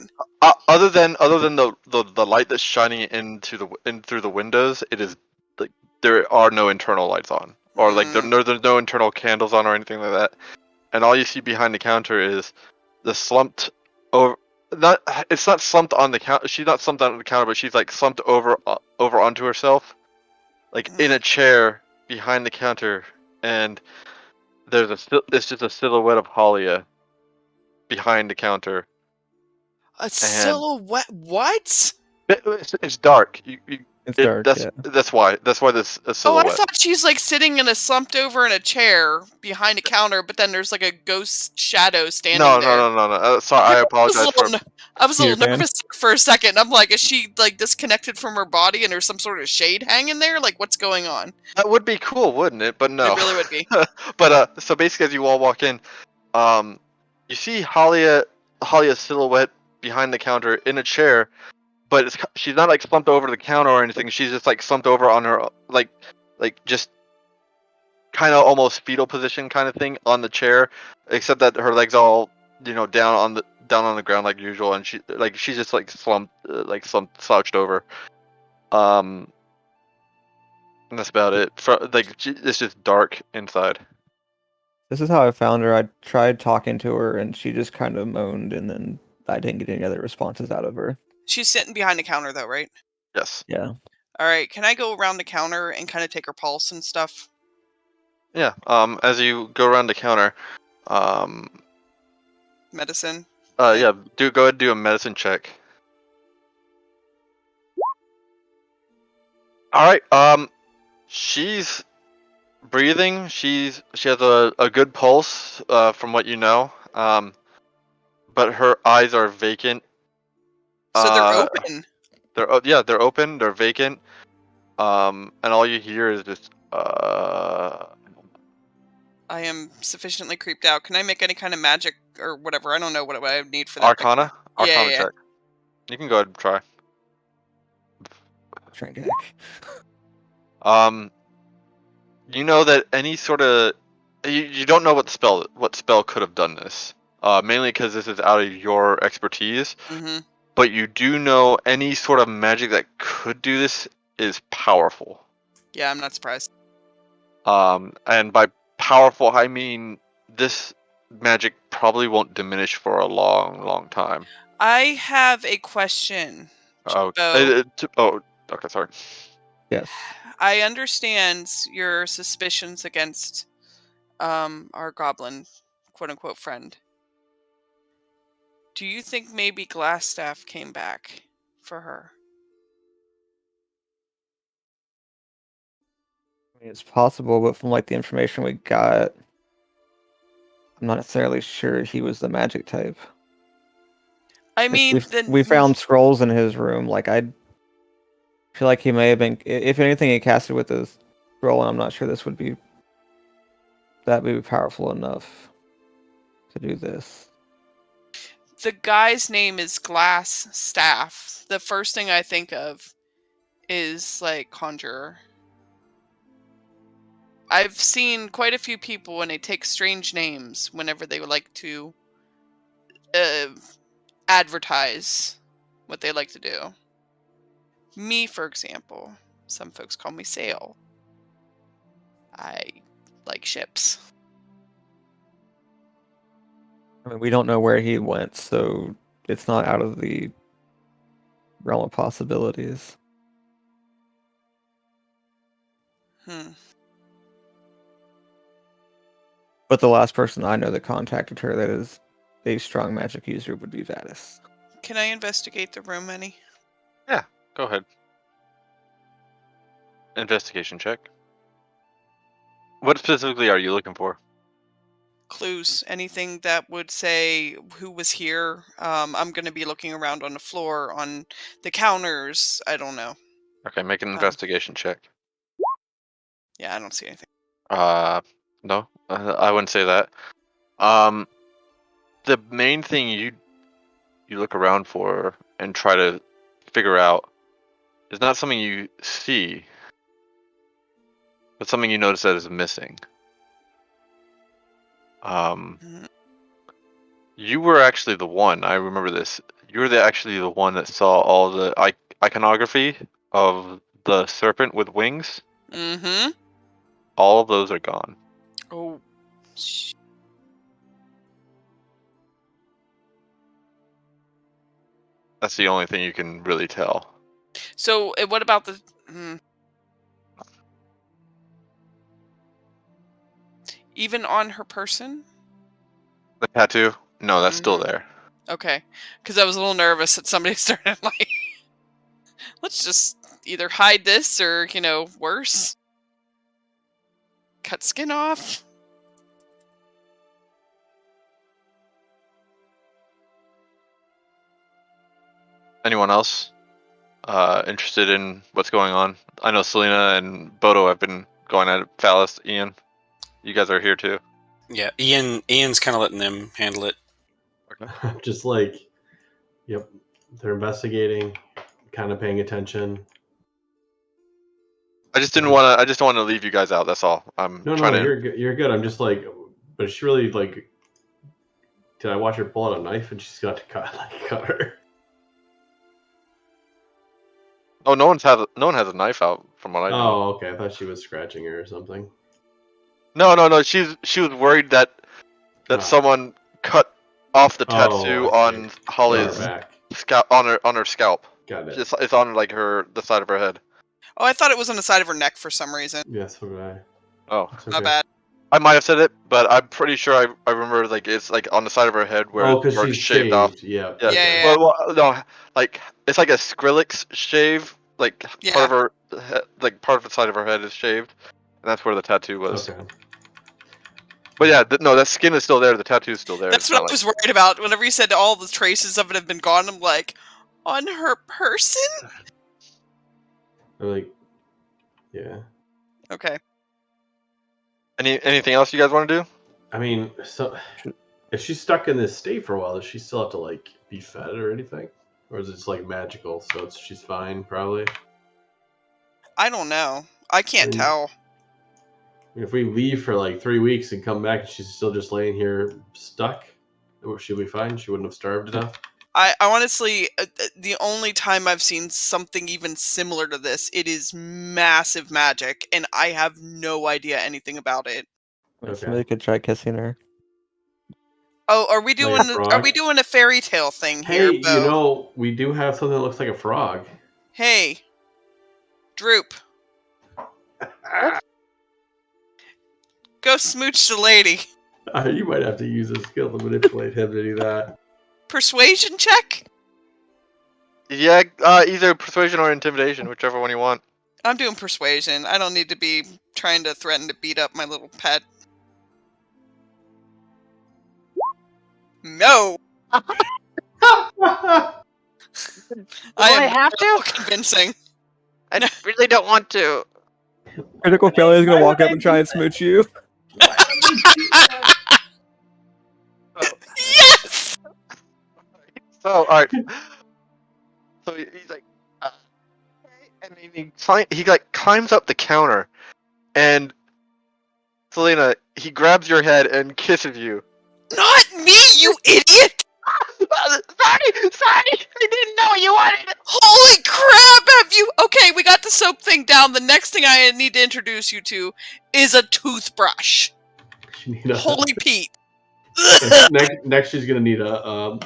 Other than the light that's shining in through the windows, it is like there are no internal lights on, or like there's no internal candles on or anything like that. And all you see behind the counter is the slumped over. It's not slumped on the counter. She's not slumped on the counter, but she's like slumped over onto herself, like in a chair behind the counter. And it's just a silhouette of Halia behind the counter. A silhouette? What? It's dark. It's dark. That's why there's a silhouette. Oh, I thought she's like sitting slumped over in a chair behind a counter, but then there's like a ghost shadow standing there. No. Sorry, I apologize for. I was a little nervous for a second. I'm like, is she like disconnected from her body and there's some sort of shade hanging there? Like, what's going on? That would be cool, wouldn't it? But no. It really would be. But so basically, as you all walk in, you see Halia's silhouette behind the counter in a chair, but she's not like slumped over the counter or anything. She's just like slumped over on her like just kind of almost fetal position kind of thing on the chair, except that her legs all down on the ground like usual, and she's just like slumped slouched over. And that's about it. It's just dark inside. This is how I found her. I tried talking to her, and she just kind of moaned, and then I didn't get any other responses out of her. She's sitting behind the counter, though, right? Yes. Yeah. All right. Can I go around the counter and kind of take her pulse and stuff? Yeah. As you go around the counter, medicine. Yeah. Go ahead and do a medicine check. All right. She's breathing. She has a good pulse, from what you know. But her eyes are vacant. So they're open. They're open. They're vacant. And all you hear is just I am sufficiently creeped out. Can I make any kind of magic or whatever? I don't know what I would need for that. Arcana? Arcana Yeah. check. You can go ahead and try. Trank. You know that any sort of you don't know what spell could have done this. Mainly because this is out of your expertise. Mm-hmm. But you do know any sort of magic that could do this is powerful. Yeah, I'm not surprised. And by powerful, I mean this magic probably won't diminish for a long time. I have a question. Oh, Bo. okay, sorry. Yes. I understand your suspicions against our goblin quote unquote friend. Do you think maybe Glassstaff came back for her? I mean, it's possible, but from like the information we got, I'm not necessarily sure he was the magic type. I Like, mean, we found scrolls in his room. Like, I feel like he may have been. If anything, he casted with his scroll, and I'm not sure this would be powerful enough to do this. the guy's name is Glassstaff. The first thing I think of is like conjurer. I've seen quite a few people when they take strange names whenever they would like to advertise what they like to do. Me, for example, some folks call me Sail. I like ships. I mean, we don't know where he went, so it's not out of the realm of possibilities. But the last person I know that contacted her that is a strong magic user would be Vadis. Can I investigate the room any? Yeah, go ahead. Investigation check. What specifically are you looking for? Clues, anything that would say who was here. I'm going to be looking around on the floor, on the counters. I don't know. Okay, make an investigation check. Yeah, I don't see anything. No, I wouldn't say that. The main thing you look around for and try to figure out is not something you see, but something you notice that is missing. Mhm. You were actually the one. I remember this. You were actually the one that saw all the iconography of the serpent with wings. Mm-hmm. All of those are gone. Oh. That's the only thing you can really tell. So, what about the... Even on her person? The tattoo? No, that's still there. Okay. Because I was a little nervous that somebody started like... Let's just either hide this or, worse. Cut skin off. Anyone else interested in what's going on? I know Selena and Bodo have been going at it. Phallus, Ian, you guys are here too. Yeah, Ian's kind of letting them handle it. Just like, yep, they're investigating, kind of paying attention. I just didn't want to. I just don't want to leave you guys out. That's all. I'm No, trying to. you're good. You're good. I'm just like, but she really like. Did I watch her pull out a knife and she's got to cut her? Oh, no one has a knife out from what I know. Oh, okay. I thought she was scratching her or something. No. She was worried that someone cut off the tattoo I see. on Holly's scalp on her scalp. Got it. It's on like the side of her head. Oh, I thought it was on the side of her neck for some reason. Yes, so did I. Oh, It's okay. My bad. I might have said it, but I'm pretty sure I remember like it's like on the side of her head where because it's she's shaved off. Yeah. Yeah. Yeah. Well, no, like it's like a Skrillex shave. Like part of her, part of the side of her head is shaved, and that's where the tattoo was. Okay. But yeah, no, that skin is still there. The tattoo is still there. That's what I was worried about. Whenever you said all the traces of it have been gone, I'm like, on her person? I'm like, yeah. Okay. Anything else you guys want to do? I mean, so if she's stuck in this state for a while, does she still have to like be fed or anything, or is it just like magical? So she's fine, probably. I don't know. I can't tell. I mean, if we leave for like 3 weeks and come back and she's still just laying here stuck, she'll be fine. She wouldn't have starved to death. I honestly, the only time I've seen something even similar to this, it is massive magic, and I have no idea anything about it. Somebody could try kissing her. Oh, are we Like a doing a fairy tale thing Hey, here, Bo? we do have something that looks like a frog. Hey, Droop, go smooch the lady. You might have to use a skill to manipulate him to do that. Persuasion check? Yeah, either persuasion or intimidation, whichever one you want. I'm doing persuasion. I don't need to be trying to threaten to beat up my little pet. No! I have to? Convincing. I really don't want to. Critical failure is gonna walk up and try and smooch you. Yes! So, alright. So he's like, okay. And he like climbs up the counter, and Selena, he grabs your head and kisses you. Not me, you idiot! Sorry, I didn't know you wanted it. Holy crap, have you... Okay, we got the soap thing down. The next thing I need to introduce you to is a toothbrush. Holy Pete. Next, she's gonna need a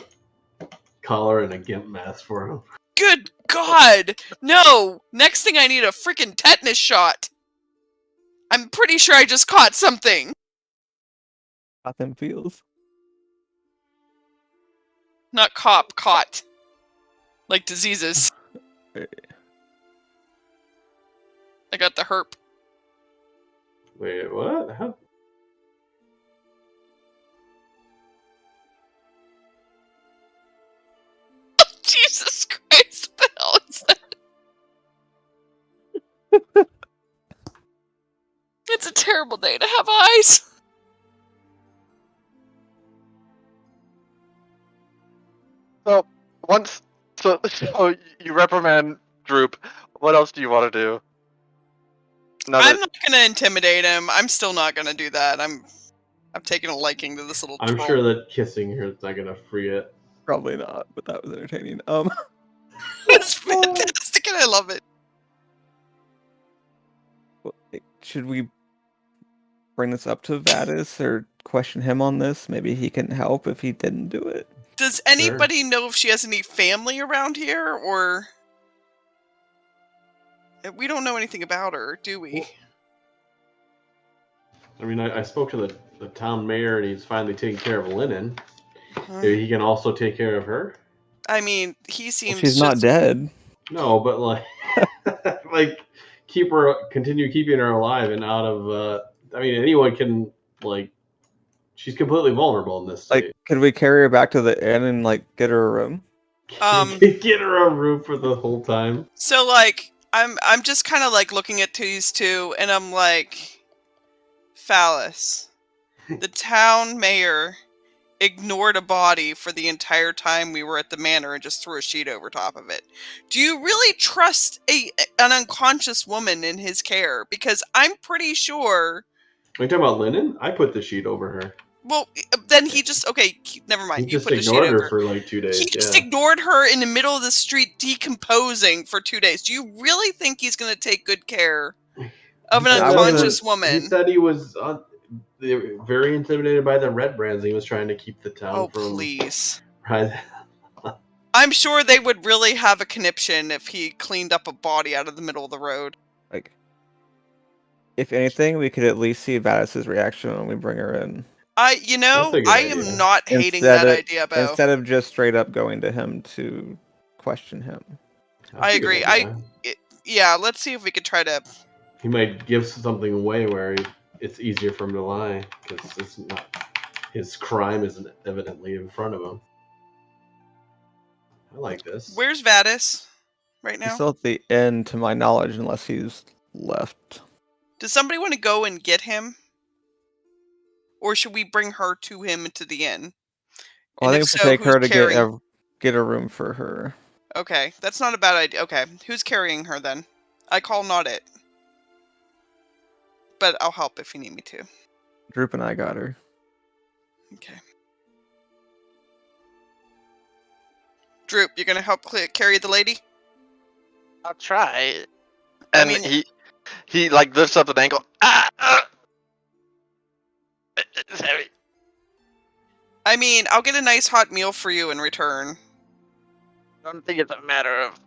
collar and a gimp mask for him. Good God! No! Next thing I need a freaking tetanus shot. I'm pretty sure I just caught something. Got them feels. Not caught. Like diseases. I got the herp. Wait, what? How? Jesus Christ, what the hell is that? It's a terrible day to have eyes. So you reprimand Droop. What else do you want to do? I'm not gonna intimidate him. I'm still not gonna do that. I've taken a liking to this little I'm troll. sure that kissing her is not gonna free it. Probably not, but that was entertaining. It's fantastic and I love it. Should we bring this up to Vadis or question him on this? Maybe he can help if he didn't do it. Does anybody know if she has any family around here, or... We don't know anything about her, do we? I mean, I spoke to the town mayor, and he's finally taking care of Lennon. Maybe he can also take care of her. I mean, he seems. Well, she's not dead. No, but like, continue keeping her alive and out of. I mean, anyone can she's completely vulnerable in this state. Like, could we carry her back to the inn and get her a room? Get her a room for the whole time. So I'm just kind of looking at these two, and I'm like, Phallus, the town mayor ignored a body for the entire time we were at the manor and just threw a sheet over top of it. Do you really trust an unconscious woman in his care? Because I'm pretty sure... Are you talking about Lennon? I put the sheet over her. Well, then he just... Okay, never mind. He just ignored her for 2 days. He just ignored her in the middle of the street decomposing for 2 days. Do you really think he's going to take good care of an unconscious woman? He said he was very intimidated by the red brands. He was trying to keep the town from... please. Right. I'm sure they would really have a conniption if he cleaned up a body out of the middle of the road. If anything, we could at least see Vadis' reaction when we bring her in. I am not hating that idea, Bo. Instead of just straight up going to him to question him. I agree. Yeah, let's see if we could try to... He might give something away where it's easier for him to lie, because his crime isn't evidently in front of him. I like this. Where's Vadis right now? He's still at the inn, to my knowledge, unless he's left. Does somebody want to go and get him? Or should we bring her to him to the inn? Well, I think we take her to get a room for her. Okay, that's not a bad idea. Okay, who's carrying her then? I call not it. But I'll help if you need me to. Droop and I got her. Okay. Droop, you're gonna help carry the lady? I'll try. And he lifts up an ankle. It's heavy. I mean, I'll get a nice hot meal for you in return. I don't think it's a matter of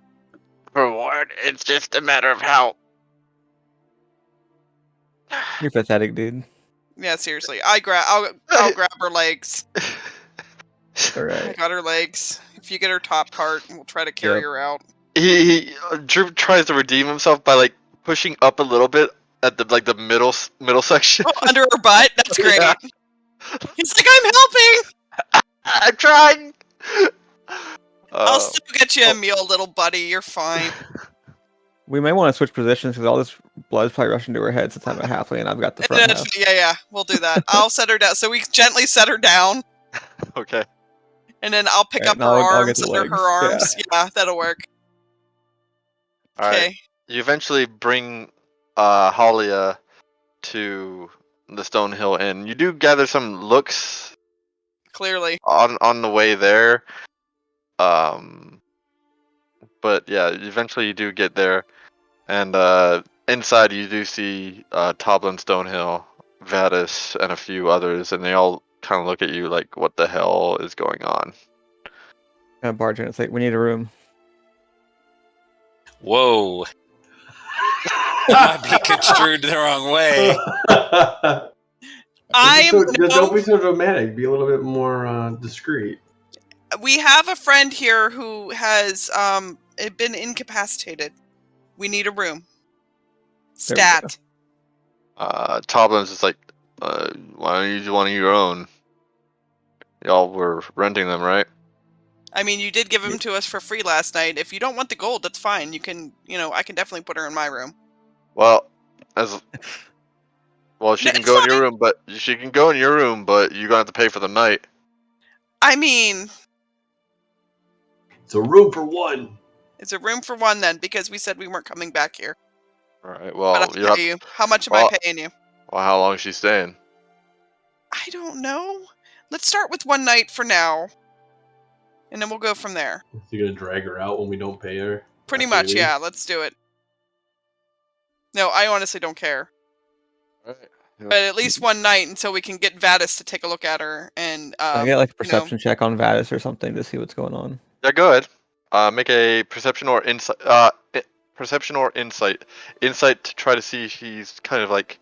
reward. It's just a matter of how. You're pathetic, dude. Yeah, seriously. I'll grab her legs. All I right. got her legs. If you get her top part, we'll try to carry Yep. her out. Drew tries to redeem himself by like pushing up a little bit at the middle section. Oh, under her butt? That's great. Yeah. He's like, I'm helping! I'm trying. I'll still get you a oh. meal, little buddy. You're fine. We may want to switch positions because all this blood's probably rushing to her head since I'm a halfling and I've got the front half. Yeah, we'll do that. I'll set her down. So we gently set her down, Okay. and then I'll pick Right, up and her I'll get arms the under legs. her arms. Yeah, that'll work. All right. Okay. You eventually bring Halia to the Stone Hill Inn. You do gather some looks Clearly. on the way there. But yeah, eventually you do get there, and inside you do see Toblin Stonehill, Vadis, and a few others, and they all kind of look at you like, "What the hell is going on?" And barge in. It's like, we need a room. Whoa. That might be construed the wrong way. Don't be so dramatic. Be a little bit more discreet. We have a friend here who has been incapacitated. We need a room. There we go. Stat. Toblin's just like, "Why don't you do one of your own? Y'all were renting them, right?" I mean, you did give him to us for free last night. If you don't want the gold, that's fine. You can, I can definitely put her in my room. Well, she No, can it's go in your fine. room, but you're gonna have to pay for the night. I mean, It's a room for one. it's a room for one then, because we said we weren't coming back here. All right. But Well, I'll pay you. How much am I paying you? Well, how long is she staying? I don't know. Let's start with one night for now, and then we'll go from there. You're gonna drag her out when we don't pay her? Pretty after we much, leave? yeah. Let's do it. No, I honestly don't care. All right. But at least one night until we can get Vadis to take a look at her and I get like a perception check on Vadis or something to see what's going on. Yeah, go ahead. Make a perception or insight. Perception or insight. Insight to try to see if he's kind of like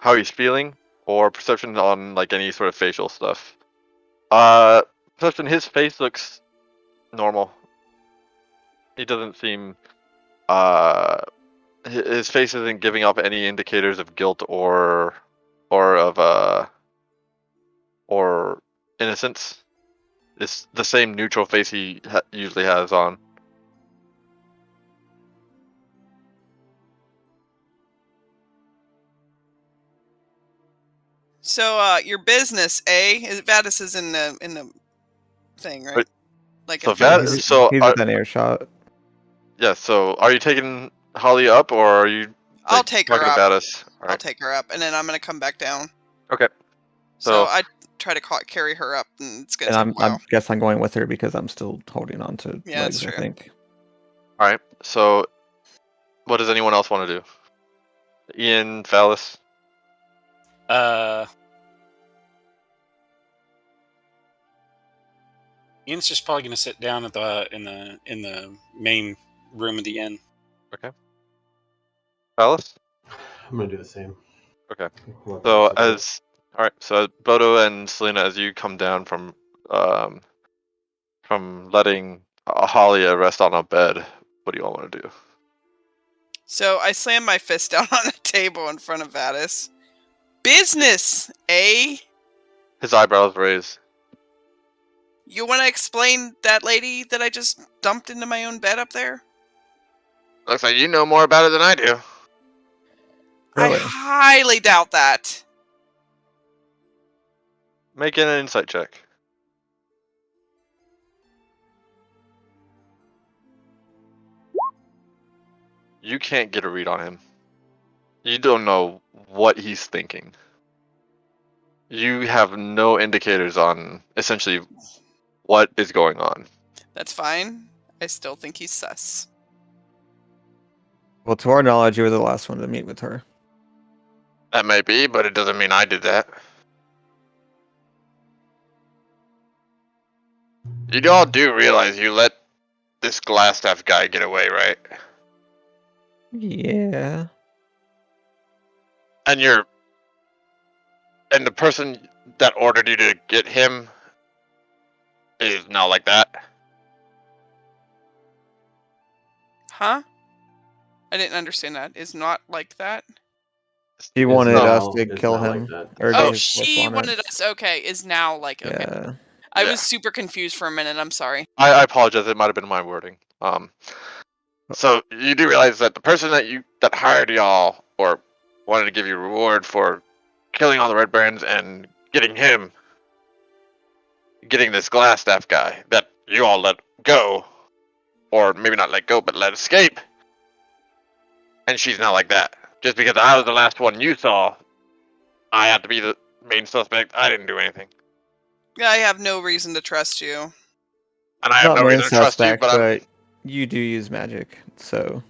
how he's feeling, or perception on like any sort of facial stuff. Perception. His face looks normal. He doesn't seem. His face isn't giving off any indicators of guilt or innocence. It's the same neutral face he usually has on. So, your business, Vadis is in the thing, right? But- Like so in front of Vadis- us. so he's are- within earshot. Yeah. So are you taking Holly up, or are you? I'll take her talking up. about us? All I'll right. take her up, and then I'm gonna come back down. Okay. So So- I try to carry her up, and it's gonna And take a while. I guess I'm going with her because I'm still holding on to Yeah, legs, that's I true. think. All right. So, what does anyone else want to do? Ian, Phallus. Ian's just probably going to sit down at in the main room of the inn. Phallus. I'm gonna do the same. Okay. Let So that sit all right. So Bodo and Selena, as you come down from letting Halia rest on a bed, what do you all want to do? So I slam my fist down on the table in front of Vadis. Business, eh? His eyebrows raise. You want to explain that lady that I just dumped into my own bed up there? Looks like you know more about it than I do. Really? I highly doubt that. Make an insight check. You can't get a read on him. You don't know what he's thinking. You have no indicators on essentially what is going on. That's fine. I still think he's sus. Well, to our knowledge, you were the last one to meet with her. That may be, but it doesn't mean I did that. You all do realize you let this glass staff guy get away, right? Yeah. And the person that ordered you to get him is now like that. Huh? I didn't understand that. Is not like that. He Is wanted us now- to is kill now like him that. or Oh, get his she wanted correspondence. us. Okay, is now like okay. Yeah. I Yeah. was super confused for a minute. I'm sorry. I apologize. It might have been my wording. So you do realize that the person that hired y'all or wanted to give you a reward for killing all the Red Barons and getting this glass staff guy that you all let go, or maybe not let go, but let escape. And she's not like that. Just because I was the last one you saw, I have to be the main suspect. I didn't do anything. I have no reason to trust you. And I have Not no main reason to trust you, suspect, but I'm. but you do use magic, so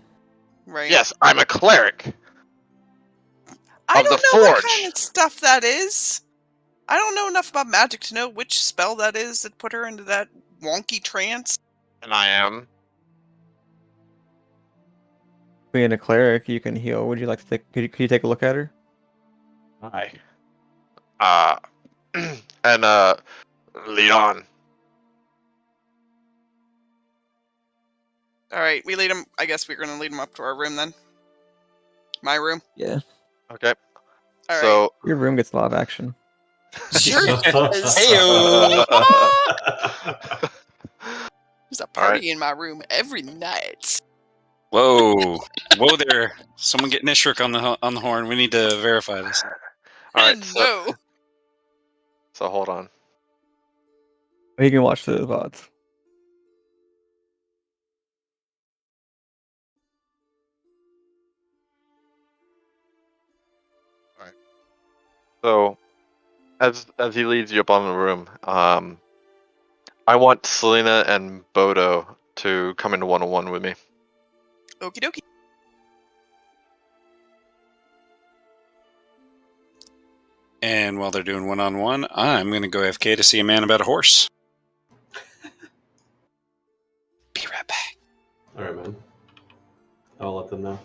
Right. Yes, I'm a cleric I of the don't know what kind Forge. of stuff that is. I don't know enough about magic to know which spell that is that put her into that wonky trance. And I am. being a cleric, you can heal. Would you like to take? Could you take a look at her? Hi. And lead on. All right, we lead him. I guess we're gonna lead him up to our room then. My room. Yeah. Okay. All right. So. Your room gets a lot of action. Sure does. Heyo. There's a All right. party in my room every night. Whoa, whoa there! Someone get Nishrik on the horn. We need to verify this. All right. No. So hold on. You can watch the VODs. So as he leads you up on the room, I want Selena and Bodo to come into 101 with me. Okie dokie. And while they're doing one-on-one, I'm going to go AFK to see a man about a horse. Be right back. All right, man. I'll let them know.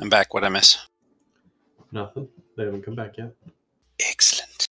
I'm back. What I miss? Nothing. They haven't come back yet. Excellent.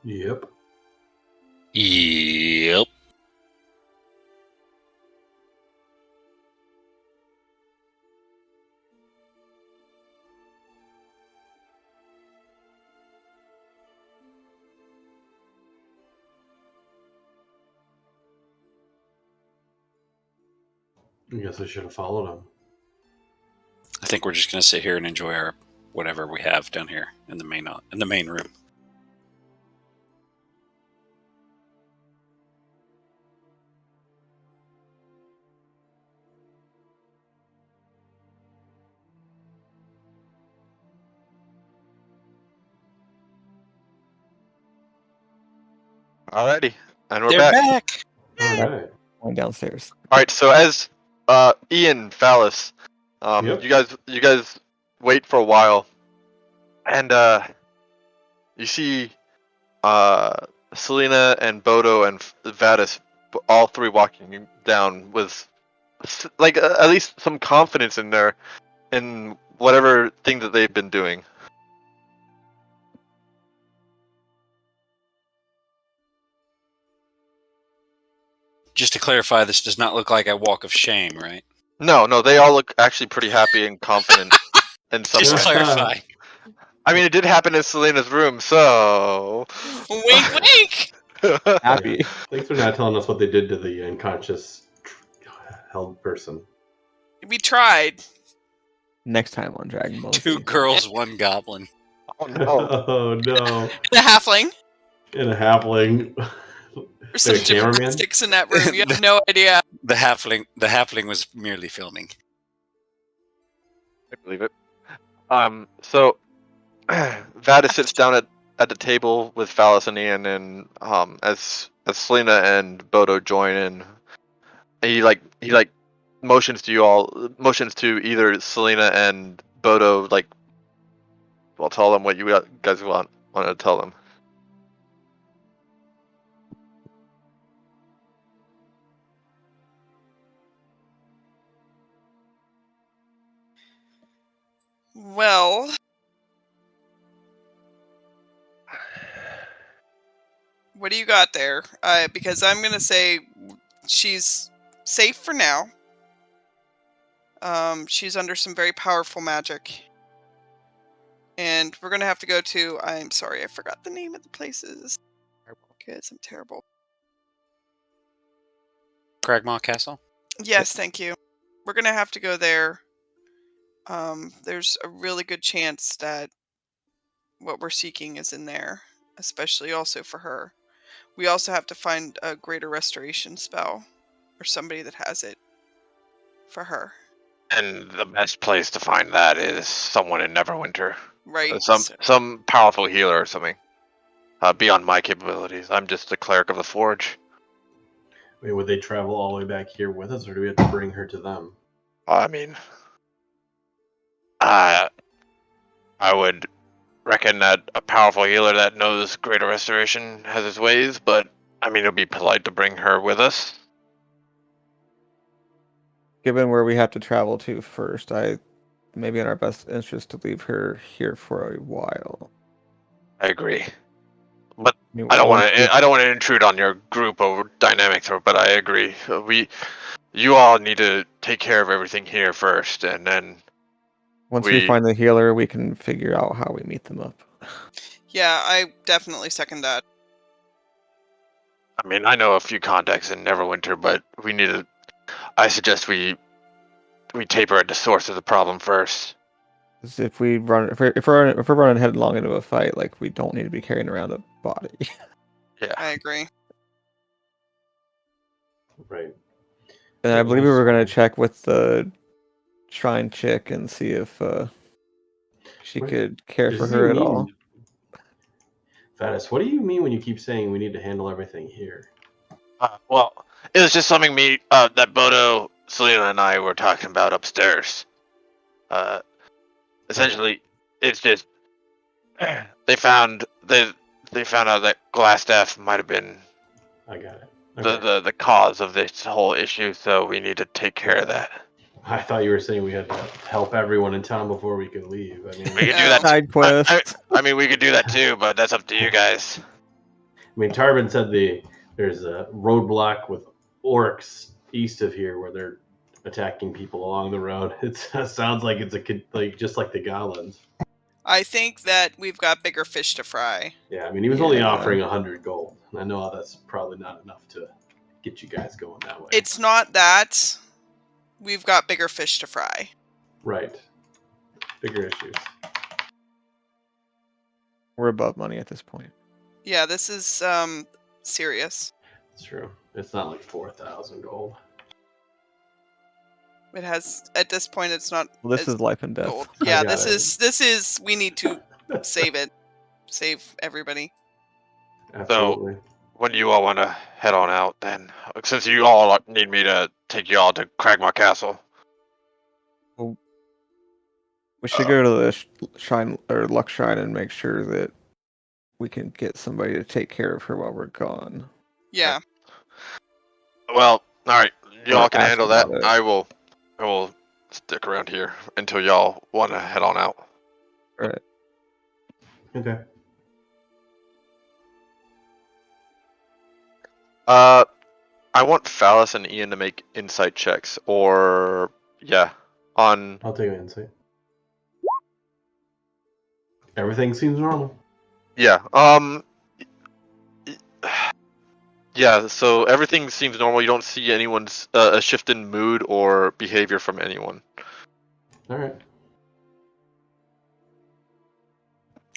Yep. Yep. I guess I should have followed him. I think we're just going to sit here and enjoy our whatever we have down here in the main room. Alrighty, and we're They're back. back. All right. Going downstairs. All right, so as Ian Phallus, Yep. you guys wait for a while, and you see Selena and Bodo and Vadis, all three walking down with like at least some confidence in whatever thing that they've been doing. Just to clarify, this does not look like a walk of shame, right? No, they all look actually pretty happy and confident in some Just way. clarify. I mean, it did happen in Selena's room, so. Wink, wink. Happy. Thanks for not telling us what they did to the unconscious held person. We tried. Next time on Dragon Ball Two Z. girls, one goblin. Oh no. Oh no! The halfling. And a halfling. There's some There's a cameraman? gymnastics in that room. You have no idea. The halfling was merely filming. I believe it. So Vadis sits down at the table with Phallus and Ian, and as Selena and Bodo join in, he motions to either Selena and Bodo, like, well, tell them what you guys want to tell them. Well, what do you got there? Because I'm gonna say she's safe for now. She's under some very powerful magic, and we're gonna have to go to. I'm sorry, I forgot the name of the places. Because I'm terrible. Cragmaw Castle? Yes, thank you. We're gonna have to go there. There's a really good chance that what we're seeking is in there, especially also for her. We also have to find a greater restoration spell, or somebody that has it for her. And the best place to find that is someone in Neverwinter. Right. Some powerful healer or something. Beyond my capabilities. I'm just a cleric of the Forge. I mean, would they travel all the way back here with us, or do we have to bring her to them? I mean, I would reckon that a powerful healer that knows greater restoration has his ways, but I mean, it'll be polite to bring her with us. Given where we have to travel to first, maybe in our best interest to leave her here for a while. I agree, but I mean, I don't once want to intrude on your group or dynamics. But I agree. You all need to take care of everything here first, and then Once we find the healer, we can figure out how we meet them up. Yeah, I definitely second that. I mean, I know a few contacts in Neverwinter, but we need to. I suggest we taper at the source of the problem first. If we're running headlong into a fight, like, we don't need to be carrying around a body. Yeah, I agree. Right. And I believe we were going to check with the shrine chick and see if she could care for her at all. Vadis, what do you mean when you keep saying we need to handle everything here? Well, it was just something that Bodo, Selena, and I were talking about upstairs. Essentially, it's just they found out that Glassstaff might have been I got it. Okay. the cause of this whole issue, so we need to take care of that. I thought you were saying we had to help everyone in town before we could leave. I mean, We could do that. Side quest. I mean, we could do that too, but that's up to you guys. mean, Tarvin said there's a roadblock with orcs east of here where they're attacking people along the road. It sounds like it's just like the goblins. I think that we've got bigger fish to fry. Yeah, I mean, he was only Yeah. offering 100 gold. And I know that's probably not enough to get you guys going that way. It's not that. We've got bigger fish to fry. Right. Bigger issues. We're above money at this point. Yeah, this is serious. It's true. It's not like 4,000 gold. It has at this point. It's not. Well, this as is life and death. gold. I Yeah, got this it. is. We need to save it. Save everybody. Absolutely. When you all want to head on out, then, since you all need me to take you all to Cragmar Castle. We should go to the shrine or Luck Shrine and make sure that we can get somebody to take care of her while we're gone. Yeah. Well, all right, y'all Or can ask handle that. about it. I will stick around here until y'all want to head on out. Right. Okay. I want Phallus and Ian to make insight checks, or on. I'll take an insight. Everything seems normal. Yeah. Yeah. So everything seems normal. You don't see anyone's a shift in mood or behavior from anyone. All right.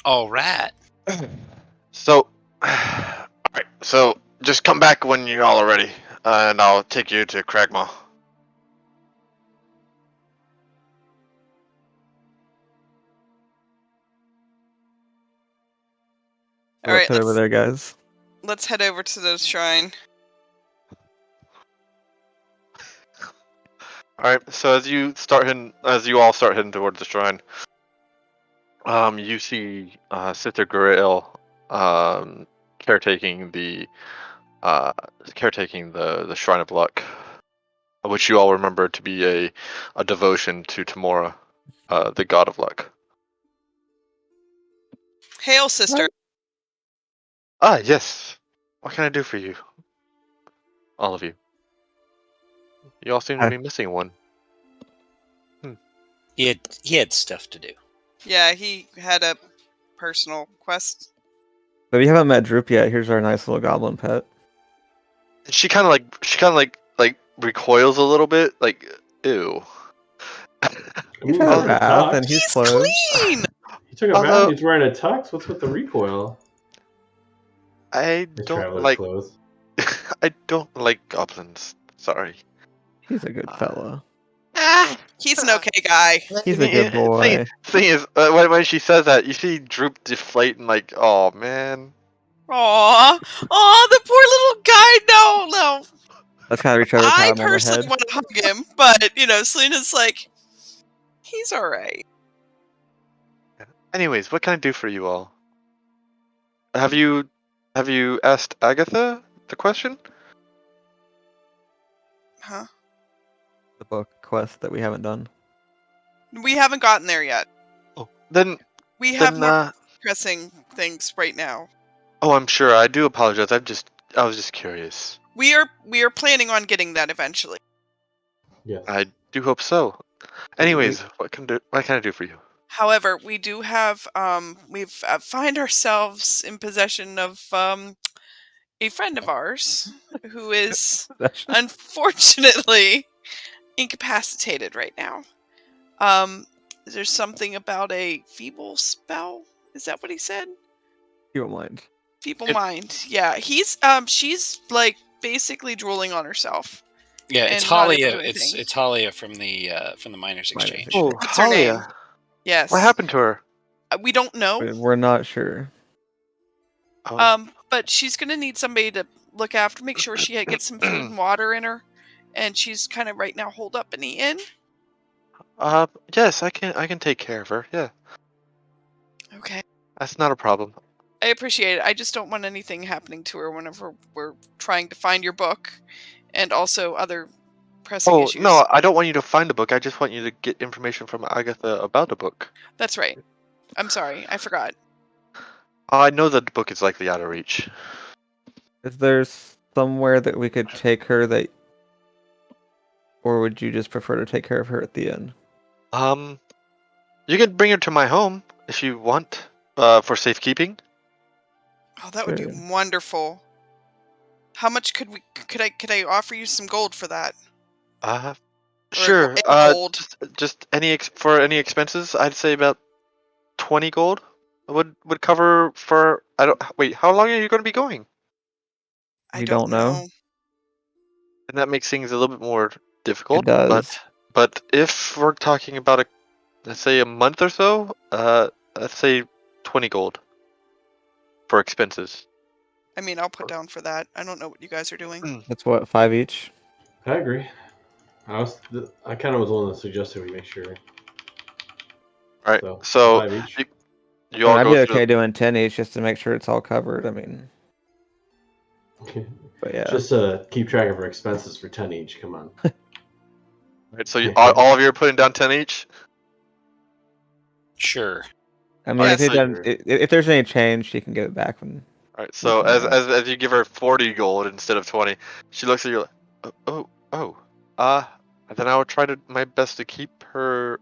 All right. So, alright, so just come back when you all are ready, and I'll take you to Cragmaw. All right. Head over there, guys. Let's head over to the shrine. Alright, so as you all start heading towards the shrine, you see Sister Gurail caretaking the Shrine of Luck, which you all remember to be a devotion to Tamora, the god of luck. Hail, sister. Ah, yes. What can I do for you? All of you. You all seem to be missing one. He had stuff to do. Yeah, he had a personal quest. But we haven't met Droop yet. Here's our nice little goblin pet. She kind of like recoils a little bit, like ew. He's had a bath and He's clothed. clean. He took a bath and he's wearing a tux. What's with the recoil? I His don't traveler's like. clothes. I don't like goblins. Sorry. He's a good fella. He's an okay guy. He's a good boy. Thing is, when she says that, you see Droop deflate and like, oh man. Aw, the poor little guy. No. Let's kind of reach over, I pat him on the personally head. want to hug him, but Selena's like, he's all right. Anyways, what can I do for you all? Have you asked Agatha the question? Huh? The book quest that we haven't done. We haven't gotten there yet. Oh, then We have then more pressing things right now. oh, I'm sure. I do apologize. I was just curious. We are planning on getting that eventually. Yes. I do hope so. Anyways, what can I do for you? However, we do have we've find ourselves in possession of a friend of ours who is unfortunately incapacitated right now. There's something about a feeble spell. Is that what he said? Feeble mind. Feeble mind. Yeah, he's she's like basically drooling on herself. Yeah, it's and not able to Halia. do anything. It's Halia from the Miners Exchange. Oh, That's her name. Halia. Yes. What happened to her? We don't know. We're not sure. Oh, But she's gonna need somebody to look after, make sure she gets some food and water in her, and she's kind of right now holed up in the inn. yes, I can take care of her. Yeah, Okay. that's not a problem. I appreciate it. I just don't want anything happening to her whenever we're trying to find your book, and also other pressing issues. No, I don't want you to find the book. I just want you to get information from Agatha about the book. That's right. I'm sorry, I forgot. I know that the book is likely out of reach. Is there somewhere that we could take her that, or would you just prefer to take care of her at the end? You can bring her to my home if you want, for safekeeping. Oh, that would be Sure. wonderful. How much could I offer you some gold for that? Uh, Or sure. a gold. Just for any expenses, I'd say about 20 gold would cover for. I don't wait. How long are you going to be going? I We don't don't know. know. And that makes things a little bit more It difficult. does. But if we're talking about let's say a month or so, let's say 20 gold for expenses. I mean, I'll put down for that. I don't know what you guys are doing. That's what, 5 each? I agree. I kind of was one that suggested we make sure. All right. So So 5 each. you I all mean, I'd go be through. okay doing 10 each just to make sure it's all covered. I mean, but yeah. Just keep track of our expenses for 10 each. Come on. Right, so all of you are putting down 10 each. Sure. I mean, Yes. if there's any change, she can get it back when All right. we So come back. as you give her 40 gold instead of 20, she looks at you like, oh. Then I will try my best to keep her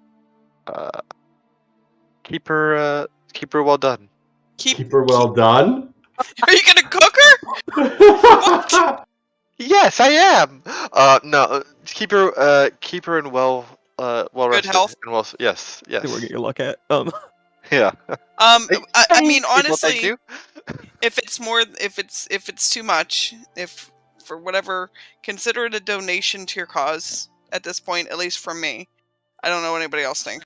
keep her well done. Keep her well done. Are you gonna cook her? What? Yes, I am. No, keep her in well Good rested health. and well. Yes, See where yes, get your luck at. yeah. I mean, Well, thank honestly, you. if it's too much, if for whatever, consider it a donation to your cause at this point, at least from me. I don't know what anybody else thinks.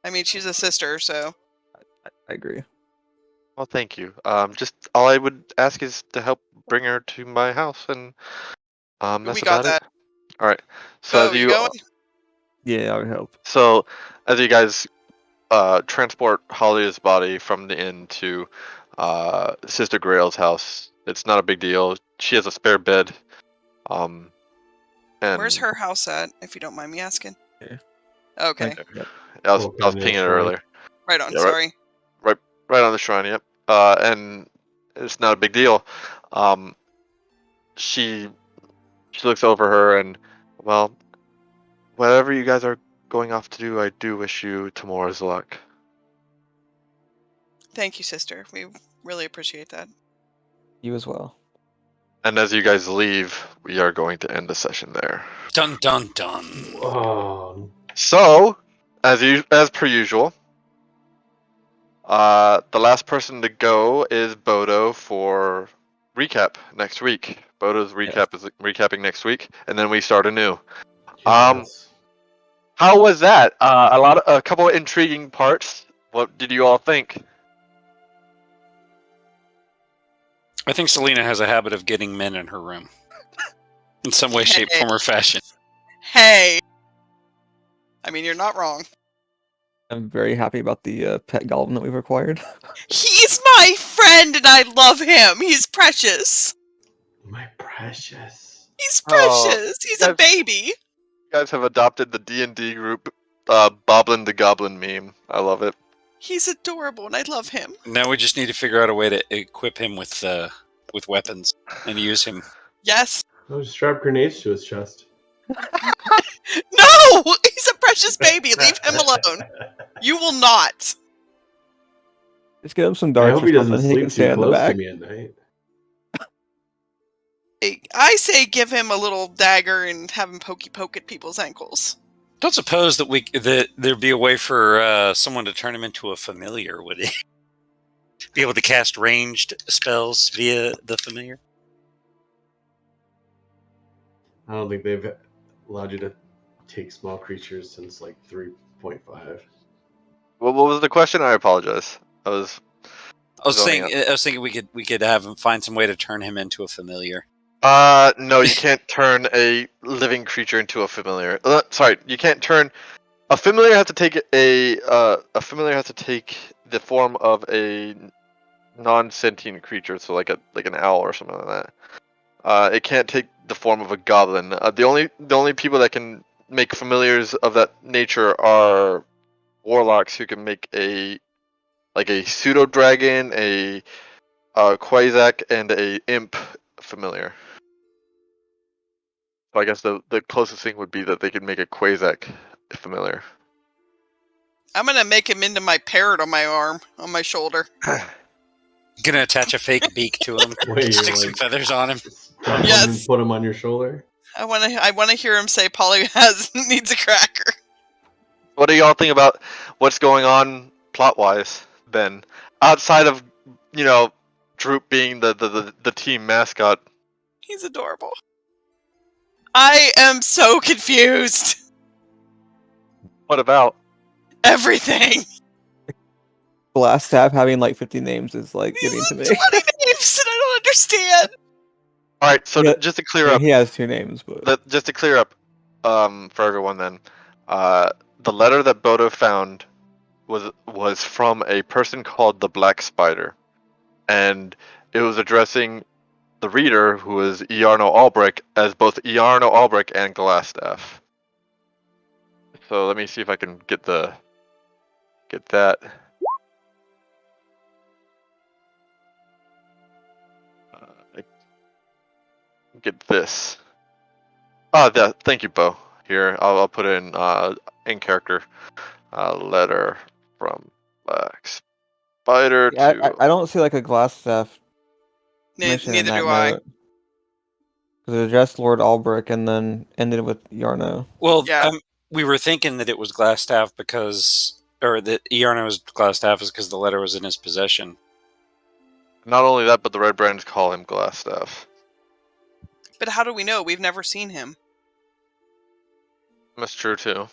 I mean, she's a sister, so I agree. Well, thank you. Just all I would ask is to help bring her to my house, and we that's got about it. that. All right. So Oh, you going? Yeah, I would help. as you guys transport Holly's body from the inn to Sister Grail's house, it's not a big deal. She has a spare bed. And Where's her house at, if you don't mind me asking? Yeah. Okay, Yep. I was Okay, near pinging it the shrine. earlier. right on. Yeah, Sorry. right on the shrine. Yep. And it's not a big deal. Um, she looks over her and, well, whatever you guys are going off to do, I do wish you tomorrow's luck. Thank you, sister. We really appreciate that. You as well. And as you guys leave, we are going to end the session there. Dun dun dun. Oh, So, as per usual, the last person to go is Bodo for recap next week. Bodo's recap is recapping next week, and then we start anew. yes. How was that? A couple of intriguing parts. What did you all think? I think Selena has a habit of getting men in her room. In some way, shape, form, or fashion. Hey! I mean, you're not wrong. I'm very happy about the pet goblin that we've acquired. He's my friend and I love him. He's precious. My precious. He's Oh, precious. He's a baby. You guys have adopted the D&D group Boblin the Goblin meme. I love it. He's adorable and I love him. Now we just need to figure out a way to equip him with weapons and use him. Yes. Oh, just strap grenades to his chest. No! He's a precious baby. Leave him alone. You will not. Just get him some I darts hope or he doesn't something. He sleep can too stand in the close to back. me at night. I say give him a little dagger and have him poke at people's ankles. Don't suppose that there'd be a way for someone to turn him into a familiar, would he? Be able to cast ranged spells via the familiar? I don't think they've allowed you to take small creatures since like 3.5. What was the question? I apologize. I was zoning out. I was thinking we could have him find some way to turn him into a familiar. No, you can't turn a living creature into a familiar. Sorry, you can't turn a familiar. Has to take a familiar has to take the form of a non-sentient creature, so like an owl or something like that. It can't take the form of a goblin. The only people that can make familiars of that nature are warlocks who can make a pseudo dragon, a Quasar, and a imp familiar. So I guess the closest thing would be that they could make a Quasek familiar. I'm gonna make him into my parrot on my arm, on my shoulder. Gonna attach a fake beak to him, Wait, stick some like, feathers on him. stuff him Yes. and put him on your shoulder. I wanna hear him say Polly needs a cracker. What do y'all think about what's going on plot-wise, then? Outside of, Droop being the team mascot. He's adorable. I am so confused. What about? Everything. Glassstaff having like 50 names is like getting to me. 20 names, and I don't understand. Alright, so Yeah, just to clear Yeah, up, he has 2 names, but just to clear up, for everyone then, the letter that Bodo found was from a person called the Black Spider, and it was addressing the reader, who was Iarno Albrecht, as both Iarno Albrecht and Glassstaff. So let me see if I can get that. Get this. Thank you, Bo. Here, I'll put in character letter from Black Spider yeah, to. I don't see like a Glassstaff mentioned in Neither that do I. note. Because it addressed Lord Albrecht and then ended with Yarno. Well, Yeah. we were thinking that it was Glassstaff or that Iarno was Glassstaff is because the letter was in his possession. Not only that, but the Red Brands call him Glassstaff. But how do we know? We've never seen him. That's true too.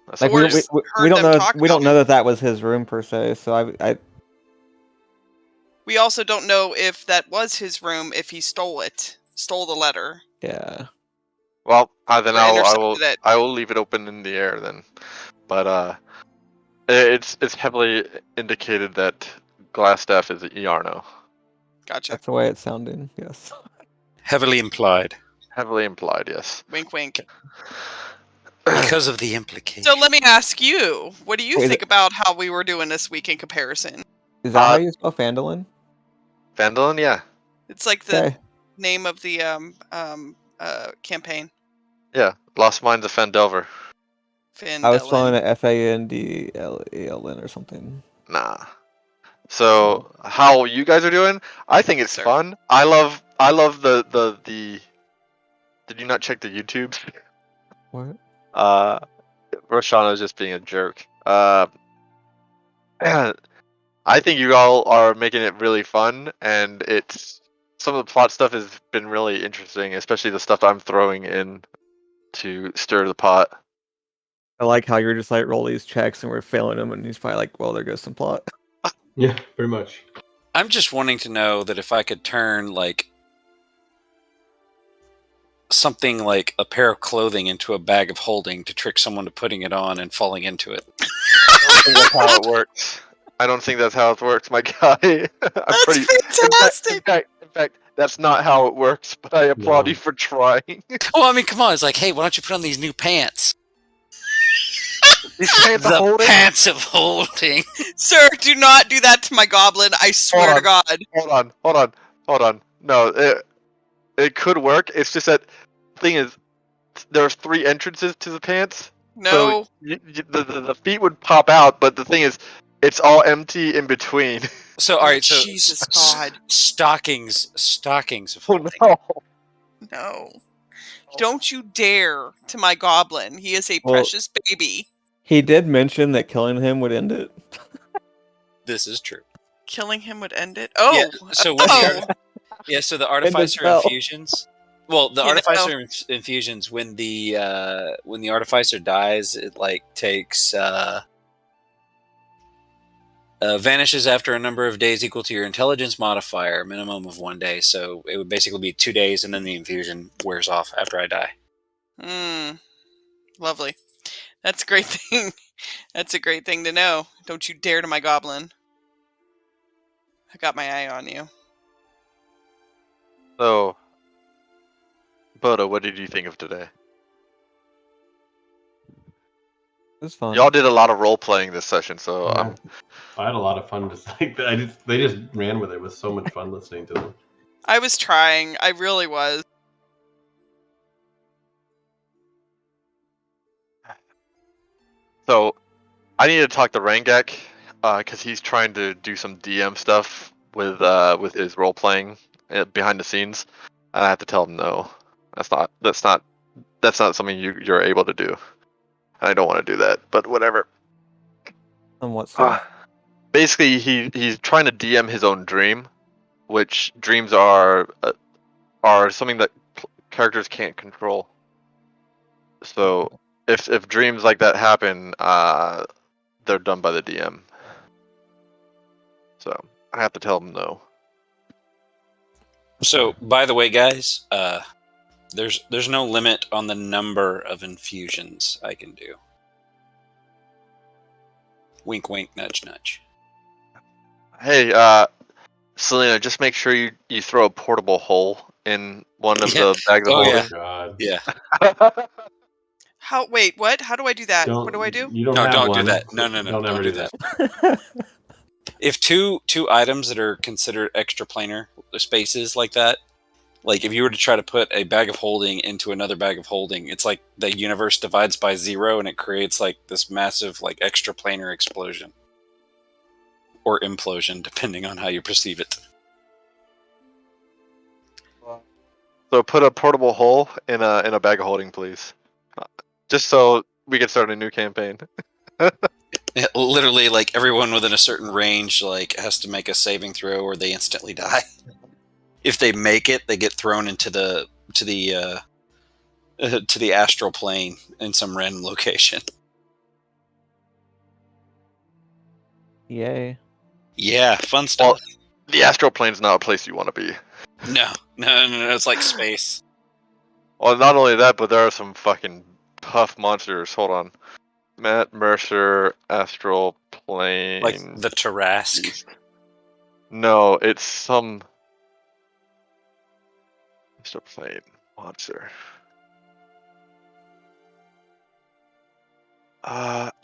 That's Like Or we just don't heard them talk about know him. that was his room per se. So We also don't know if that was his room, if he stole the letter. yeah. Well, then Or intercepted it. I will leave it open in the air then. But it's heavily indicated that Glassstaff is Iarno. Gotcha. That's the way it's sounding. Yes. Heavily implied. Heavily implied, yes. Wink, wink. Because of the implication. So let me ask you, what do you Wait, think about how we were doing this week in comparison? Is that how you spell Phandelin? Phandelin, yeah. It's like the Okay. name of the campaign. Yeah, Lost Mines of Phandelver. I was spelling Fandelen. it Fandaln or something. Nah. So how you guys are doing? I think it's Sir. fun. I love the. Did you not check the YouTubes? What? Roshano's just being a jerk. I think you all are making it really fun, and some of the plot stuff has been really interesting, especially the stuff I'm throwing in to stir the pot. I like how you're just like roll these checks and we're failing them, and he's probably like, "Well, there goes some plot." Yeah, pretty much. I'm just wanting to know that if I could turn like something like a pair of clothing into a bag of holding to trick someone to putting it on and falling into it. I don't think that's how it works. I don't think that's how it works, my guy. That's fantastic! In fact, that's not how it works. But I applaud No. you for trying. Well, I mean, come on. It's like, hey, why don't you put on these new pants? These pants are The holding. pants of holding. Sir, do not do that to my goblin. I swear to God. Hold on. No, it could work. It's just that the thing is, there's 3 entrances to the pants. No. So the feet would pop out, but the thing is, it's all empty in between. So, all right. So, Jesus God. stockings of Oh holding. no! No. Don't you dare to my goblin. He is a Well- precious baby. He did mention that killing him would end it. This is true. Killing him would end it. Oh. Yeah, so when oh. Yeah, so the the artificer spell. infusions. Well, the You know. artificer infusions when the artificer dies, it like takes vanishes after a number of days equal to your intelligence modifier, minimum of 1 day. So it would basically be 2 days, and then the infusion wears off after I die. Lovely. That's a great thing. That's a great thing to know. Don't you dare to my goblin. I got my eye on you. So, Bodo, what did you think of today? It was fun. Y'all did a lot of role playing this session, so Yeah. I had a lot of fun. They just ran with it. It was so much fun listening to them. I was trying. I really was. So I need to talk to Rangek because he's trying to do some DM stuff with his role playing behind the scenes, and I have to tell him no. That's not something you're able to do. I don't want to do that, but whatever. And what stuff? Basically, he's trying to DM his own dream, which dreams are something that characters can't control. So if dreams like that happen, they're done by the DM. So I have to tell him no. So, by the way, guys, there's no limit on the number of infusions I can do. Wink, wink, nudge, nudge. Hey, Selena, just make sure you throw a portable hole in one of the bags of Oh, holding. yeah. God. Yeah. How? Wait, what? How do I do that? Don't, What do I do? You don't No, have don't one. do that. so No, Don't ever do that. If two items that are considered extraplanar spaces like that, like if you were to try to put a bag of holding into another bag of holding, it's like the universe divides by 0 and it creates like this massive like extraplanar explosion or implosion, depending on how you perceive it. So put a portable hole in a bag of holding, please. Just so we can start a new campaign. Literally, like everyone within a certain range, like has to make a saving throw, or they instantly die. If they make it, they get thrown into the to the astral plane in some random location. Yay. Yeah, fun stuff. Well, the astral plane's not a place you want to be. No, it's like space. Well, not only that, but there are some fucking tough monsters. Hold on. Matt Mercer, astral plane. Like the Tarask. No, it's some astral plane monster.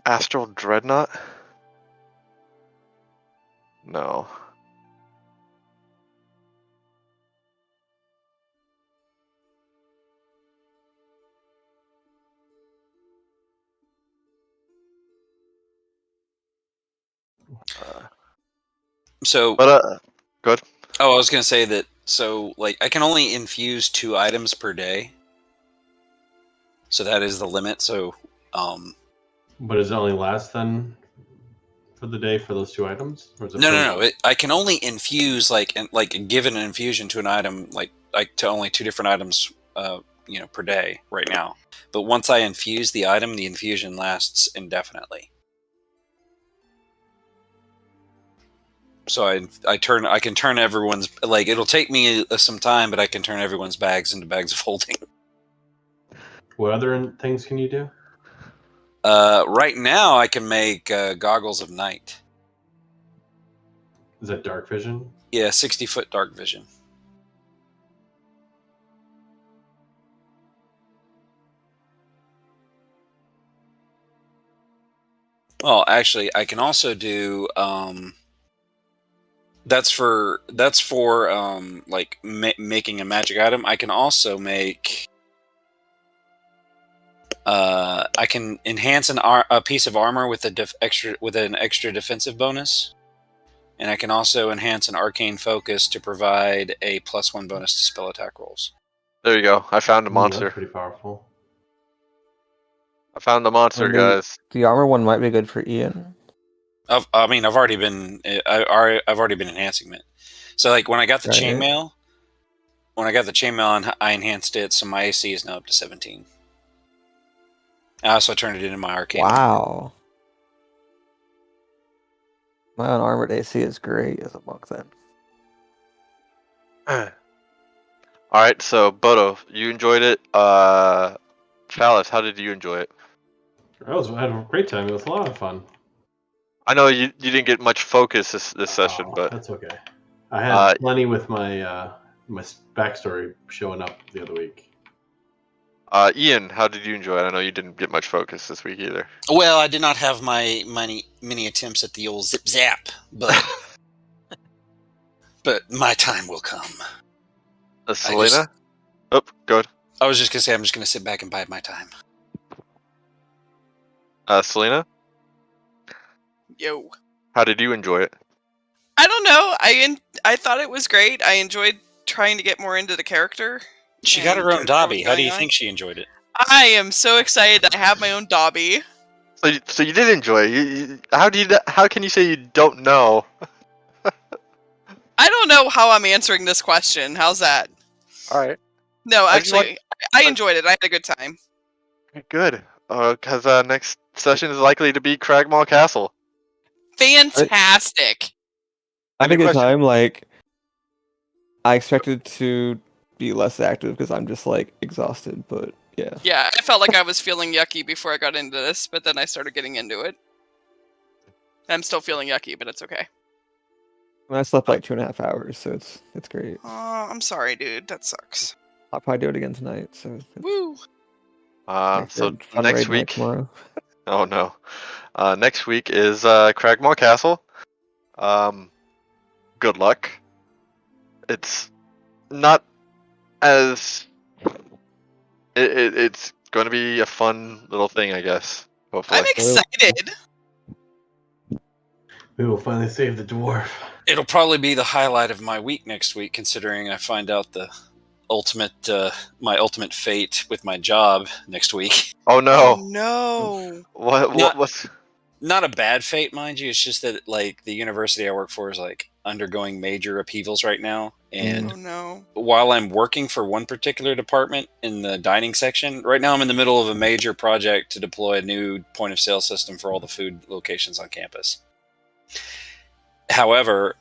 Astral Dreadnought? No. So, But good. oh, I was gonna say that. So, like, I can only infuse 2 items per day. So that is the limit. So, But does it only last then for the day for those 2 items? Or is it no. I can only infuse like give an infusion to an item like to only 2 different items, per day right now. But once I infuse the item, the infusion lasts indefinitely. So I can turn everyone's, like, it'll take me some time, but I can turn everyone's bags into bags of holding. What other things can you do? Right now I can make goggles of night. Is that dark vision? Yeah, 60-foot dark vision. Well, actually, I can also do. That's for like making a magic item. I can also make. I can enhance a piece of armor with an extra defensive bonus, and I can also enhance an arcane focus to provide a +1 bonus to spell attack rolls. There you go. I found a Ooh, monster. that's pretty powerful. I found the monster, guys. The armor one might be good for Ian. I've already been enhancing it. So like when I got the Right. chainmail, I enhanced it, so my AC is now up to 17. I also turned it into my arcane. Wow. My unarmored AC is great as a monk then. All right, so Bodo, you enjoyed it. Chalice, how did you enjoy it? I had a great time. It was a lot of fun. I know you didn't get much focus this session, Oh, but that's okay. I had plenty with my my backstory showing up the other week. Ian, how did you enjoy it? I know you didn't get much focus this week either. Well, I did not have my many attempts at the old zip zap, but but my time will come. Selena? Oh, good. I was just gonna say I'm just gonna sit back and bide my time. Selena, Yo. how did you enjoy it? I don't know. I thought it was great. I enjoyed trying to get more into the character. She got and her own kind of know what's Dobby. How do going you on. think she enjoyed it? I am so excited that I have my own Dobby. So you did enjoy it. How can you say you don't know? I don't know how I'm answering this question. How's that? All right. No, I just actually, I enjoyed it. I had a good time. Good. Because next session is likely to be Cragmaw Castle. Fantastic. I had a Any good question? time. Like, I expected to be less active because I'm just like exhausted. But yeah, Yeah, I felt like I was feeling yucky before I got into this, but then I started getting into it. I'm still feeling yucky, but it's okay. I mean, I slept like 2.5 hours, so it's great. Oh, I'm sorry, dude. That sucks. I'll probably do it again tonight. So Woo. So fun next raid night week. tomorrow. Oh no. Next week is Cragmaw Castle. Good luck. It's not as it's going to be a fun little thing, I guess. Hopefully. I'm excited. We will finally save the dwarf. It'll probably be the highlight of my week next week, considering I find out the my ultimate fate with my job next week. Oh Oh no. no. What's Not a bad fate, mind you. It's just that like the university I work for is like undergoing major upheavals right now, and Oh no. while I'm working for one particular department in the dining section, right now I'm in the middle of a major project to deploy a new point of sale system for all the food locations on campus. However,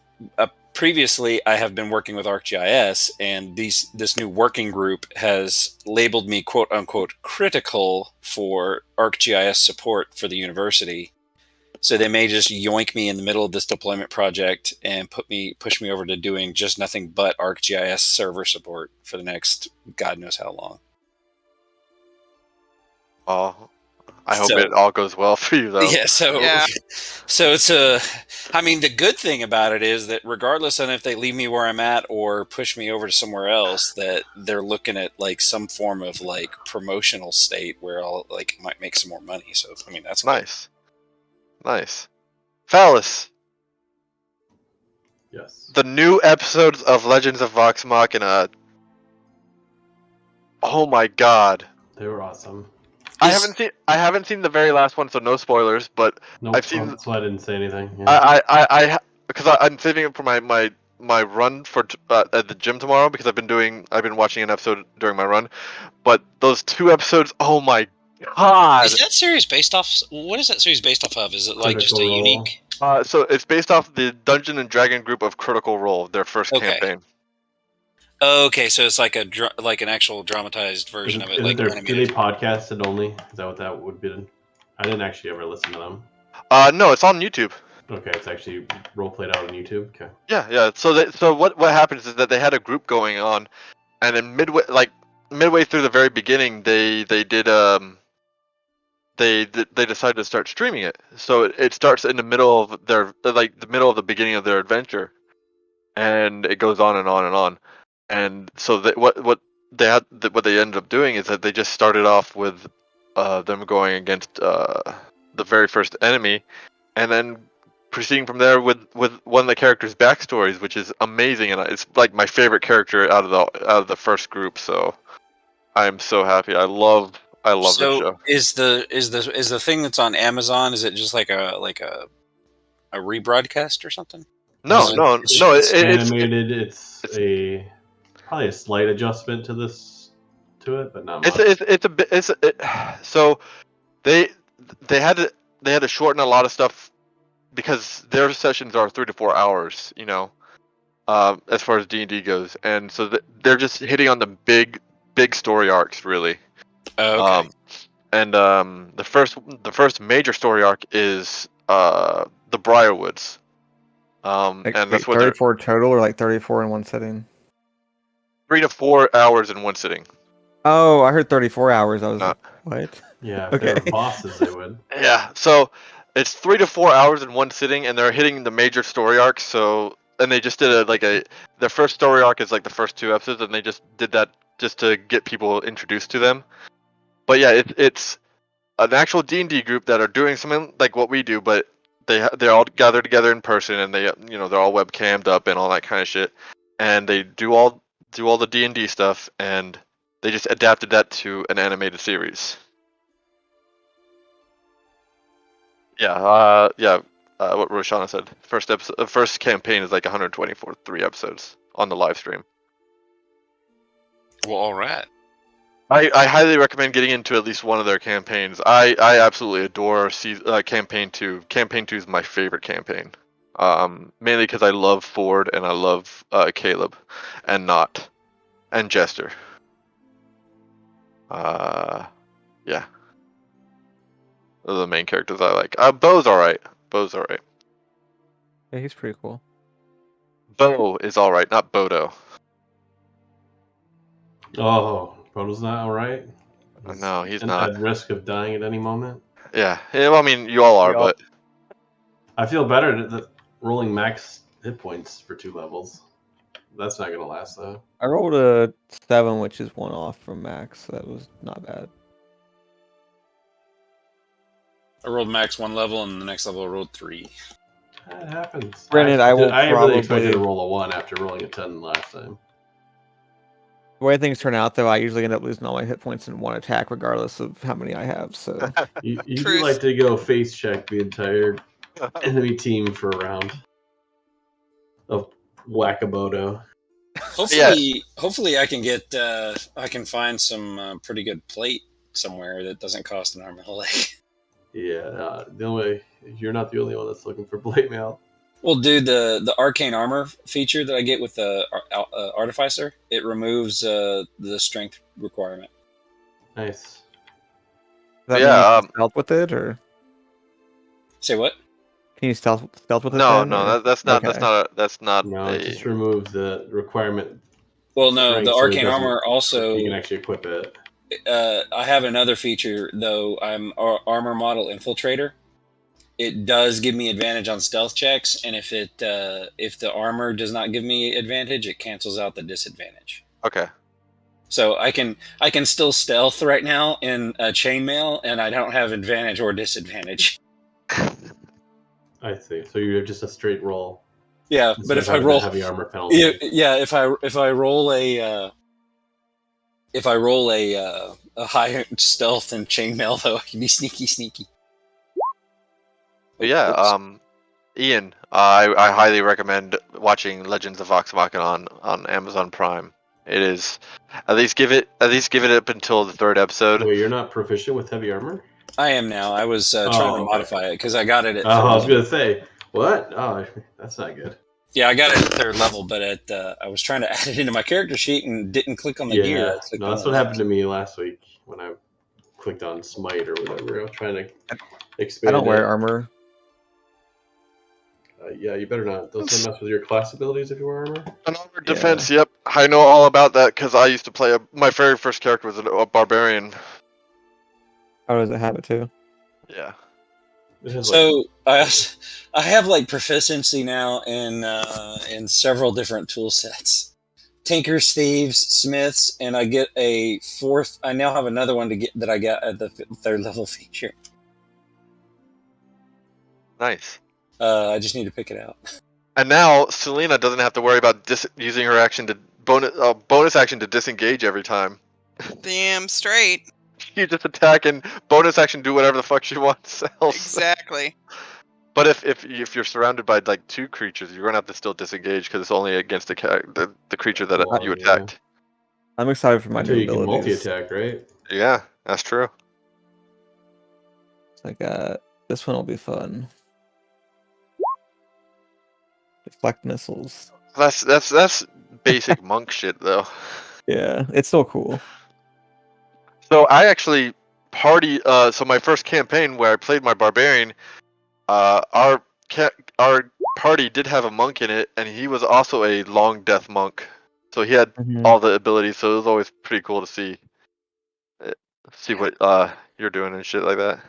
previously I have been working with ArcGIS, and this new working group has labeled me quote unquote critical for ArcGIS support for the university. So they may just yoink me in the middle of this deployment project and push me over to doing just nothing but ArcGIS server support for the next God knows how long. Oh, I hope So- it all goes well for you, though. Yeah, so Yeah. it's I mean, the good thing about it is that regardless of if they leave me where I'm at or push me over to somewhere else, that they're looking at like some form of like promotional state where I'll like might make some more money. So I mean, that's good. Nice. Phallus, Yes. the new episodes of Legends of Vox Machina. Oh my god. They were awesome. I haven't seen the very last one, so no spoilers. But Nope. I've seen. That's why I didn't say anything. Yeah. Because I'm saving it for my run for at the gym tomorrow because I've been watching an episode during my run. But those 2 episodes, oh my god. Is that series based off? What is that series based off of? Is it like just a Critical Role. unique? So it's based off the Dungeon and Dragon group of Critical Role, their first Okay. campaign. Okay, so it's like like an actual dramatized version of it, like Do animated. they podcast it only? Is that what that would be? I didn't actually ever listen to them. No, it's on YouTube. Okay, it's actually role played out on YouTube. Okay. Yeah. So what happens is that they had a group going on, and then midway through the very beginning, they decided to start streaming it. So it starts in the middle of the beginning of their adventure, and it goes on and on and on. And so what they ended up doing is that they just started off with them going against the very first enemy, and then proceeding from there with one of the characters' backstories, which is amazing, and it's like my favorite character out of the first group. So I'm so happy. I love this show. Is the thing that's on Amazon? Is it just like a rebroadcast or something? No. It's It's animated. It's probably a slight adjustment to it, but not much. it's a bit. So they had to shorten a lot of stuff because their sessions are 3 to 4 hours. As far as D&D goes, and so they're just hitting on the big story arcs really. Okay. The first major story arc is the Briarwoods. Like, And that's wait, what they're 34 total or like 34 in one sitting? 3 to 4 hours in one sitting. Oh, I heard 34 hours. I was No. like, what? Yeah, if Okay. they were bosses, they would. Yeah, so it's 3 to 4 hours in one sitting, and they're hitting the major story arcs. So and they just did their first story arc is like the first 2 episodes, and they just did that just to get people introduced to them. But yeah, it's an actual D&D group that are doing something like what we do, but they're all gathered together in person, and they're all webcammed up and all that kind of shit, and they do all the D&D stuff, and they just adapted that to an animated series. Yeah, what Roshana said. First campaign is like 120 for 3 episodes on the live stream. Well, all right. I highly recommend getting into at least one of their campaigns. I absolutely adore campaign 2. Campaign 2 is my favorite campaign. Mainly because I love Ford and I love Caleb, and Not, and Jester. Yeah, those are the main characters I like. Bo's alright. Yeah, he's pretty cool. Bo is alright, not Bodo. Oh, Proto's not all right. No, he's not. At risk of dying at any moment. Yeah, well, I mean, you all are, We all- but I feel better that rolling max hit points for 2 levels. That's not gonna last though. I rolled a 7, which is 1 off from max. So that was not bad. I rolled max 1 level, and the next level I rolled 3. That happens. Granted, I will I really expected to probably- roll a 1 after rolling a 10 last time. The way things turn out, though, I usually end up losing all my hit points in 1 attack, regardless of how many I have. So You do Truth. like to go face check the entire enemy team for a round of whackabodo. Hopefully, I can get. I can find some pretty good plate somewhere that doesn't cost an arm and a leg. Yeah, the only way you're not the only one that's looking for blade mail. Well, dude, the arcane armor feature that I get with the artificer, it removes the strength requirement. Nice. does that Yeah, mean you can stealth with it, or Say what? can you stealth with it? no, then, or- that's not Okay. that's not No, it just removes the requirement. Well, no, strength, the so it arcane doesn't- armor also. You can actually equip it. I have another feature though. I'm armor model infiltrator. It does give me advantage on stealth checks, and if the armor does not give me advantage, it cancels out the disadvantage. Okay. So I can still stealth right now in chainmail, and I don't have advantage or disadvantage. I see. So you have just a straight roll. Yeah, instead but of if I having the roll, heavy armor penalty. if I roll a high stealth and chainmail, though, I can be sneaky. But yeah, Oops. Ian, I highly recommend watching Legends of Vox Machina on Amazon Prime. It is at least give it up until the 3rd episode. Wait, you're not proficient with heavy armor? I am now. I was trying to okay. modify it because I got it at. I was gonna say what? Oh, that's not good. Yeah, I got it at 3rd level, but I was trying to add it into my character sheet and didn't click on the gear. I clicked No, on that's the what link. happened to me last week when I clicked on Smite or whatever. I was trying to I expand. don't wear it. armor. Yeah, you better not. Doesn't that mess with your class abilities if you wear armor? An armored defense, yep. I know all about that because I used to play my very first character was a barbarian. How does it have it too? Yeah. It has, So I have like proficiency now in several different tool sets. Tinkers, thieves, smiths, and I get a 4th. I now have another one to get that I got at the 3rd level feature. Nice. I just need to pick it out. And now Selena doesn't have to worry about using her action to bonus action to disengage every time. Damn straight. You just attack and bonus action do whatever the fuck she wants else. Exactly. But if you're surrounded by like 2 creatures, you're gonna have to still disengage because it's only against the creature that you attacked. I'm excited for my until new you can abilities. multi-attack, right? Yeah, that's true. I got this one will be fun. Deflect missiles. That's basic monk shit though. Yeah, it's still cool. So I actually so my first campaign where I played my barbarian, our party did have a monk in it, and he was also a long death monk. So he had all the abilities. So it was always pretty cool to see what you're doing and shit like that.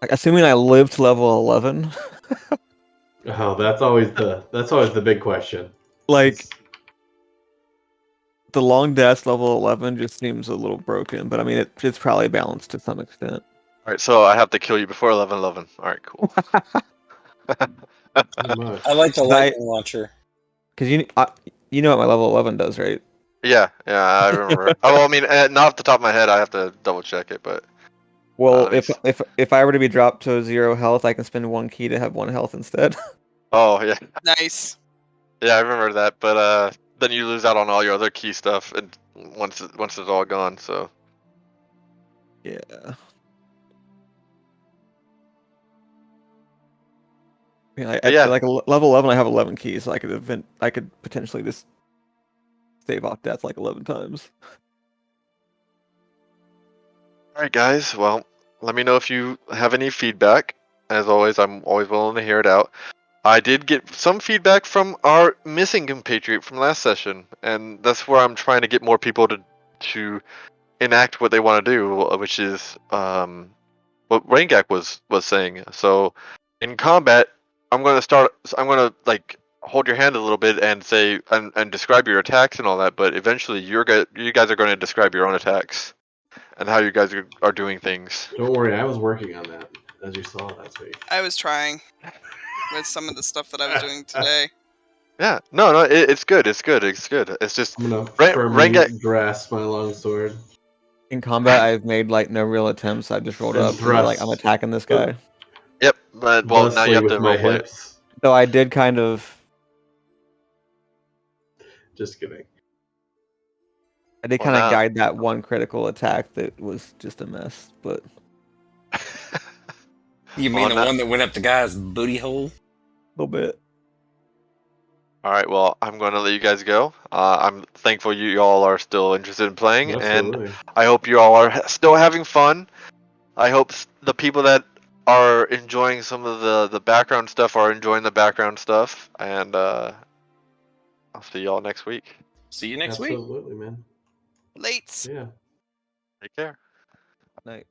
Like, assuming I live to level 11, Oh, that's always the big question. like the long dash level 11 just seems a little broken, but I mean it's probably balanced to some extent. All right, so I have to kill you before 11:11. All right, cool. Pretty much. I like the But I- lightning launcher. Because you know what my level 11 does, right? Yeah, I remember. Oh, well, I mean, not off the top of my head. I have to double check it, but Well, let me if I were to be dropped to 0 health, I can spend 1 key to have 1 health instead. oh yeah, Nice. yeah, I remember that. But then you lose out on all your other key stuff, and once it's all gone. So Yeah. Yeah, But yeah, like level 11, I have 11 keys, so I could potentially just save off death like 11 times. all right, guys. Well, let me know if you have any feedback. As always, I'm always willing to hear it out. I did get some feedback from our missing compatriot from last session, and that's where I'm trying to get more people to enact what they want to do, which is what Rangak was saying. So in combat, I'm gonna start. I'm gonna like hold your hand a little bit and say and describe your attacks and all that. But eventually, you guys are going to describe your own attacks and how you guys are doing things. Don't worry, I was working on that, as you saw last week. I was trying with some of the stuff that I was doing today. Yeah, no, it's good. It's good. It's good. It's just I'm gonna Rangak. firmly grasp my longsword In combat, I've made like no real attempts. I just rolled and up and be like, I'm thrust attacking this guy. Yep. But well, now you thusly have to with my roleplay it. hips. So I did kind of, Just kidding. Well, now. guide that one critical attack that was just a mess, but You Well, mean the now. one that went up the guy's booty hole? a little bit. All right. Well, I'm going to let you guys go. I'm thankful you all are still interested in playing, and Absolutely. I hope you all are still having fun. I hope the people that are enjoying some of the background stuff are enjoying the background stuff, and I'll see y'all next week. See you next week. Absolutely, man. Lates. Yeah. Take care. Night.